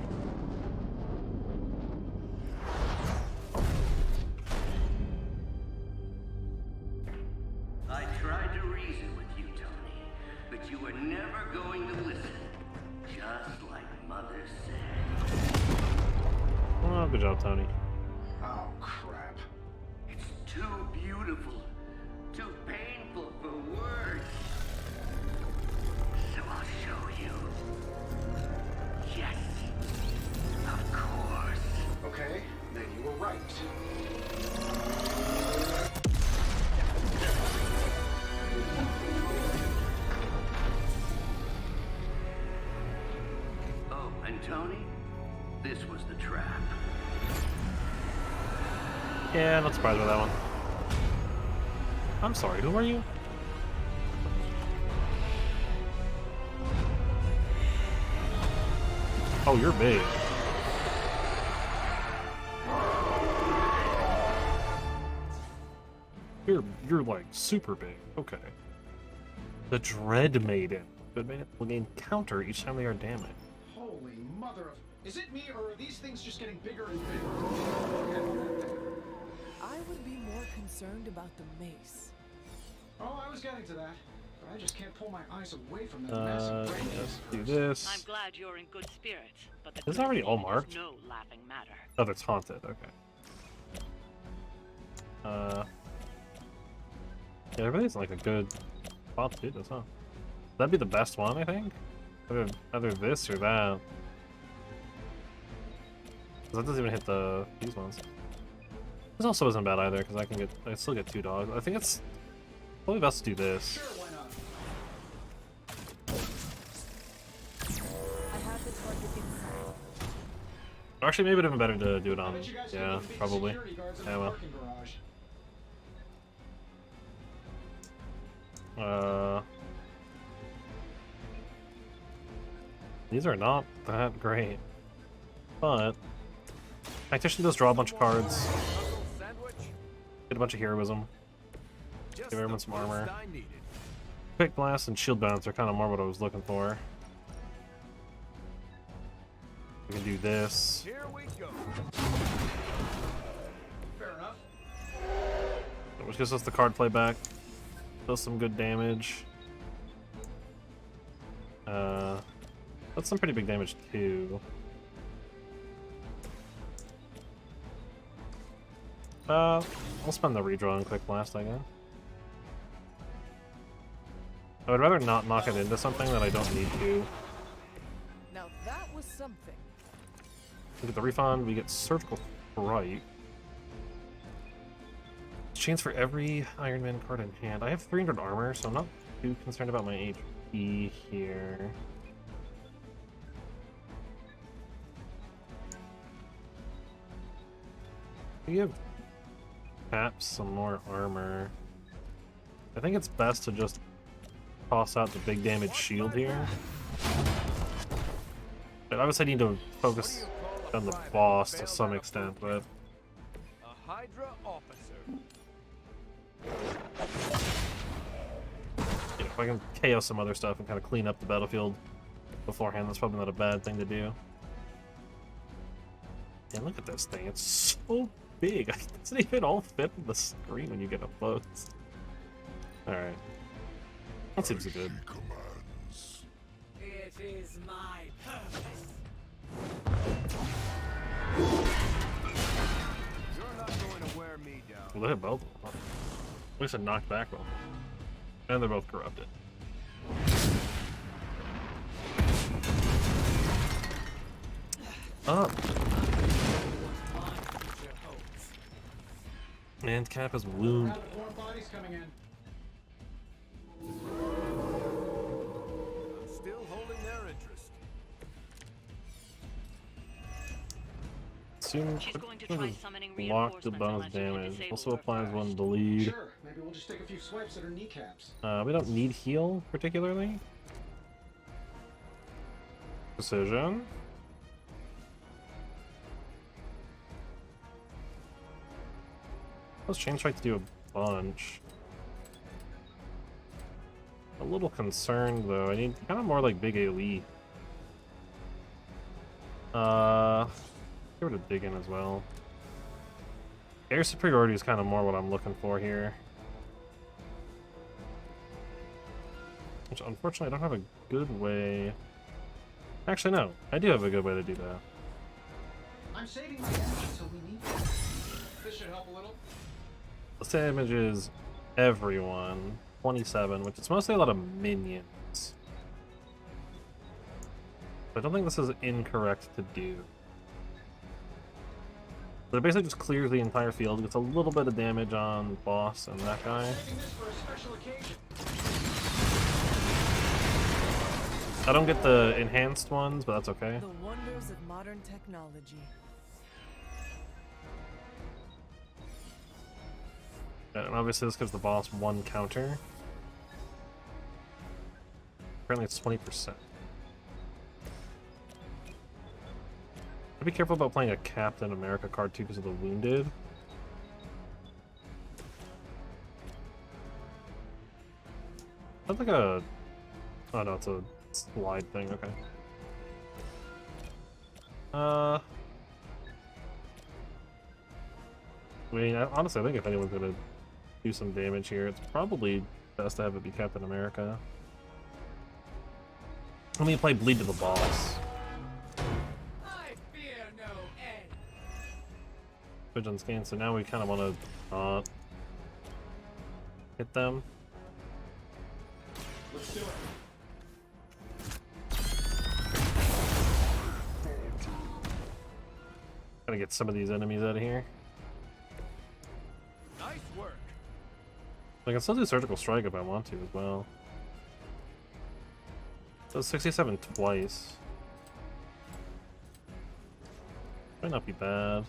I tried to reason with you, Tony, but you were never going to listen. Just like Mother said.
Oh, good job, Tony.
Oh, crap.
It's too beautiful, too painful for words. So I'll show you. Yes, of course.
Okay, then you were right.
Oh, and Tony, this was the trap.
Yeah, not surprised by that one. I'm sorry, who are you? Oh, you're big. You're like super big. Okay. The Dread Maiden. Good Maiden will gain counter each time they are damaged.
Holy mother of... Is it me, or are these things just getting bigger and bigger?
I would be more concerned about the mace.
Oh, I was getting to that. But I just can't pull my eyes away from that massive brain.
Let's do this.
I'm glad you're in good spirits, but the
This is already all
is
marked?
no laughing matter.
Oh, it's haunted. Okay. Yeah, everybody's like a good spot to do this, huh? That'd be the best one, I think. Either this or that. 'Cause that doesn't even hit these ones. This also isn't bad either, because I still get 2 dogs. I think it's probably best to do this.
Sure, why not?
I have the target inside.
Actually, maybe it'd have been better to do it on. Yeah, probably. Yeah, well. These are not that great, but Tactician does draw a bunch of cards, get a bunch of heroism, give everyone some armor. Quick Blast and Shield Bounce are kind of more what I was looking for. We can do this.
Here we go.
Fair enough.
Which gives us the card play back. Does some good damage. That's some pretty big damage too. I'll spend the redraw and Quick Blast, I guess. I would rather not knock it into something that I don't need to.
Now that was something.
We get the refund, we get Surgical Strike. Chains for every Iron Man card in hand. I have 300 armor, so I'm not too concerned about my HP here. We give Caps some more armor. I think it's best to just toss out the big damage shield here. But obviously I need to focus on the boss to some extent, but
A Hydra officer.
yeah, if I can KO some other stuff and kind of clean up the battlefield beforehand, that's probably not a bad thing to do. Yeah, look at this thing. It's so big. It doesn't even all fit on the screen when you get up close. Alright. That seems good.
It is my purpose.
You're not going to wear me down.
Well, they hit both of them. At least it knocked back both of them. And they're both corrupted. Up. And Cap is wounded.
Bodies coming in.
Still holding their interest.
Soon block the bonus damage. Also applies one to lead.
Sure, maybe we'll just take a few swipes at her kneecaps.
We don't need heal particularly. Precision. Let's Chain Strike to do a bunch. A little concerned though. I need kind of more like big AoE. Get rid of dig in as well. Air superiority is kind of more what I'm looking for here. Which unfortunately I don't have a good way. Actually no, I do have a good way to do that.
I'm saving my energy until we need it. This should help a little.
This damage is everyone. 27, which is mostly a lot of minions. I don't think this is incorrect to do. So it basically just clears the entire field, gets a little bit of damage on boss and that guy. I don't get the enhanced ones, but that's okay.
The wonders of modern technology.
And obviously this gives the boss 1 counter. Apparently it's 20%. I'd be careful about playing a Captain America card too because of the wounded. That's like a... Oh no, it's a slide thing, okay. I mean, honestly, I think if anyone's gonna do some damage here, it's probably best to have it be Captain America. Let me play Bleed to the Boss.
I fear no end.
Vision scan, so now we kind of want to hit them.
Let's do it.
Gotta get some of these enemies out of here.
Nice work.
I can still do Surgical Strike if I want to as well. So 67 twice. Might not be bad.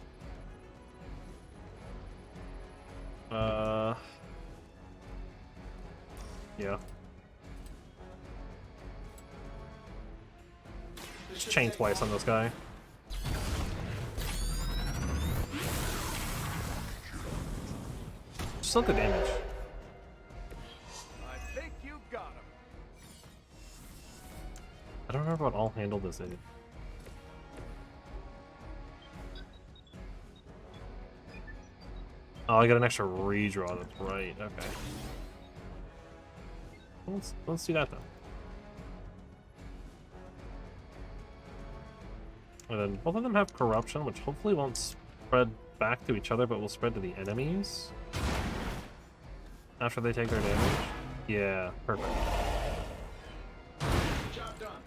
Yeah. Just chain twice on this guy. Still good damage.
I think you got him.
I don't remember what I'll handle this in. Oh, I got an extra redraw, that's right, okay. Let's do that then. And then both of them have corruption, which hopefully won't spread back to each other, but will spread to the enemies after they take their damage. Yeah, perfect.
Job done.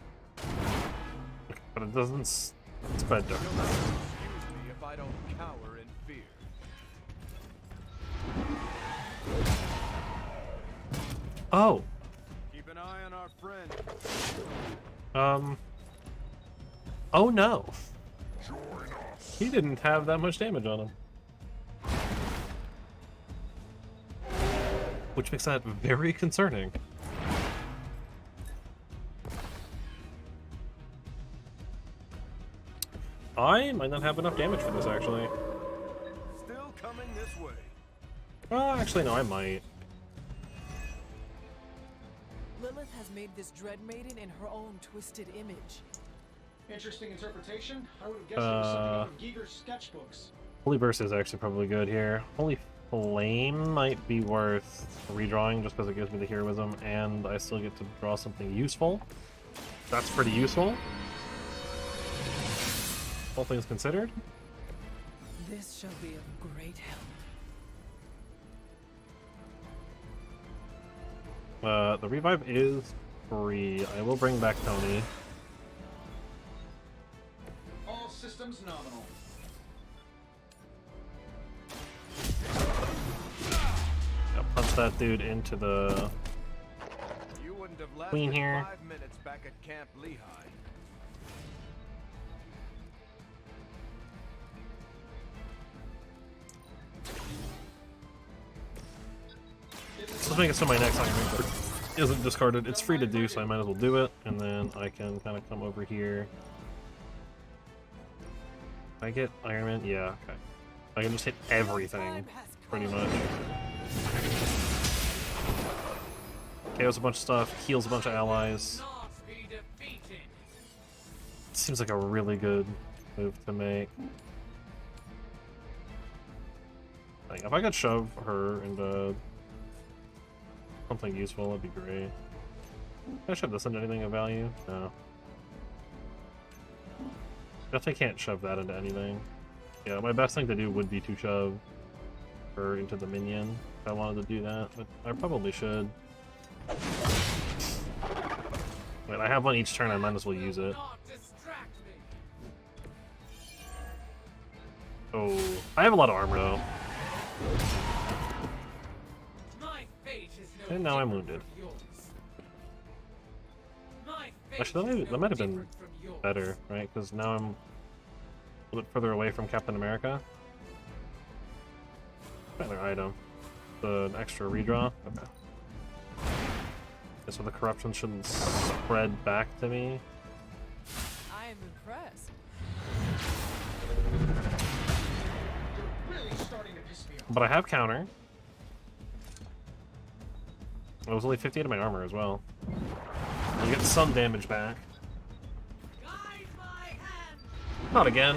But it doesn't spread to
Excuse me if I don't cower in fear.
Oh!
Keep an eye on our friend.
Oh no! He didn't have that much damage on him. Which makes that very concerning. I might not have enough damage for this, actually.
Still coming this way.
Actually, no, I might.
Lilith has made this Dread Maiden in her own twisted image.
Interesting interpretation. I would have guessed it was something out of Giger's sketchbooks.
Holy Burst is actually probably good here. Holy Flame might be worth redrawing just because it gives me the heroism and I still get to draw something useful. That's pretty useful. All things considered.
This shall be of great help.
The revive is free. I will bring back Tony.
All systems nominal.
I'll punch that dude into the
You wouldn't have lasted
Queen here.
5 minutes back at Camp Lehigh.
Let's make it so my next Iron Man card isn't discarded. It's free to do, so I might as well do it. And then I can kind of come over here. I get Iron Man? Yeah, okay. I can just hit everything, pretty much. KOs a bunch of stuff, heals a bunch of allies. Seems like a really good move to make. Like, if I could shove her into something useful, that'd be great. Can I shove this into anything of value? No. Definitely can't shove that into anything. Yeah, my best thing to do would be to shove her into the minion if I wanted to do that, but I probably should. Wait, I have one each turn, I might as well use it. Oh, I have a lot of armor though. And now I'm wounded. Actually, that might have been better, right? Because now I'm a little bit further away from Captain America. Another item. An extra redraw? Okay. So the corruption shouldn't spread back to me.
I am impressed.
You're really starting to piss me off.
But I have counter. I was only 58 of my armor as well. You get some damage back. Not again.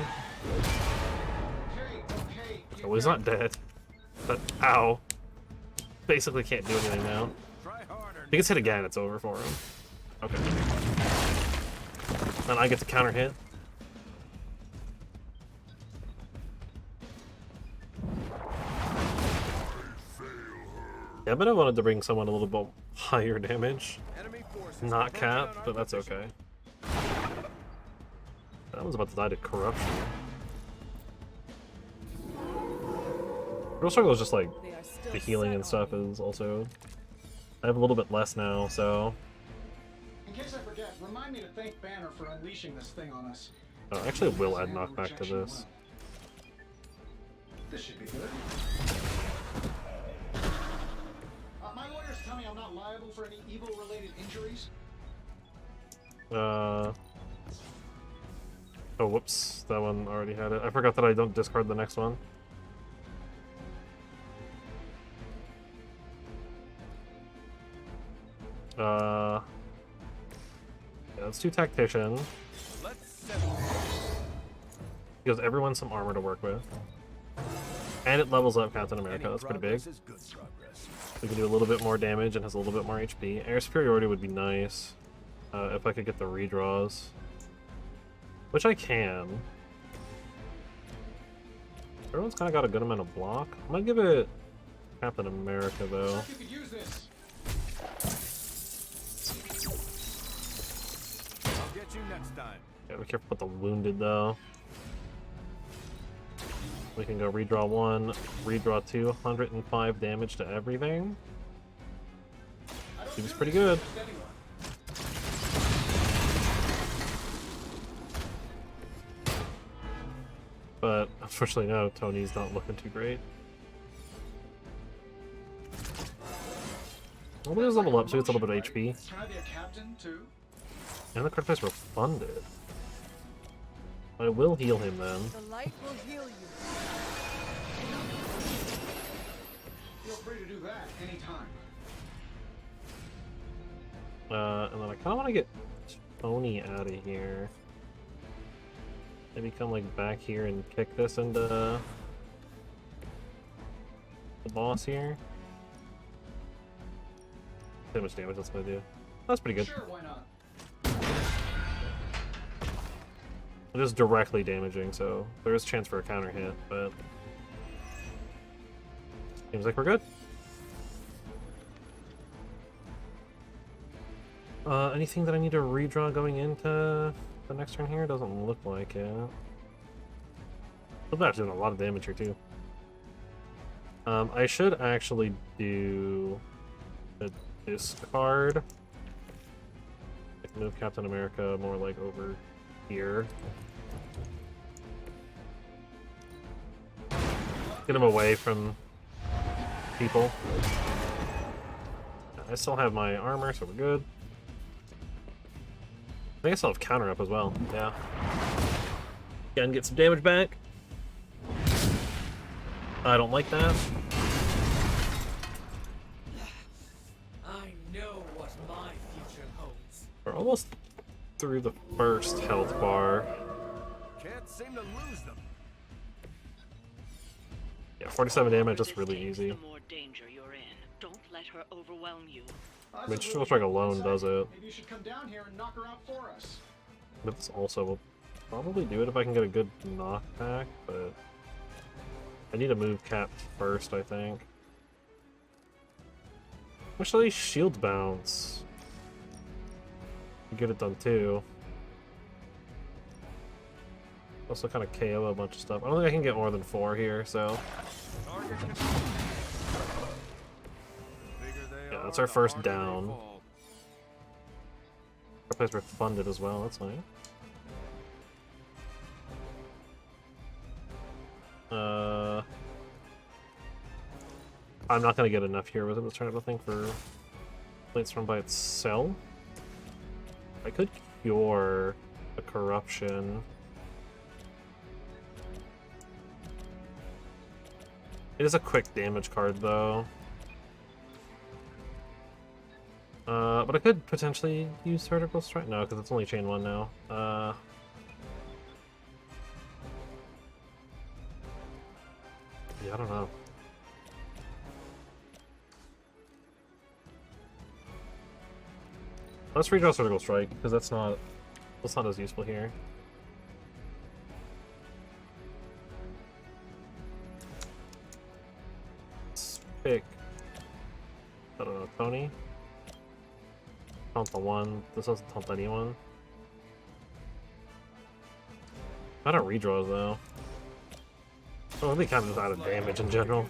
Oh, he's not dead. But, ow. Basically can't do anything now. If he gets hit again, it's over for him. Okay. Then I get to counter hit. Yeah, but I wanted to bring someone a little bit higher damage. Not Cap, but that's okay. That one's about to die to corruption. Real struggle is just like the healing and stuff is also. I have a little bit less now, so.
In case I forget, remind me to thank Banner for unleashing this thing on us.
Actually, I will add knockback to this.
This should be good. My lawyers tell me I'm not liable for any evil-related injuries.
Oh, whoops. That one already had it. I forgot that I don't discard the next one. Yeah, let's do Tactician. Gives everyone some armor to work with. And it levels up Captain America, that's pretty big. We can do a little bit more damage and has a little bit more HP. Air superiority would be nice. If I could get the redraws. Which I can. Everyone's kind of got a good amount of block. I'm gonna give it Captain America, though.
I'll get you next time.
Gotta be careful with the wounded, though. We can go redraw 1, redraw 2, 105 damage to everything. Seems pretty good. But unfortunately, no, Tony's not looking too great. Well, there's level up, so he gets a little bit of HP.
Can I be a captain too?
And the card price refunded. I will heal him then.
The light will heal you.
Feel free to do that anytime.
And then I kind of want to get Tony out of here. Maybe come like back here and kick this into the boss here. See how much damage that's gonna do. That's pretty good.
Sure, why not?
It is directly damaging, so there is a chance for a counter hit, but seems like we're good. Anything that I need to redraw going into the next turn here? Doesn't look like it. I'm actually doing a lot of damage here too. I should actually do a discard. Like move Captain America more like over here. Get him away from people. I still have my armor, so we're good. I think I still have counter up as well. Yeah. Again, get some damage back. I don't like that.
I know what my future holds.
We're almost through the first health bar.
Can't seem to lose them.
Yeah, 47 damage, that's really easy.
The more danger you're in. Don't let her overwhelm you.
I mean, Steel Strike alone does it.
Maybe you should come down here and knock her out for us.
But this also will probably do it if I can get a good knockback, but I need to move Cap first, I think. Actually, shield bounce. Get it done too. Also kind of KO a bunch of stuff. I don't think I can get more than 4 here, so. Yeah, that's our first down. Our place refunded as well, that's nice. I'm not gonna get enough here with it this turn, I think, for plates run by itself. I could cure a corruption. It is a quick damage card, though. But I could potentially use Surgical Strike. No, because it's only chain 1 now. Yeah, I don't know. Let's redraw Surgical Strike, because that's not as useful here. Let's pick, I don't know, Tony? Taunt the 1. This doesn't taunt anyone. I don't redraws though. Oh, they kind of just out of damage in general.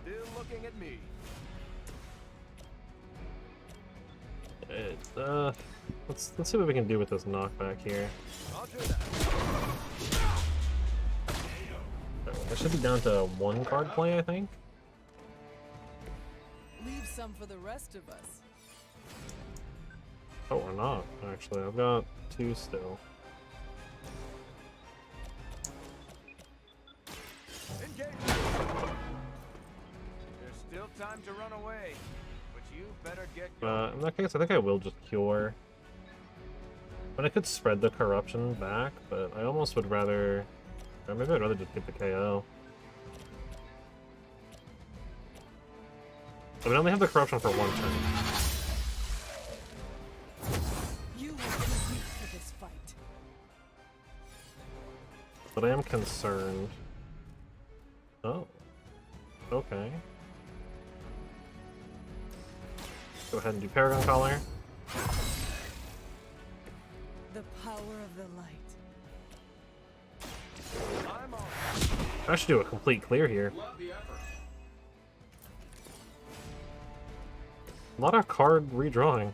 Still looking at me.
Let's see what we can do with this knockback here. I should be down to 1 card play, I think.
Leave some for the rest of us.
Oh, we're not, actually. I've got 2 still.
Engage. There's still time to run away, but you better get going.
In that case, I think I will just cure. But I could spread the corruption back, but I almost would rather... Or maybe I'd rather just get the KO. I mean, I only have the corruption for 1 turn.
You are too weak for this fight.
But I am concerned. Oh. Okay. Go ahead and do Paragon Collar.
The power of the light.
I should do a complete clear here. A lot of card redrawing.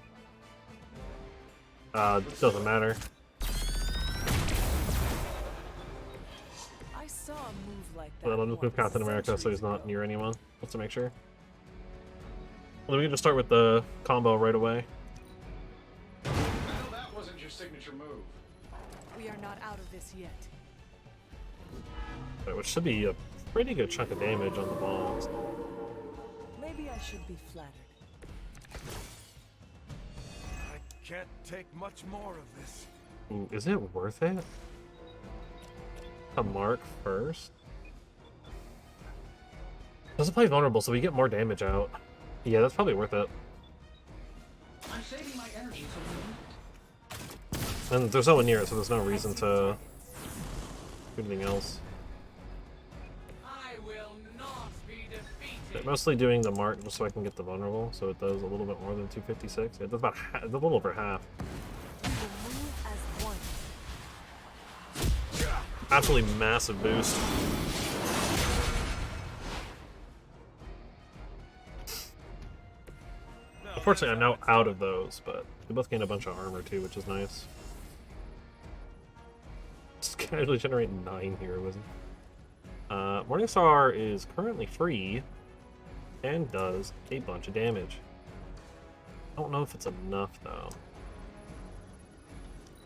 Doesn't matter.
I saw a move like that.
Well, I'll just move Captain America so he's not near anyone. Just to make sure. Well, we can just start with the combo right away.
I know that wasn't your signature move.
We are not out of this yet.
Which should be a pretty good chunk of damage on the balls.
Maybe I should be flattered.
I can't take much more of this.
Ooh, is it worth it? To mark first? Doesn't play vulnerable, so we get more damage out. Yeah, that's probably worth it.
I'm saving my energy
And there's no one near it, so there's no reason to do anything else. Mostly doing the mark just so I can get the vulnerable, so it does a little bit more than 256. It does about half, a little over half. Absolutely massive boost. Unfortunately, I'm now out of those, but we both gained a bunch of armor too, which is nice. Just casually generate 9 heroism. Morningstar is currently free and does a bunch of damage. I don't know if it's enough though.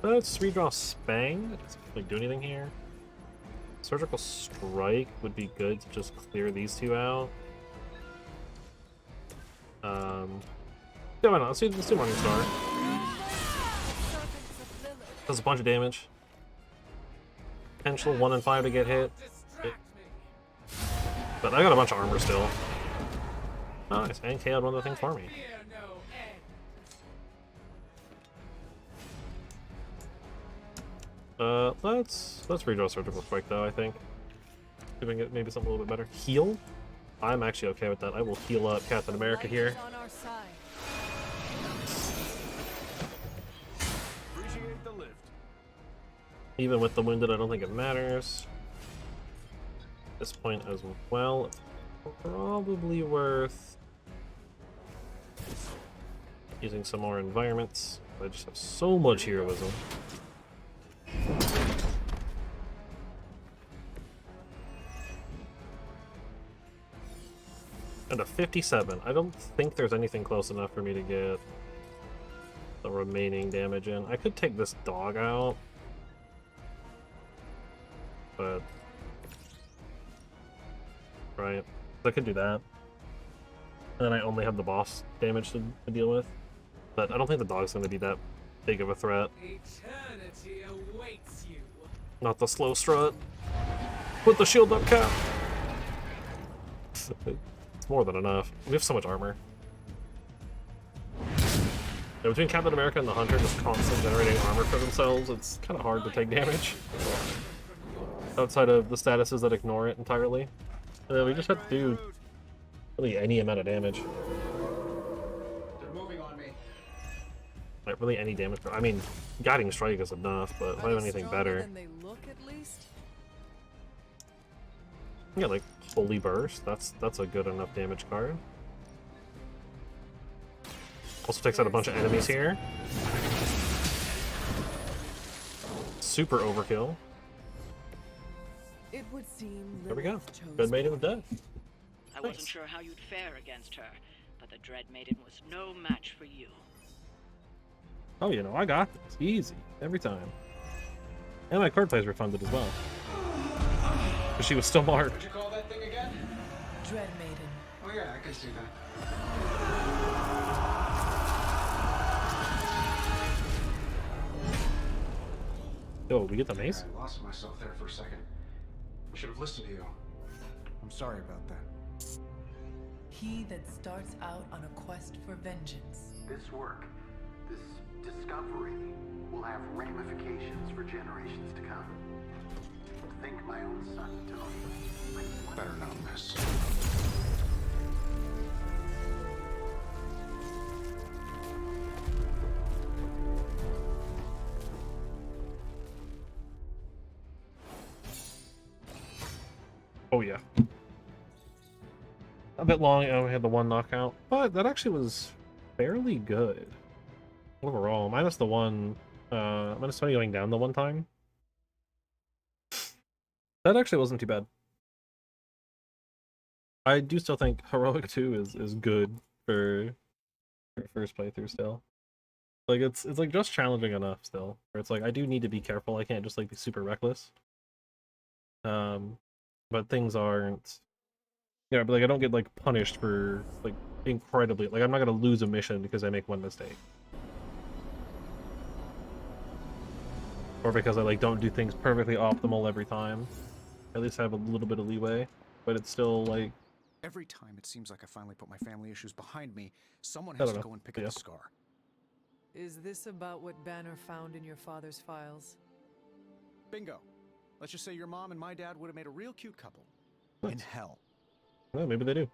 Let's redraw Spang. It doesn't really do anything here. Surgical Strike would be good to just clear these 2 out. Yeah, why not? Let's do Morningstar. Does a bunch of damage. Potential 1 in 5 to get hit. But I got a bunch of armor still. Nice, and KO'd one of the things for me. Let's redraw Surgical Strike though, I think. See if we can get maybe something a little bit better. Heal? I'm actually okay with that. I will heal up Captain America here.
Appreciate the lift.
Even with the wounded, I don't think it matters. At this point as well, it's probably worth using some more environments. I just have so much heroism. And a 57. I don't think there's anything close enough for me to get the remaining damage in. I could take this dog out, but Right. So I could do that. And then I only have the boss damage to deal with. But I don't think the dog's going to be that big of a threat.
Eternity awaits you.
Not the slow strut. Put the shield up, Cap! It's more than enough. We have so much armor. Yeah, between Captain America and the Hunter just constantly generating armor for themselves, it's kind of hard to take damage. Outside of the statuses that ignore it entirely. We just have to do really any amount of damage.
They're moving on me.
Like, really any damage. I mean, Guiding Strike is enough, but if I have anything better.
Than they look, at least.
Yeah, like Holy Burst. That's a good enough damage card. Also takes out a bunch of enemies here. Super overkill.
It would seem
There we go.
Lilith chose
Dread Maiden of Death.
I wasn't sure how you'd fare against her, but the Dread Maiden was no match for you.
Oh, you know, I got this. Easy. Every time. And my card plays refunded as well. Because she was still marked.
What'd you call that thing again?
Dread Maiden.
Oh yeah, I can see that.
Oh, we get the mace?
I lost myself there for a second. I should have listened to you. I'm sorry about that.
He that starts out on a quest for vengeance.
This work, this discovery, will have ramifications for generations to come. Think my own son, Tony.
Better not miss.
Oh yeah. A bit long, and we had the one knockout, but that actually was fairly good overall. Minus the one, minus 20 going down the one time. That actually wasn't too bad. I do still think Heroic 2 is good for first playthrough still. Like it's like just challenging enough still. Where it's like I do need to be careful. I can't just like be super reckless. But things aren't. Yeah, but like I don't get like punished for like incredibly. Like I'm not gonna lose a mission because I make one mistake. Or because I like don't do things perfectly optimal every time. At least I have a little bit of leeway, but it's still like.
Every time it seems like I finally put my family issues behind me, someone has to go and pick up the scar.
Is this about what Banner found in your father's files?
Bingo. Let's just say your mom and my dad would have made a real cute couple. In hell.
Well, maybe they do.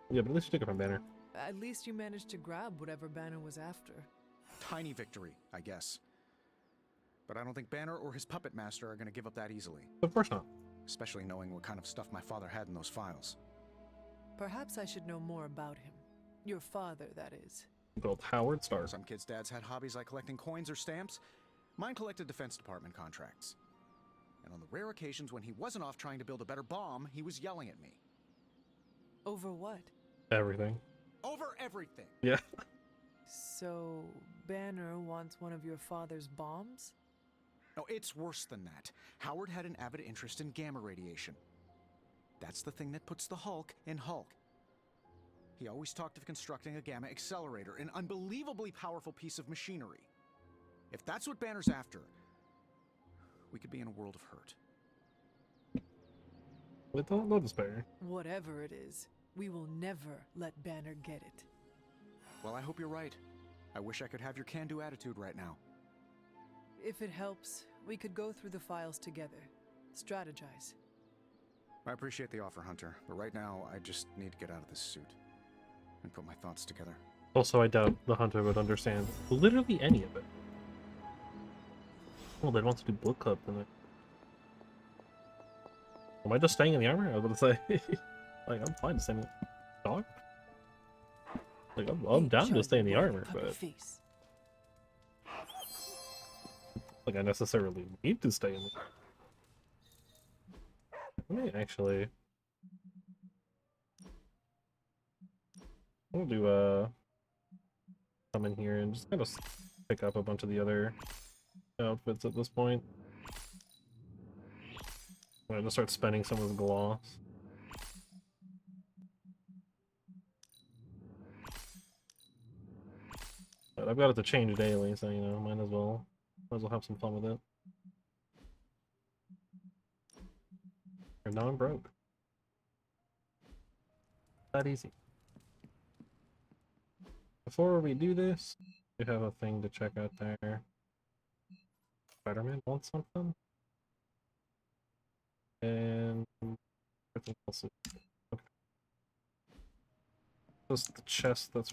Yeah, but at least you took it from Banner.
At least you managed to grab whatever Banner was after.
Tiny victory, I guess. But I don't think Banner or his puppet master are going to give up that easily.
Of course not.
Especially knowing what kind of stuff my father had in those files.
Perhaps I should know more about him. Your father, that is.
Called Howard Stark.
Some kids' dads had hobbies like collecting coins or stamps. Mine collected Defense Department contracts. And on the rare occasions when he wasn't off trying to build a better bomb, he was yelling at me.
Over what?
Everything.
Over everything!
Yeah.
So, Banner wants one of your father's bombs?
No, it's worse than that. Howard had an avid interest in gamma radiation. That's the thing that puts the Hulk in Hulk. He always talked of constructing a gamma accelerator, an unbelievably powerful piece of machinery. If that's what Banner's after, we could be in a world of hurt.
With no despair.
Whatever it is, we will never let Banner get it.
Well, I hope you're right. I wish I could have your can-do attitude right now.
If it helps, we could go through the files together. Strategize.
I appreciate the offer, Hunter, but right now I just need to get out of this suit and put my thoughts together.
Also, I doubt the Hunter would understand literally any of it. Well, they'd want to do book club tonight. Am I just staying in the armor? I was gonna say, like, I'm fine to stay in the dog. Like, I'm down to stay in the armor, but like, I necessarily need to stay in the. Let me actually. We'll do come in here and just kind of pick up a bunch of the other outfits at this point. I'm gonna start spending some of the gloss. But I've got it to change daily, so you know, might as well have some fun with it. And now I'm broke. That easy. Before we do this, we have a thing to check out there. Spider-Man wants something? And everything else is okay. Just the chest that's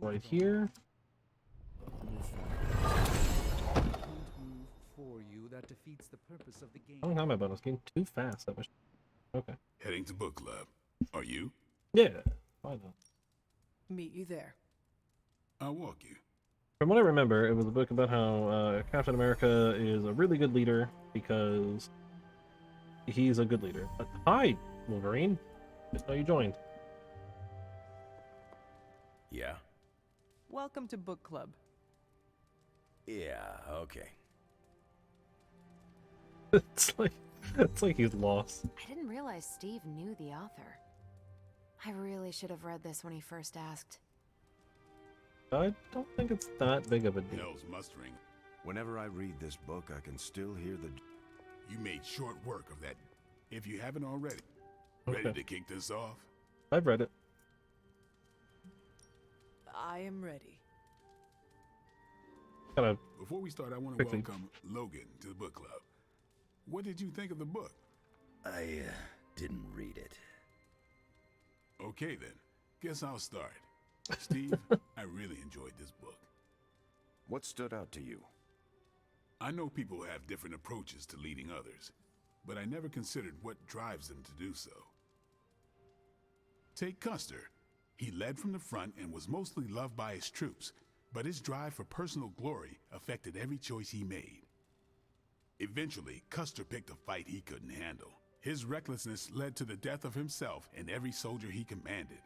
right here.
For you that defeats the purpose of the game.
I don't have my bonus. Getting too fast. That was okay.
Heading to book club. Are you?
Yeah. Why not?
Meet you there.
I'll walk you.
From what I remember, it was a book about how Captain America is a really good leader because he's a good leader. But, hi, Wolverine. Just know you joined.
Yeah?
Welcome to book club.
Yeah, okay.
It's like he's lost.
I didn't realize Steve knew the author. I really should have read this when he first asked.
I don't think it's that big of a deal.
Hell's mustering.
Whenever I read this book, I can still hear the...
You made short work of that. If you haven't already.
Okay.
Ready to kick this off?
I've read it.
I am ready.
Before we start, I want to welcome Logan to the book club. What did you think of the book?
I didn't read it.
Okay then, guess I'll start. Steve, I really enjoyed this book.
What stood out to you?
I know people have different approaches to leading others, but I never considered what drives them to do so. Take Custer. He led from the front and was mostly loved by his troops, but his drive for personal glory affected every choice he made. Eventually, Custer picked a fight he couldn't handle. His recklessness led to the death of himself and every soldier he commanded.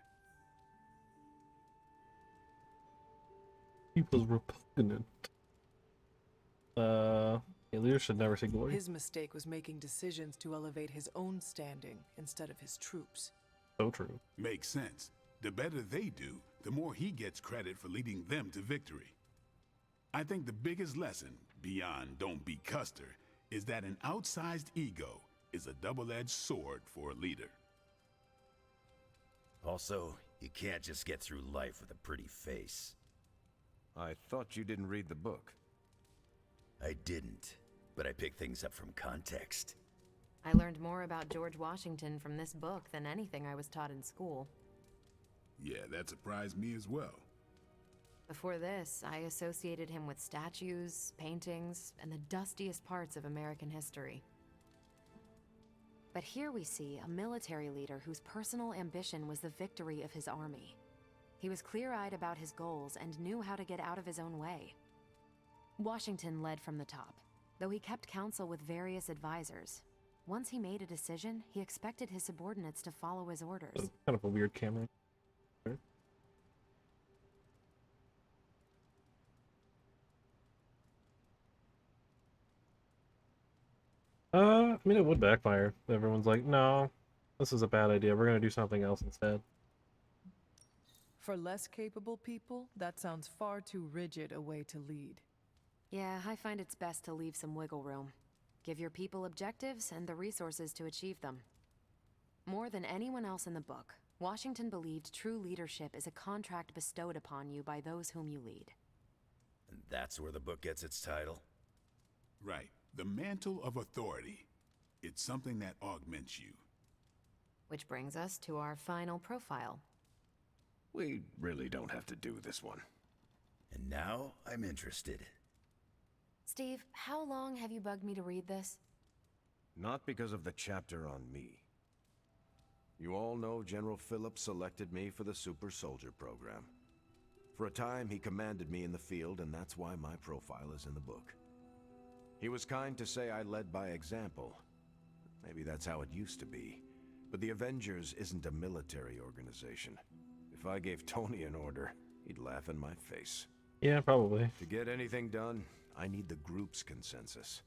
He was repugnant. Leaders should never see glory.
His mistake was making decisions to elevate his own standing instead of his troops.
So true.
Makes sense. The better they do, the more he gets credit for leading them to victory. I think the biggest lesson, beyond don't be Custer, is that an outsized ego is a double-edged sword for a leader.
Also, you can't just get through life with a pretty face.
I thought you didn't read the book.
I didn't, but I picked things up from context.
I learned more about George Washington from this book than anything I was taught in school.
Yeah, that surprised me as well.
Before this, I associated him with statues, paintings, and the dustiest parts of American history. But here we see a military leader whose personal ambition was the victory of his army. He was clear-eyed about his goals and knew how to get out of his own way. Washington led from the top, though he kept counsel with various advisors. Once he made a decision, he expected his subordinates to follow his orders.
That's kind of a weird camera. I mean, it would backfire. Everyone's like, no, this is a bad idea. We're going to do something else instead.
For less capable people, that sounds far too rigid a way to lead.
Yeah, I find it's best to leave some wiggle room. Give your people objectives and the resources to achieve them. More than anyone else in the book, Washington believed true leadership is a contract bestowed upon you by those whom you lead.
And that's where the book gets its title?
Right. The mantle of authority. It's something that augments you.
Which brings us to our final profile.
We really don't have to do this one.
And now I'm interested.
Steve, how long have you bugged me to read this?
Not because of the chapter on me. You all know General Phillips selected me for the Super Soldier program. For a time, he commanded me in the field, and that's why my profile is in the book. He was kind to say I led by example. Maybe that's how it used to be. But the Avengers isn't a military organization. If I gave Tony an order, he'd laugh in my face.
Yeah, probably.
To get anything done, I need the group's consensus.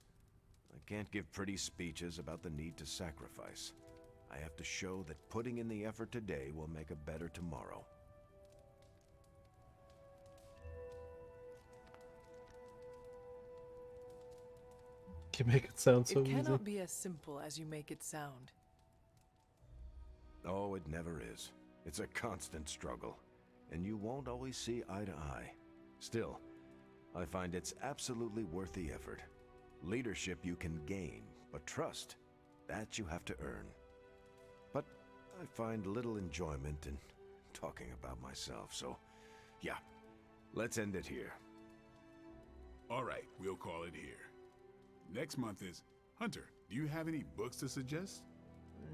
I can't give pretty speeches about the need to sacrifice. I have to show that putting in the effort today will make a better tomorrow.
You make it sound so
It
easy.
cannot be as simple as you make it sound.
Oh, it never is. It's a constant struggle, and you won't always see eye to eye. Still, I find it's absolutely worth the effort. Leadership you can gain, but trust, that you have to earn. But I find little enjoyment in talking about myself, so yeah, let's end it here.
All right, we'll call it here. Next month is... Hunter, do you have any books to suggest?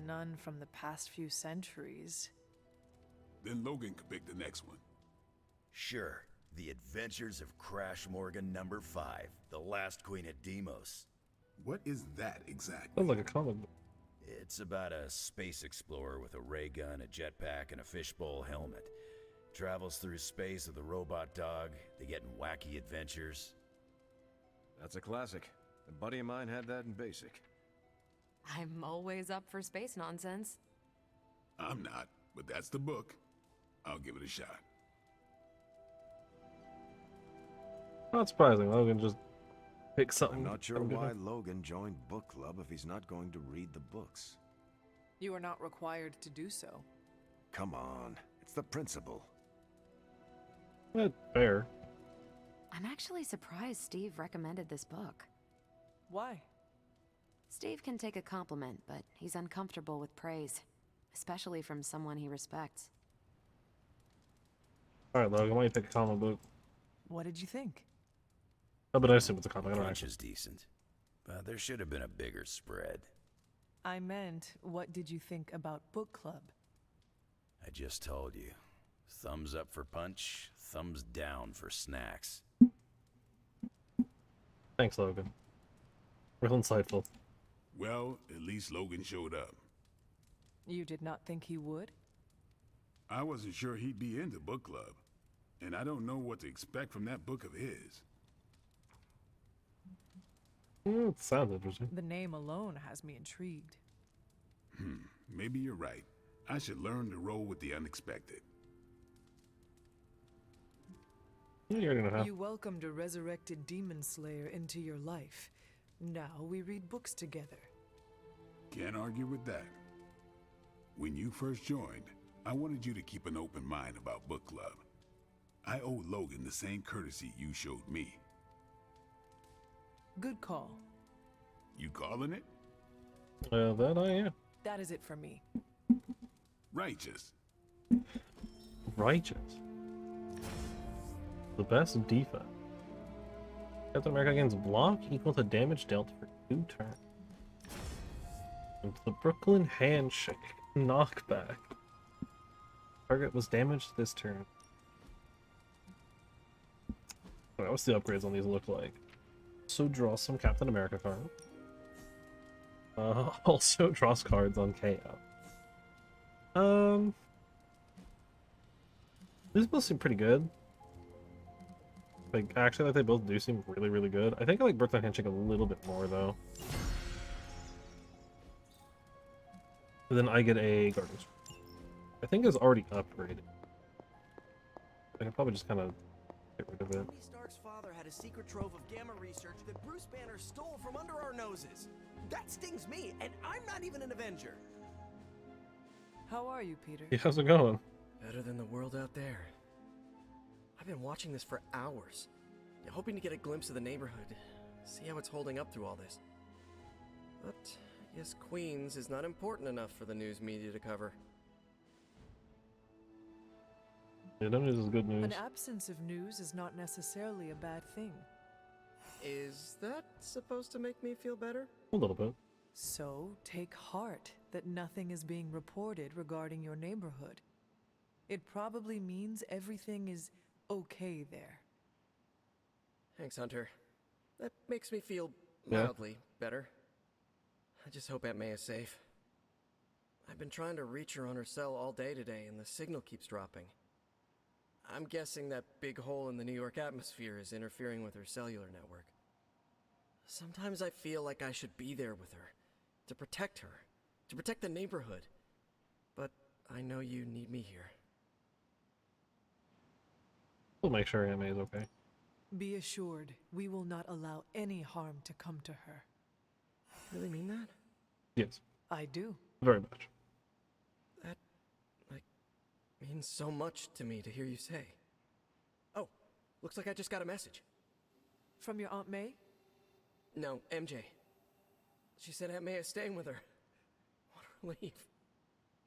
None from the past few centuries.
Then Logan could pick the next one.
Sure. The Adventures of Crash Morgan number 5, The Last Queen of Deimos.
What is that exactly?
Sounds like a comic book.
It's about a space explorer with a ray gun, a jetpack, and a fishbowl helmet. Travels through space with a robot dog. They get in wacky adventures.
That's a classic. A buddy of mine had that in basic.
I'm always up for space nonsense.
I'm not, but that's the book. I'll give it a shot.
Not surprising. Logan just picked something.
I'm not sure why Logan joined book club if he's not going to read the books.
You are not required to do so.
Come on, it's the principle.
That's fair.
I'm actually surprised Steve recommended this book.
Why?
Steve can take a compliment, but he's uncomfortable with praise, especially from someone he respects.
Alright, Logan, why don't you pick a comic book?
What did you think?
Oh, but I assume it's a comic. I don't
Punch
actually.
is decent, but there should have been a bigger spread.
I meant, what did you think about book club?
I just told you. Thumbs up for Punch, thumbs down for snacks.
Thanks, Logan. Real insightful.
Well, at least Logan showed up.
You did not think he would?
I wasn't sure he'd be into book club, and I don't know what to expect from that book of his.
It sounds interesting.
The name alone has me intrigued.
Maybe you're right. I should learn to roll with the unexpected.
Yeah, you're gonna have.
You welcomed a resurrected demon slayer into your life. Now we read books together.
Can't argue with that. When you first joined, I wanted you to keep an open mind about book club. I owe Logan the same courtesy you showed me.
Good call.
You calling it?
That I am.
That is it for me.
Righteous.
Righteous. The best defense. Captain America gains block equal to damage dealt for 2 turns. And the Brooklyn Handshake. Knockback. Target was damaged this turn. Alright, what's the upgrades on these look like? Also draw some Captain America cards. Also draws cards on KO. These both seem pretty good. Like, actually, like, they both do seem really, really good. I think I like Brooklyn Handshake a little bit more, though. And then I get a Guardian Sword. I think it's already upgraded. I can probably just kind of get rid of it.
Tony Stark's father had a secret trove of gamma research that Bruce Banner stole from under our noses. That stings me, and I'm not even an Avenger.
How are you, Peter?
Yeah, how's it going?
Better than the world out there. I've been watching this for hours, hoping to get a glimpse of the neighborhood, see how it's holding up through all this. But I guess Queens is not important enough for the news media to cover.
Yeah, no news is good news.
An absence of news is not necessarily a bad thing.
Is that supposed to make me feel better?
A little bit.
So, take heart that nothing is being reported regarding your neighborhood. It probably means everything is okay there.
Thanks, Hunter. That makes me feel
Yeah.
mildly better. I just hope Aunt May is safe. I've been trying to reach her on her cell all day today, and the signal keeps dropping. I'm guessing that big hole in the New York atmosphere is interfering with her cellular network. Sometimes I feel like I should be there with her, to protect her, to protect the neighborhood. But I know you need me here.
We'll make sure Aunt May is okay.
Be assured, we will not allow any harm to come to her.
Really mean that?
Yes.
I do.
Very much.
That, like, means so much to me to hear you say. Oh, looks like I just got a message.
From your Aunt May?
No, MJ. She said Aunt May is staying with her. What a relief.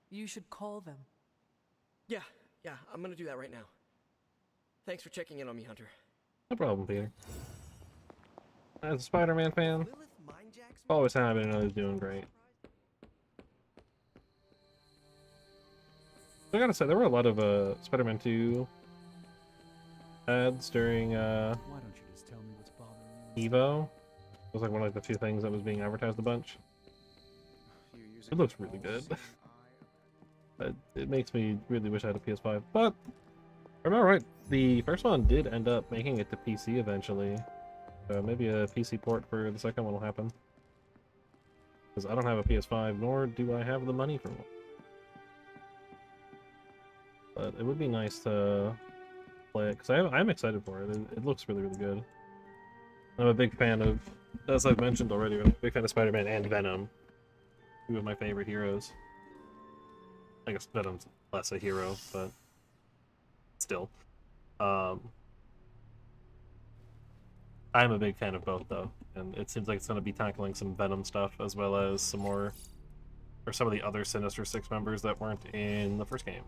You should call them.
Yeah, I'm gonna do that right now. Thanks for checking in on me, Hunter.
No problem, Peter. As a Spider-Man fan, always happy to know he's doing great. I gotta say, there were a lot of Spider-Man 2 ads during
Why don't you just tell me what's bothering you?
Evo. It was like one of the few things that was being advertised a bunch. It looks really good. It makes me really wish I had a PS5. But, if I'm not right, the first one did end up making it to PC eventually. So maybe a PC port for the second one will happen. Because I don't have a PS5, nor do I have the money for one. But it would be nice to play it, because I'm excited for it. It looks really, really good. I'm a big fan of, as I've mentioned already, I'm a big fan of Spider-Man and Venom. Two of my favorite heroes. I guess Venom's less a hero, but still. I'm a big fan of both, though, and it seems like it's going to be tackling some Venom stuff, as well as some more, or some of the other Sinister Six members that weren't in the first game.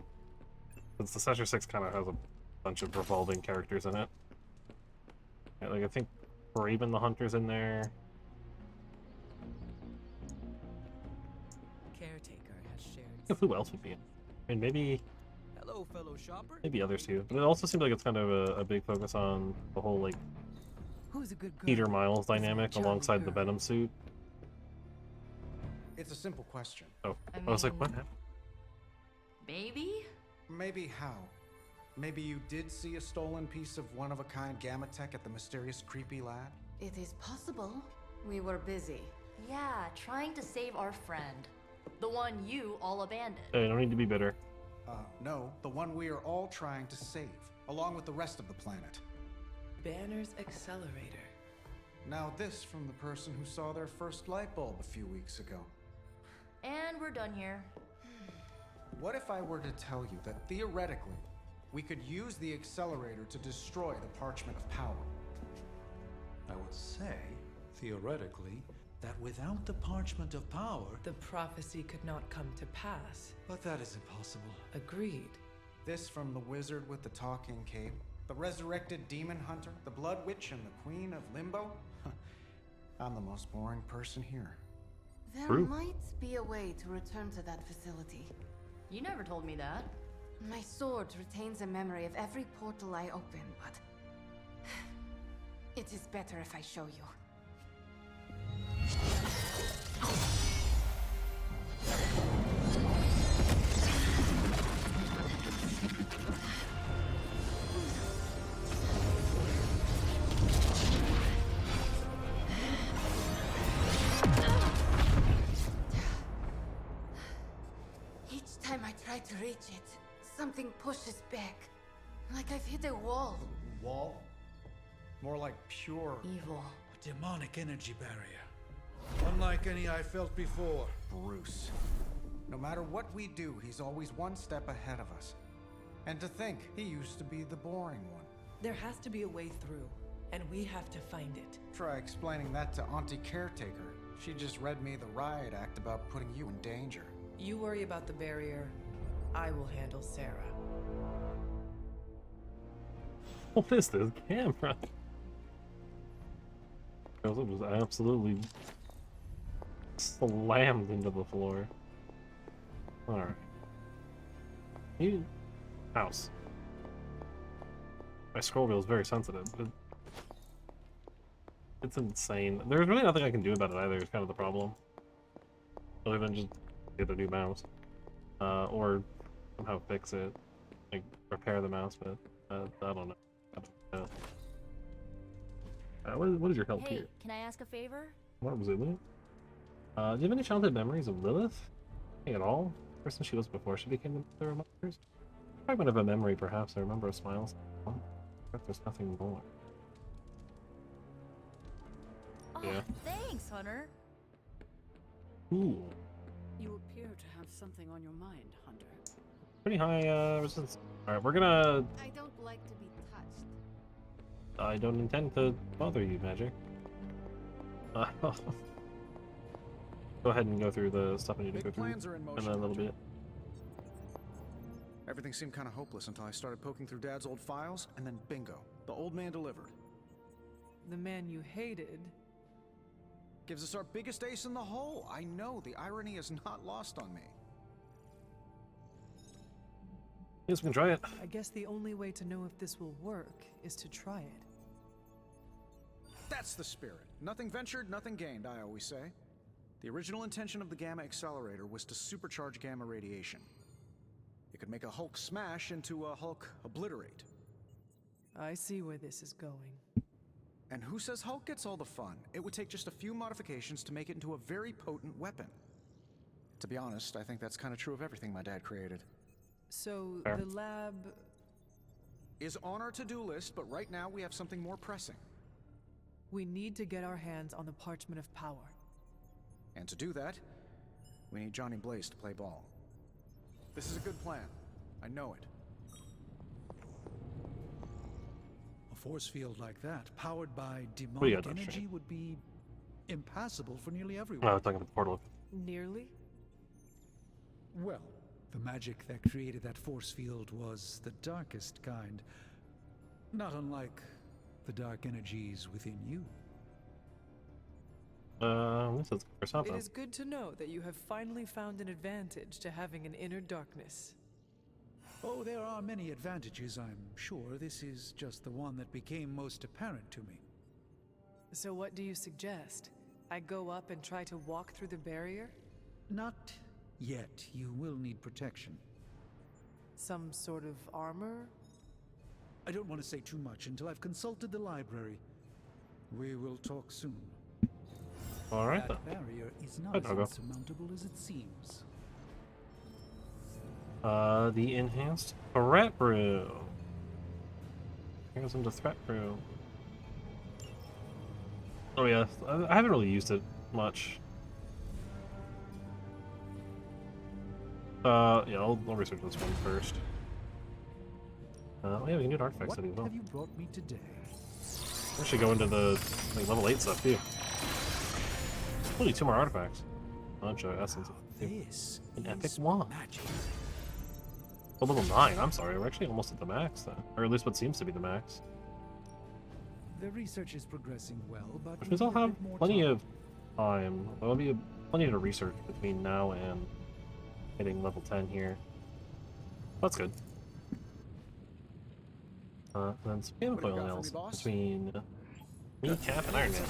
Since the Sinister Six kind of has a bunch of revolving characters in it. Yeah, like, I think Raven the Hunter's in there.
Caretaker has shared.
Who else would be in? I mean, maybe...
Hello, fellow shopper.
Maybe others too. But it also seems like it's kind of a big focus on the whole, like,
Who's a good girl?
Peter Miles dynamic alongside the Venom suit.
It's a simple question.
Oh, I was like, what happened?
Maybe?
Maybe how? Maybe you did see a stolen piece of one-of-a-kind gamma tech at the mysterious creepy lad?
It is possible.
We were busy.
Yeah, trying to save our friend. The one you all abandoned.
Hey, no need to be bitter.
No, the one we are all trying to save, along with the rest of the planet.
Banner's accelerator.
Now this from the person who saw their first light bulb a few weeks ago.
And we're done here.
What if I were to tell you that theoretically, we could use the accelerator to destroy the Parchment of Power?
I would say, theoretically, that without the Parchment of Power...
The prophecy could not come to pass.
But that is impossible.
Agreed.
This from the wizard with the talking cape, the resurrected demon hunter, the blood witch, and the queen of limbo? I'm the most boring person here.
There might be a way to return to that facility.
You never told me that.
My sword retains a memory of every portal I open, but... it is better if I show you. Each time I try to reach it, something pushes back. Like I've hit a wall.
Wall? More like pure...
evil.
A demonic energy barrier. Unlike any I felt before.
Bruce. No matter what we do, he's always one step ahead of us. And to think, he used to be the boring one.
There has to be a way through, and we have to find it.
Try explaining that to Auntie Caretaker. She just read me the riot act about putting you in danger.
You worry about the barrier. I will handle Sarah.
What is this camera? It was absolutely slammed into the floor. Alright. House. My scroll wheel is very sensitive. It's insane. There's really nothing I can do about it either, is kind of the problem. Other than just get a new mouse. Or somehow fix it. Like, repair the mouse, but I don't know. What is your health
Hey,
here?
can I ask a favor?
What was it? Do you have any childhood memories of Lilith? Anything at all? Ever since she was before she became the mother of monsters? Fragment of a memory, perhaps. I remember a smile. But there's nothing more.
Oh,
Yeah.
thanks, Hunter.
Ooh.
You appear to have something on your mind, Hunter.
Pretty high resistance. Alright, we're gonna...
I don't like to be touched.
I don't intend to bother you, Magic. Go ahead and go through the stuff I need to go through.
Plans are in motion,
And then a little
Hunter.
bit.
Everything seemed kind of hopeless until I started poking through Dad's old files, and then bingo, the old man delivered.
The man you hated.
Gives us our biggest ace in the hole. I know, the irony is not lost on me.
Yes, we can try it.
I guess the only way to know if this will work is to try it.
That's the spirit. Nothing ventured, nothing gained, I always say. The original intention of the Gamma Accelerator was to supercharge gamma radiation. It could make a Hulk smash into a Hulk obliterate.
I see where this is going.
And who says Hulk gets all the fun? It would take just a few modifications to make it into a very potent weapon. To be honest, I think that's kind of true of everything my dad created.
So,
Fair.
the lab...
is on our to-do list, but right now we have something more pressing.
We need to get our hands on the Parchment of Power.
And to do that, we need Johnny Blaze to play ball. This is a good plan. I know it.
A force field like that, powered by
do you
demonic
got there,
energy,
Shane?
would be impassable for nearly
Oh,
everyone.
I was talking about the portal.
Nearly?
Well, the magic that created that force field was the darkest kind. Not unlike the dark energies within you.
This is for something.
It is good to know that you have finally found an advantage to having an inner darkness.
Oh, there are many advantages, I'm sure. This is just the one that became most apparent to me.
So what do you suggest? I go up and try to walk through the barrier?
Not yet. You will need protection.
Some sort of armor?
I don't want to say too much until I've consulted the library. We will talk soon.
Alright then.
That barrier is not
Hi,
as
doggo.
insurmountable as it seems.
The enhanced threat brew. Here goes into threat brew. Oh yeah, I haven't really used it much. Yeah, I'll research this one first. Oh yeah, we can do an artifact
What
study as well.
have you brought me today?
I should go into the like level 8 stuff too. Only 2 more artifacts. Bunch of essence.
This
An epic
is
wand.
magic.
Oh, level 9. I'm sorry, we're actually almost at the max then, or at least what seems to be the max.
The research is progressing well, but
Which
we
means I'll
need a
have
bit more
plenty
time.
of time. There'll be plenty to research between now and hitting level 10 here. That's good. And then some game
What do you
foil
got for me,
nails
boss?
between me, Cap, and Iron Man.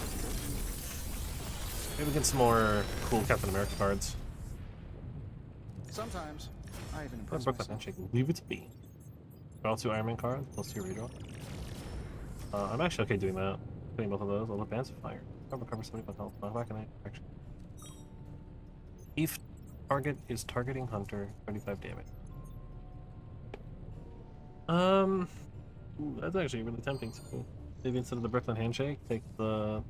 Maybe we get some more cool Captain America cards.
Sometimes, I even
Or
impress
Brooklyn
myself.
Handshake. Leave it to be. Draw 2 Iron Man cards, plus 2 redraw. I'm actually okay doing that. Putting both of those. I'll advance fire. Cover 75 health. Knock back in any direction. If target is targeting Hunter, 35 damage. Ooh, that's actually really tempting to me. Maybe instead of the Brooklyn Handshake, take the...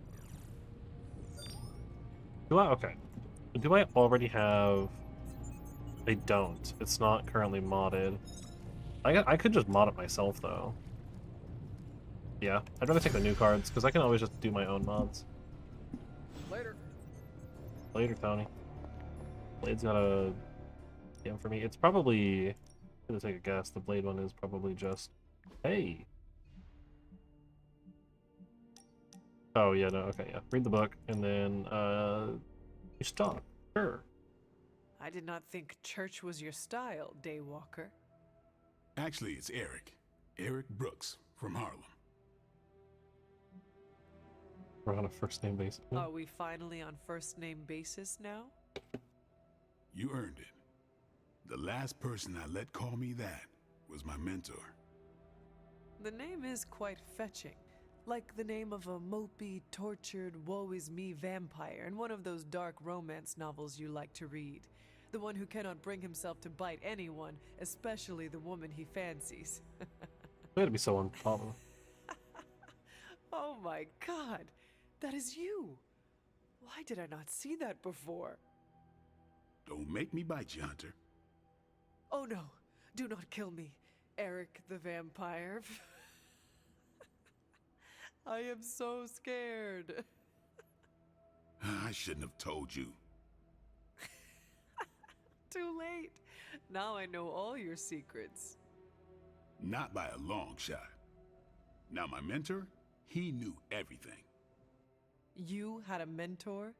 Do I? Okay. Do I already have... I don't. It's not currently modded. I could just mod it myself, though. Yeah, I'd rather take the new cards, because I can always just do my own mods.
Later.
Later, Tony. Blade's got a... DM for me. It's probably... I'm gonna take a guess. The Blade one is probably just... Hey! Oh, yeah, no, okay, yeah. Read the book, and then, you stop. Sure.
I did not think church was your style, Daywalker.
Actually, it's Eric. Eric Brooks from Harlem.
We're on a first name basis.
Are we finally on first name basis now?
You earned it. The last person I let call me that was my mentor.
The name is quite fetching. Like the name of a mopey, tortured, woe-is-me vampire in one of those dark romance novels you like to read. The one who cannot bring himself to bite anyone, especially the woman he fancies.
Way to be so uncommon.
Oh my god, that is you! Why did I not see that before?
Don't make me bite you, Hunter.
Oh no, do not kill me, Eric the vampire. I am so scared.
I shouldn't have told you.
Too late. Now I know all your secrets.
Not by a long shot. Now my mentor, he knew everything.
You had a mentor?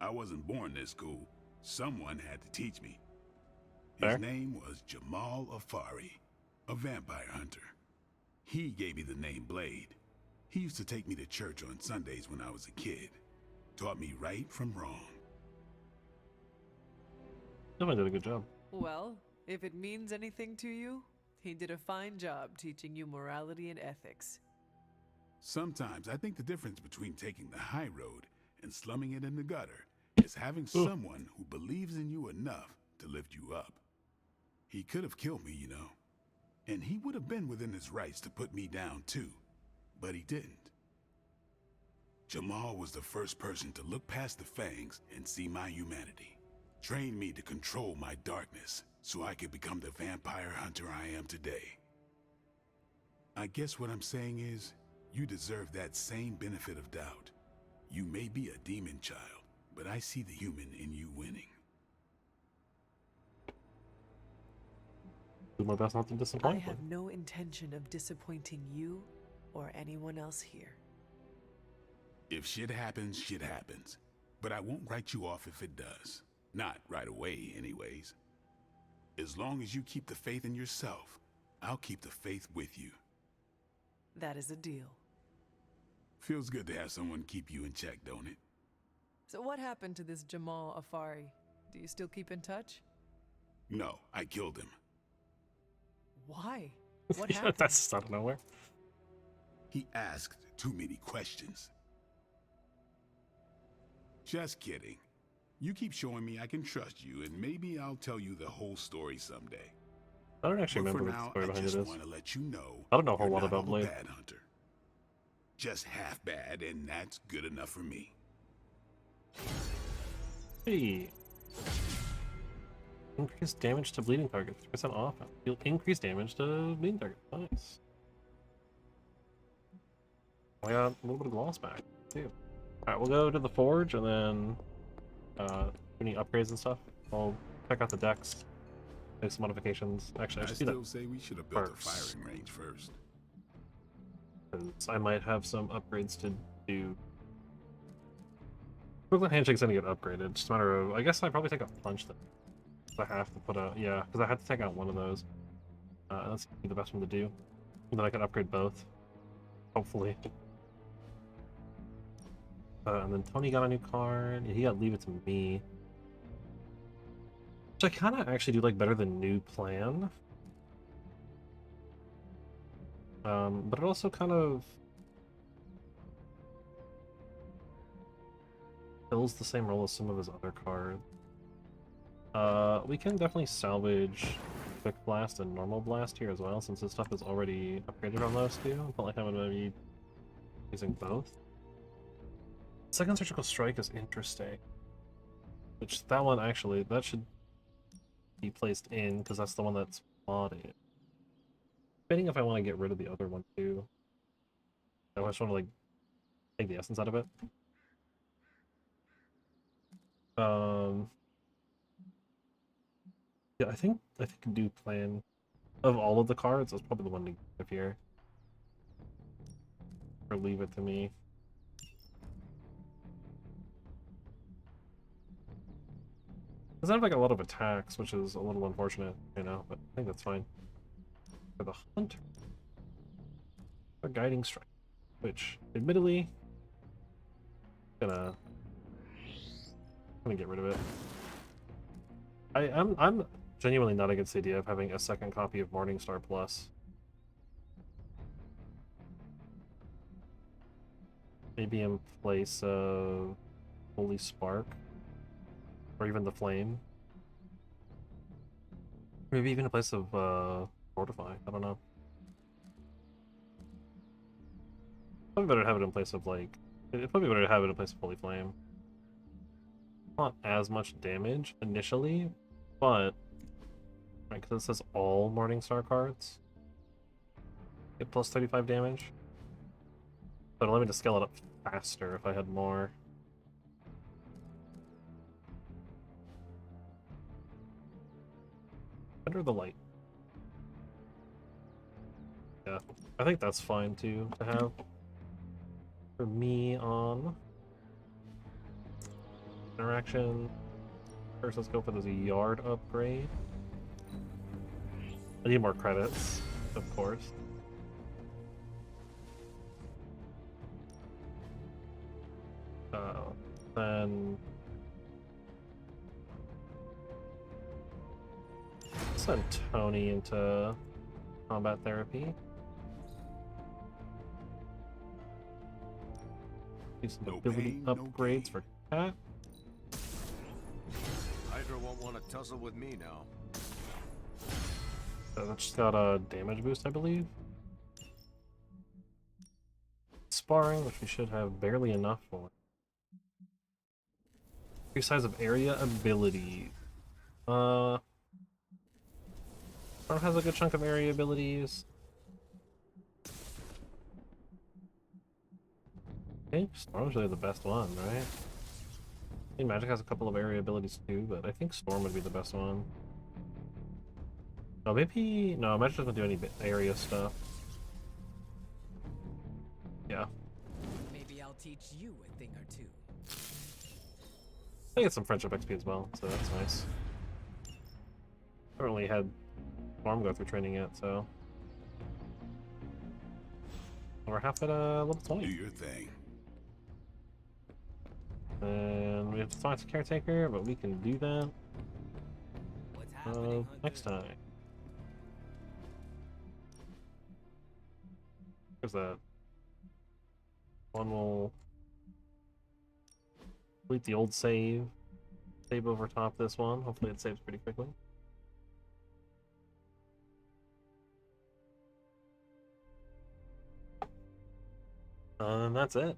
I wasn't born this cool. Someone had to teach me.
Fair.
His name was Jamal Afari, a vampire hunter. He gave me the name Blade. He used to take me to church on Sundays when I was a kid. Taught me right from wrong.
Someone did a good job.
Well, if it means anything to you, he did a fine job teaching you morality and ethics.
Sometimes I think the difference between taking the high road and slumming it in the gutter is having someone who believes in you enough to lift you up. He could have killed me, you know. And he would have been within his rights to put me down too. But he didn't. Jamal was the first person to look past the fangs and see my humanity. Trained me to control my darkness so I could become the vampire hunter I am today. I guess what I'm saying is, you deserve that same benefit of doubt. You may be a demon child, but I see the human in you winning.
Do my best not to
I
disappoint.
have no intention of disappointing you or anyone else here.
If shit happens, shit happens. But I won't write you off if it does. Not right away, anyways. As long as you keep the faith in yourself, I'll keep the faith with you.
That is a deal.
Feels good to have someone keep you in check, don't it?
So what happened to this Jamal Afari? Do you still keep in touch?
No, I killed him.
Why? What happened?
That's just out of nowhere.
He asked too many questions. Just kidding. You keep showing me I can trust you, and maybe I'll tell you the whole story someday.
I don't actually
But
remember
for
what the
now,
story
I
behind
just
it is.
want to let you know
I don't know a whole
you're
lot
not
about
all
Blade.
bad, Hunter. Just half bad, and that's good enough for me.
Hey. Increase damage to bleeding targets. 3% off. You'll increase damage to bleeding targets. Nice. I got a little bit of gloss back, too. Alright, we'll go to the forge, and then we need upgrades and stuff. I'll check out the decks, make some modifications. Actually, I
I
should do that
still say we should have built a
first.
firing range first.
'Cause I might have some upgrades to do. Brooklyn Handshake's gonna get upgraded. It's just a matter of, I guess I probably take a punch then. I have to put a, yeah, because I had to take out one of those. And that's be the best one to do. And then I can upgrade both. Hopefully. And then Tony got a new card. He got Leave It to Me. Which I kind of actually do like better than New Plan. But it also kind of fills the same role as some of his other cards. We can definitely salvage Quick Blast and Normal Blast here as well, since this stuff is already upgraded on those two. I felt like I'm going to be using both. Second Surgical Strike is interesting. Which, that one actually, that should be placed in, because that's the one that's modded. Debating if I want to get rid of the other one too. I just want to, like, take the essence out of it. Yeah, I think New Plan of all of the cards is probably the one to give here. Or Leave It to Me. Doesn't have like a lot of attacks, which is a little unfortunate, you know, but I think that's fine. For the Hunter, a Guiding Strike, which admittedly gonna get rid of it. I'm genuinely not against the idea of having a second copy of Morningstar Plus. Maybe in place of Holy Spark. Or even the Flame. Maybe even in place of Fortify. I don't know. Probably better to have it in place of like... It'd probably better to have it in place of Holy Flame. Not as much damage initially, but... Right, because it says all Morningstar cards. Get plus 35 damage. But it'll let me to scale it up faster if I had more. Under the light. Yeah, I think that's fine too to have for me on interaction. First, let's go for this yard upgrade. I need more credits, of course. Then send Tony into combat therapy. Do some ability upgrades for Cat.
Hydra won't want to tussle with me now.
That's just got a damage boost, I believe. Sparring, which we should have barely enough for. Increase size of area ability. Storm has a good chunk of area abilities. I think Storm's really the best one, right? I think Magic has a couple of area abilities too, but I think Storm would be the best one. Oh, maybe... No, Magic doesn't do any area stuff. Yeah.
Maybe I'll teach you a thing or two.
I get some friendship XP as well, so that's nice. I haven't really had Storm go through training yet, so... We're half at level 20.
Do your thing.
And we have to talk to Caretaker, but we can do that next time. Where's that? One will complete the old save. Save over top this one. Hopefully it saves pretty quickly. And that's it.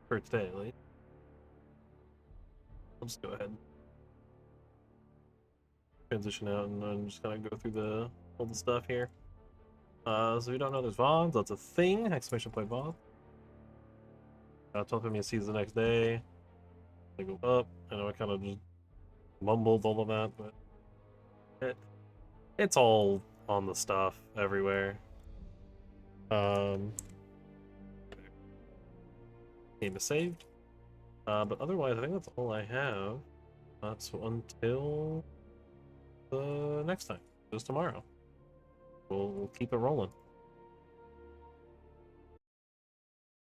For today, at least. I'll just go ahead and transition out and then just kind of go through the old stuff here. So we don't know there's VODs, that's a thing, exclamation point VOD. 12 me sees the next day. They go up. I know I kind of just mumbled all of that, but it's all on the stuff everywhere. Game is saved. But otherwise, I think that's all I have. So until the next time, just tomorrow, we'll keep it rolling.